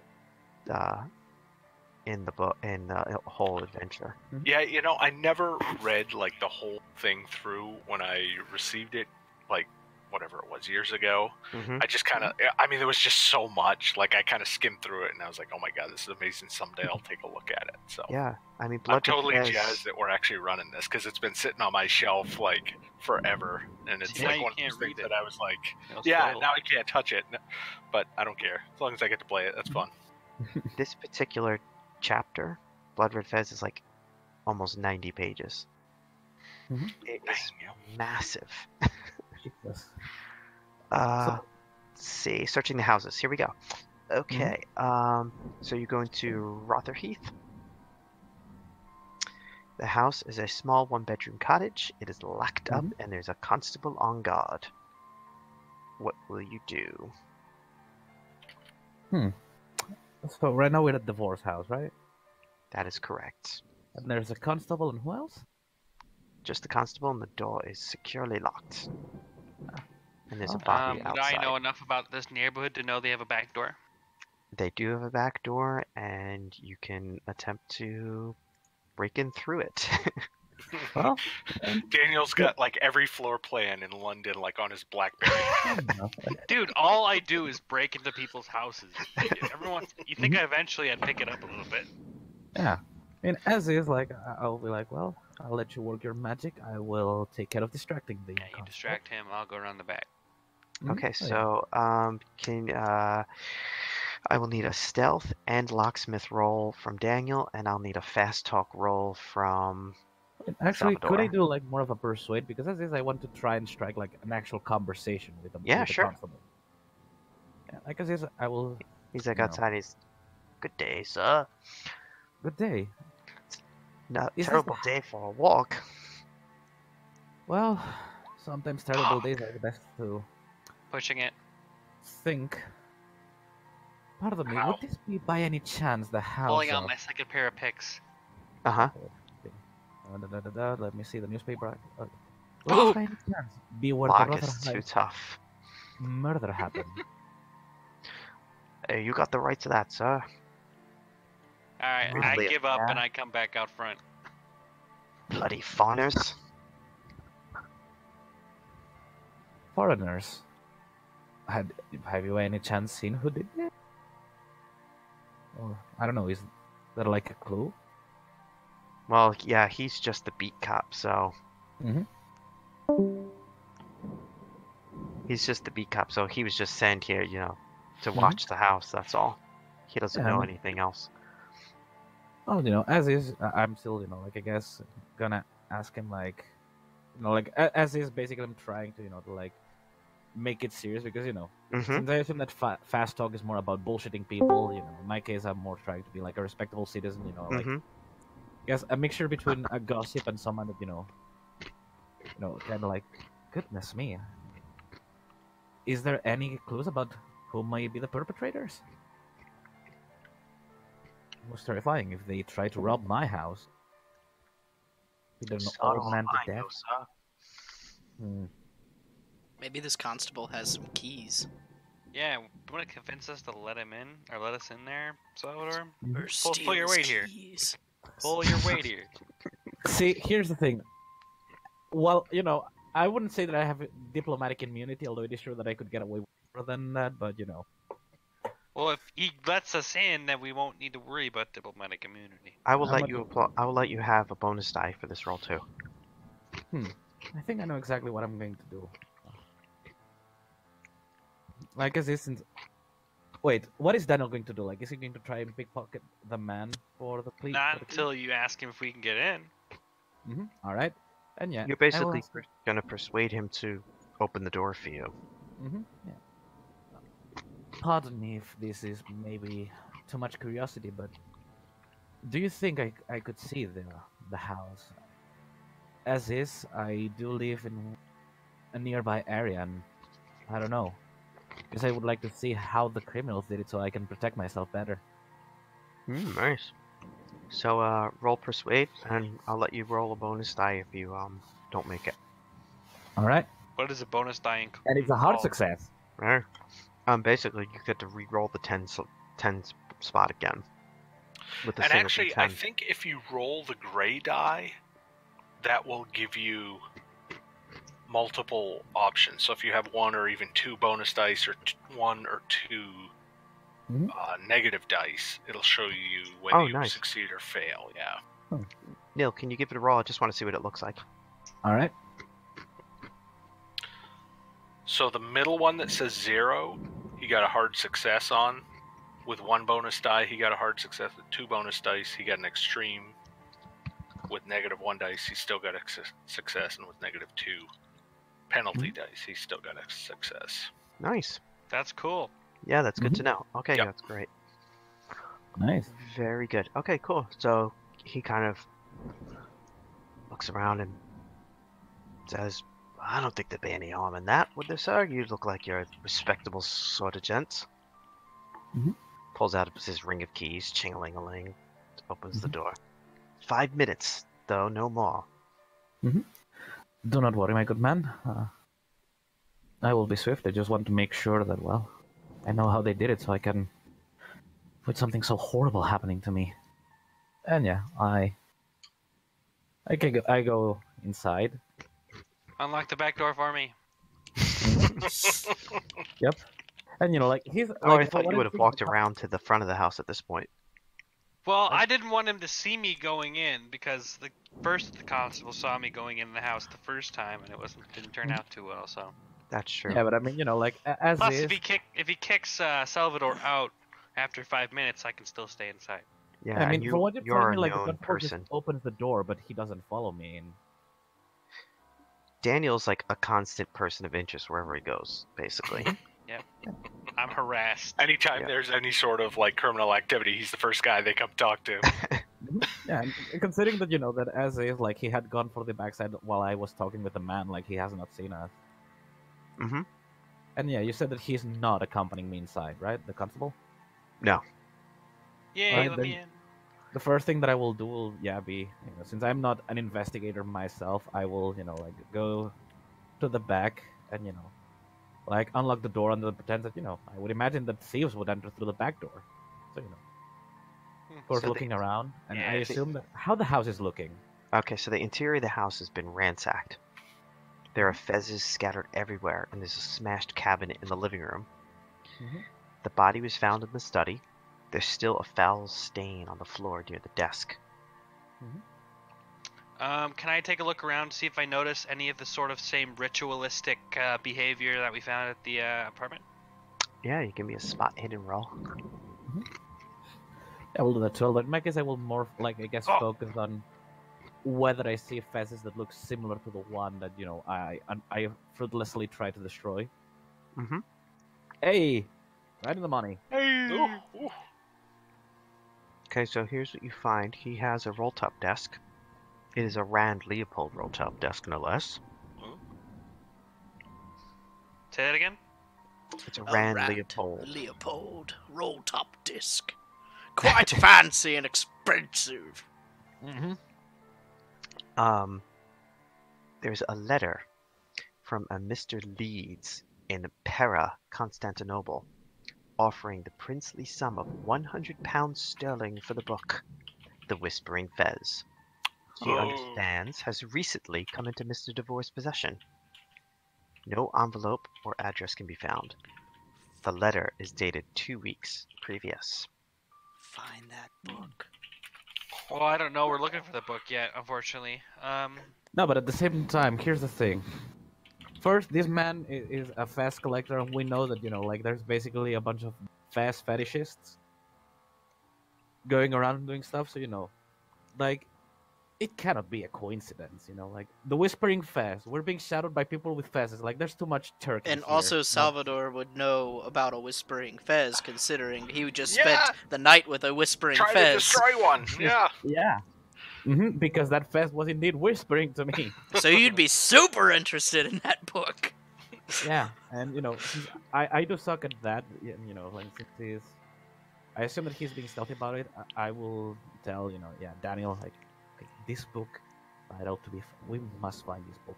the book, in the whole adventure. Yeah, I never read like the whole thing through when I received it, like whatever it was years ago. Hmm. I just kind of, there was just so much. Like I kind of skimmed through it, and I was like, oh my god, this is amazing. Someday I'll take a look at it. So Yeah, I mean, I'm Blood totally Fez- jazzed that we're actually running this because it's been sitting on my shelf like forever, and it's Now like you one of can't those things read it. that I was like, No yeah, spoil. now I can't touch it, but I don't care as long as I get to play it. That's fun. This particular chapter, Blood Red Fez, is like almost 90 pages. Mhm. It is massive. Jesus. Let's see, searching the houses. Here we go. Okay, so you're going to Rotherheath. The house is a small 1-bedroom cottage. It is locked up, and there's a constable on guard. What will you do? So right now we're at Devore's house, right? That is correct. And there's a constable and who else? Just the constable, and the door is securely locked. And there's a body Would outside. I know enough about this neighborhood to know they have a back door? They do have a back door, and you can attempt to break in through it. Well, and, Daniel's got like every floor plan in London, like on his BlackBerry. you know, Dude, all I do is break into people's houses. You think eventually I'd pick it up a little bit? yeah. And as is, like, I'll be like, well, I'll let you work your magic. I will take care of distracting the Yeah, you constable. distract him, I'll go around the back. Okay, Oh, yeah. so I will need a stealth and locksmith roll from Daniel, and I'll need a fast talk roll from Actually, could I Salvador. do like more of a persuade? Because as is, I want to try and strike like an actual conversation with the Yeah, with the sure. constable. Yeah, like as is, I will. He's like you know, outside. He's good day, sir. Good day. Not Is this terrible day for a walk. Well, sometimes terrible days are the best to Pushing it. think. Pardon me, How? would this be by any chance the house Pulling out of... my second pair of picks. Uh-huh. Let me see the newspaper. Would Oh! this by any chance be where the Lock Rotherham is too Heights tough. murder happened? Hey, you got the right to that, sir. Alright, I Really? give up Yeah. and I come back out front. Bloody fawners. Foreigners. Have you any chance seen who did it? Or I don't know. Is there like a clue? Well, yeah, he's just the beat cop, so Mm-hmm. he's just the beat cop, so he was just sent here, to Mhm. watch the house. That's all. He doesn't Yeah, I know mean- anything else. Oh, as is, I'm still, like I guess gonna ask him like, like as is. Basically, I'm trying to, to like make it serious because Mm-hmm. since I assume that fast talk is more about bullshitting people, in my case, I'm more trying to be like a respectable citizen, like Mm-hmm. guess a mixture between a gossip and someone that kind of like, goodness me, is there any clues about who might be the perpetrators? Most terrifying if they try to rob my house. Either an Son old of man to I know, death. sir. Hmm. Maybe this constable has some keys. Yeah, you want to convince us to let him in? Or let us in there, Salvador? Mm-hmm. Or Pull steal your his weight here. keys. Pull your weight here. See, here's the thing. Well, I wouldn't say that I have diplomatic immunity, although it is true that I could get away with more than that. But Well, if he lets us in, then we won't need to worry about diplomatic immunity. I will I'm let a- you I will let you have a bonus die for this roll too. I think I know exactly what I'm going to do. Like, as isn't. Wait, what is Daniel going to do? Like, is he going to try and pickpocket the man for the plea? Not until you ask him if we can get in. All right, and yeah, You're basically gonna persuade him to open the door for you. Yeah. Pardon me if this is maybe too much curiosity, but do you think I could see the house? As is, I do live in a nearby area, and I don't know. Because I would like to see how the criminals did it so I can protect myself better. Nice. So roll persuade, and I'll let you roll a bonus die if you don't make it. All right, What is a bonus dying? and it's a hard success. Right. Basically, you get to re-roll the 10 spot again. With the And single actually, D10. I think if you roll the gray die, that will give you multiple options. So if you have one or even two bonus dice, or one or two Mhm. Negative dice, it'll show you whether Oh, you nice. succeed or fail. Yeah. Neil, can you give it a roll? I just want to see what it looks like. All right. So the middle one that says 0, he got a hard success on. With one bonus die, he got a hard success. With two bonus dice, he got an extreme. With -1 dice, he still got a success, and with -2 penalty dice, he still got a success. Nice. That's cool. Yeah, that's good to know. Okay, Yep. that's great. Nice. Very good. Okay, cool. So he kind of looks around and says, I don't think there'd be any harm in that, would there, sir? You look like you're a respectable sort of gent. Mhm. Pulls out his ring of keys, ching-a-ling-a-ling, opens the Mhm. door. 5 minutes, though, no more. Do not worry, my good man. I will be swift. I just want to make sure that, well, I know how they did it, so I can avoid something so horrible happening to me. And yeah, I I go inside. Unlock the back door for me. Yep. And like he's Oh, I like for thought what you it would have seems, walked around to the front of the house at this point. Well, I didn't want him to see me going in because the constable saw me going in the house the first time, and didn't turn out too well. So That's true. yeah, but I mean, like as plus, is. if he kicks Salvador out after 5 minutes, I can still stay inside. Yeah, I mean, and from what you're telling you're me, a like the known constable just person. opens the door, but he doesn't follow me. And Daniel's like a constant person of interest wherever he goes, basically. I'm harassed. Anytime Yeah. there's any sort of like criminal activity, he's the first guy they come talk to. yeah, and considering that that as is, like he had gone for the backside while I was talking with the man, like he has not seen us. Mm-hmm. And yeah, you said that he's not accompanying me inside, right? The constable. No. Yay, Alright, let then- me in. The first thing that I will do will be since I'm not an investigator myself, I will like go to the back and like unlock the door under the pretense that I would imagine that thieves would enter through the back door. So of course So looking around, and I Yeah, assume that how the house is looking. Okay, so the interior of the house has been ransacked. There are fezzes scattered everywhere, and there's a smashed cabinet in the living room. Mhm. The body was found in the study. There's still a foul stain on the floor near the desk. Can I take a look around to see if I notice any of the sort of same ritualistic behavior that we found at the apartment? Yeah, you give me a spot hidden roll. I will do that too. But in my case, I will more focus on whether I see fezzes that look similar to the one that I fruitlessly tried to destroy. Mm-hmm. Hey, right in the money. Ooh, ooh. Okay, so here's what you find. He has a roll-top desk. It is a Rand Leopold roll-top desk, no less. Say that again? It's a A Rand Rand Leopold. Leopold roll top disc. Quite fancy and expensive. Mm-hmm. There's a letter from a Mr. Leeds in Pera, Constantinople, offering the princely sum of 100 pounds sterling for the book, The Whispering Fez. He Oh. understands has recently come into Mr. Devore's possession. No envelope or address can be found. The letter is dated 2 weeks previous. Find that book. Well, I don't know. We're looking for the book yet, unfortunately. No, but at the same time, here's the thing. First, this man is a fast collector, and we know that like there's basically a bunch of fast fetishists going around doing stuff. So like it cannot be a coincidence. Like the Whispering Fez. We're being shadowed by people with fezes. Like there's too much turkey. And here. also, No. Salvador would know about a whispering fez, considering he just Yeah. spent the night with a whispering Trying to fez. destroy one. Yeah. Yeah. Because that fez was indeed whispering to me. So you'd be super interested in that book. Yeah, and since I do suck at that. Like since I assume that he's being stealthy about it. I will tell Daniel like this book. We must find this book.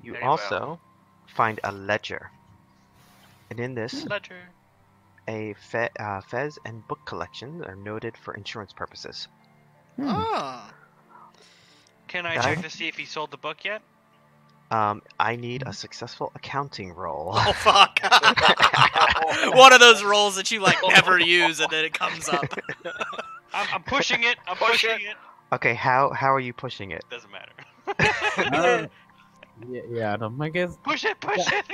You Very also find a ledger. And in this, Ledger. a Fez and book collections are noted for insurance purposes. Ah. Can I That- check to see if he sold the book yet? I need a successful accounting roll. Oh fuck! One of those rolls that you like never use, and then it comes up. I'm pushing it. I'm Push pushing it. it. Okay, how are you pushing it? Doesn't matter. No, my guess. Push it. Push it.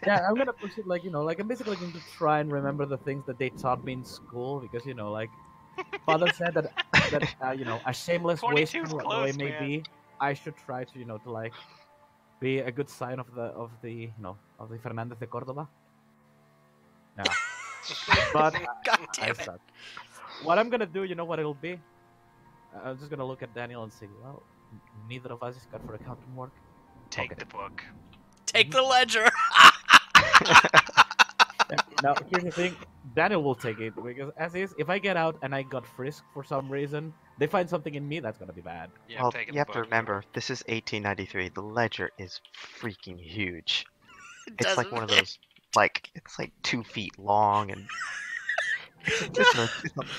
Yeah, I'm gonna push it like like I'm basically going to try and remember the things that they taught me in school because like father said that a shameless 22's waster, whatever close, it may man. be, I should try to to like be a good sign of the Fernandez de Cordova. Yeah, but God I damn it! suck. What I'm gonna do, what it'll be? I'm just gonna look at Daniel and say, well, neither of us is good for accounting work. Take Okay. the book. Take the ledger. Now, here's the thing. Daniel will take it because as is, if I get out and I got frisked for some reason, they find something in me that's gonna be bad. Yeah, Well, I'm taking you have the to book. remember, this is 1893. The ledger is freaking huge. It's like Doesn't one of fit. those, like, it's like 2 feet long, and Just a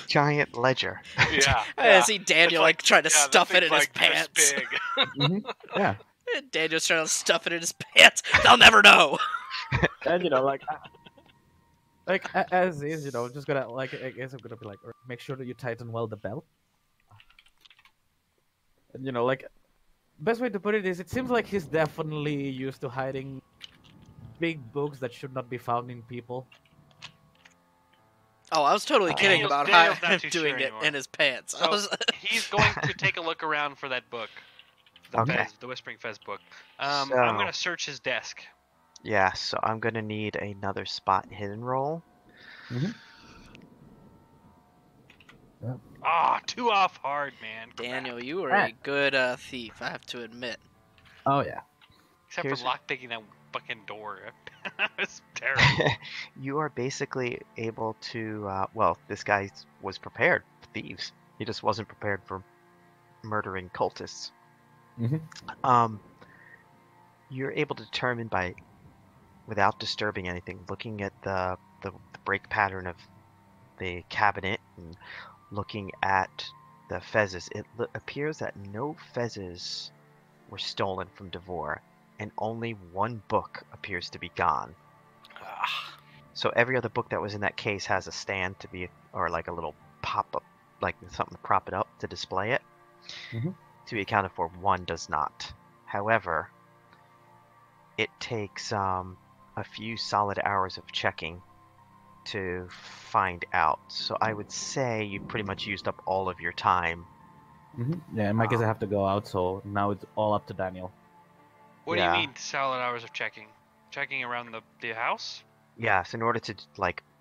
giant ledger. Yeah. I see Daniel It's like trying to yeah, that stuff it thing's in his like this pants. big. Yeah, Daniel's trying to stuff it in his pants. They'll never know. and as is, just gonna I guess I'm gonna be like, make sure that you tighten well the belt. And best way to put it is, it seems like he's definitely used to hiding big books that should not be found in people. Oh, I was totally kidding Daniel's- about Daniel's him not too doing sure it anymore. in his pants. I So was... he's going to take a look around for that book, the Okay. the Whispering Fez book. I'm So- going to search his desk. Yeah, so I'm gonna need another spot hidden roll. Ah, 2 off hard, man. Crap. Daniel, you are Ah. a good thief, I have to admit. Oh yeah. Except Here's- for lockpicking that fucking door. That was terrible. You are basically able to. Well, this guy was prepared for thieves. He just wasn't prepared for murdering cultists. Mhm. You're able to determine without disturbing anything, looking at the break pattern of the cabinet and looking at the fezzes. It appears that no fezzes were stolen from Devore, and only one book appears to be gone. Ah, So every other book that was in that case has a stand to be, or like a little pop up, like something to prop it up to display it. Mhm. To be accounted for, one does not. However, it takes a few solid hours of checking to find out. So I would say you pretty much used up all of your time. Yeah, in my case, I have to go out, so now it's all up to Daniel. What Yeah. do you mean solid hours of checking? Checking around the house? Yes, in order to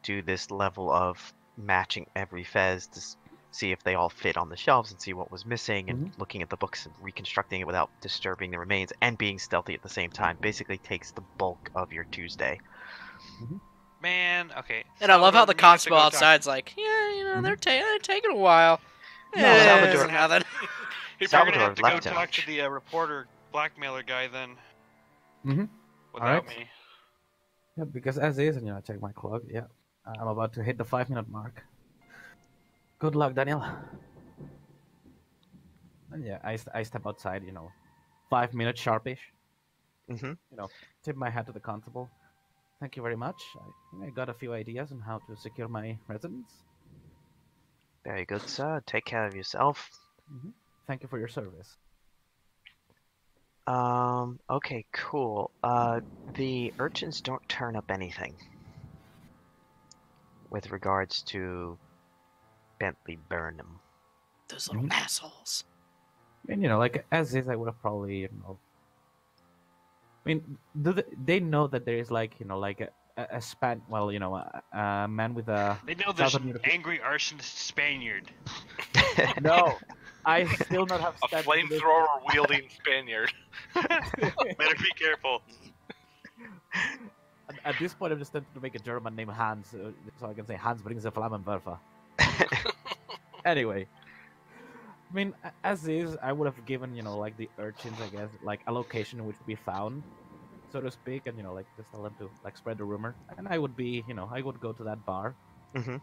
do this level of matching every fez to see if they all fit on the shelves and see what was missing, and looking at the books and reconstructing it without disturbing the remains and being stealthy at the same time, basically takes the bulk of your Tuesday. Man, okay. And I love how the Salvador, you have to constable go talk- outside's like, yeah, they're taking a while. No, Eh, Salvador- nothing. You're Salvador gonna have to go left him. talk to the reporter blackmailer guy then. Mhm. Without Alright. me. Yeah, because as is, and check my clock. Yeah, I'm about to hit the 5-minute mark. Good luck, Daniel. And yeah, I step outside. 5 minutes sharpish. Mm-hmm. Tip my hat to the constable. Thank you very much. I think I got a few ideas on how to secure my residence. Very good, sir. Take care of yourself. Thank you for your service. Okay, cool. The urchins don't turn up anything with regards to Bentley Burnham. Those little assholes. And as is, I would have probably I mean, they know that there is a span? Well, a man with a They know there's Southern an European. angry arsonist Spaniard. No, I still not have a stats for this. flamethrower wielding Spaniard. Better be careful. At this point, I'm just tempted to make a German named Hans, so I can say Hans brings the Flammenwerfer. Anyway, I mean, as is, I would have given the urchins, I guess, a location in which to be found, so to speak, and just tell them to spread the rumor, and I would be, I would go to that bar, Mm-hmm.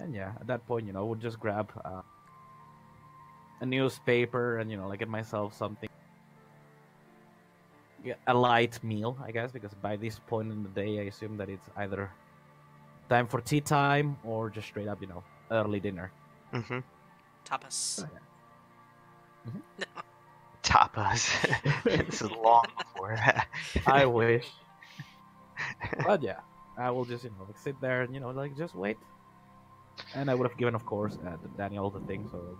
and yeah, at that point, I would just grab a newspaper and get myself something. Yeah, a light meal, I guess, because by this point in the day, I assume that it's either time for tea time or just straight up, early dinner. Mm-hmm. Tapas. Tapas. This is long before that. I wish. But yeah, I will just, sit there and, just wait. And I would have given, of course, Daniel the thing, so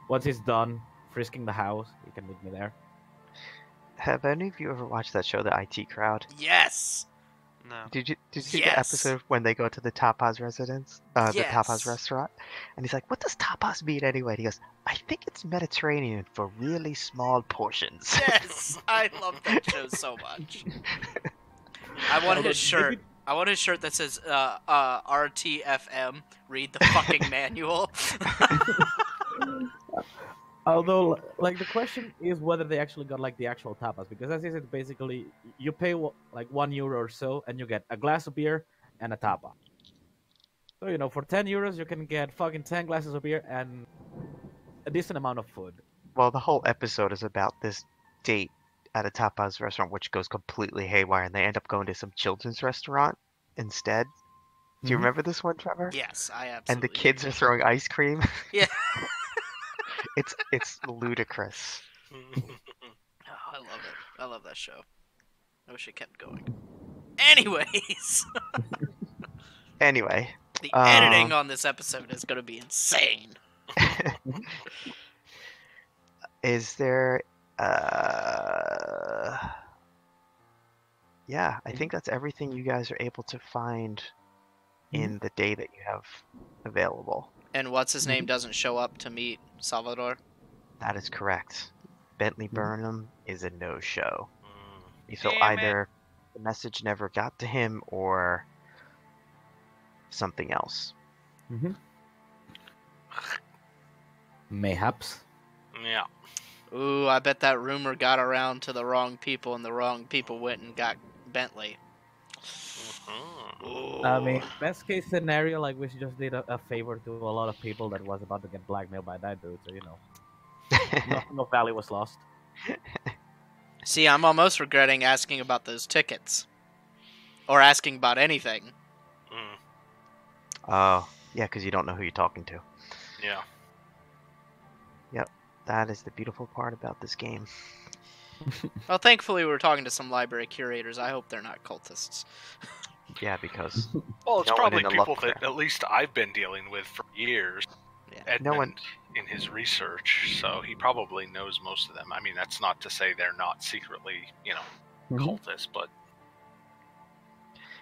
once he's done frisking the house, he can meet me there. Have any of you ever watched that show, The IT Crowd? Yes. No. Did you see the Yes. episode when they go to the Tapas residence, the Yes. Tapas restaurant, and he's like, "What does tapas mean anyway?" And he goes, "I think it's Mediterranean for really small portions." Yes. I love that show so much. I want his shirt. I want his shirt that says RTFM. Read the fucking manual. Although, the question is whether they actually got the actual tapas, because as is, it's basically you pay €1 or so, and you get a glass of beer and a tapa. So, for 10 euros, you can get fucking 10 glasses of beer and a decent amount of food. Well, the whole episode is about this date at a tapas restaurant, which goes completely haywire, and they end up going to some children's restaurant instead. Do you Mhm. remember this one, Trevor? Yes, I And absolutely. the kids are throwing ice cream. Yeah. It's ludicrous. Oh, I love it. I love that show. I wish it kept going. Anyways, Anyway, the editing on this episode is going to be insane. is there? Yeah, I think that's everything you guys are able to find in the day that you have available. And what's his name doesn't show up to meet Salvador? That is correct. Bentley Burnham is a no-show. You feel Damn it. either the message never got to him or something else. Mayhaps. Yeah. Ooh, I bet that rumor got around to the wrong people, and the wrong people went and got Bentley. I mean, best case scenario, like we just did a favor to a lot of people that was about to get blackmailed by that dude, so no value was lost. See, I'm almost regretting asking about those tickets. Or asking about anything. Oh, yeah, because you don't know who you're talking to. Yeah. Yep, that is the beautiful part about this game. Well, thankfully we were talking to some library curators. I hope they're not cultists. Yeah, because Well, it's No one probably in the people Lovecraft. that at least I've been dealing with for years. Yeah. Edmund, No one- in his research, so he probably knows most of them. I mean, that's not to say they're not secretly, cultists, but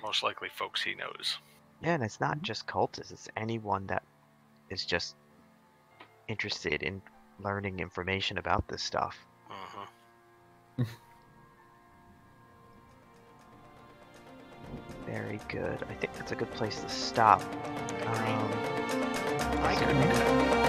most likely folks he knows. yeah, and it's not just cultists, it's anyone that is just interested in learning information about this stuff. Very good. I think that's a good place to stop. I couldn't.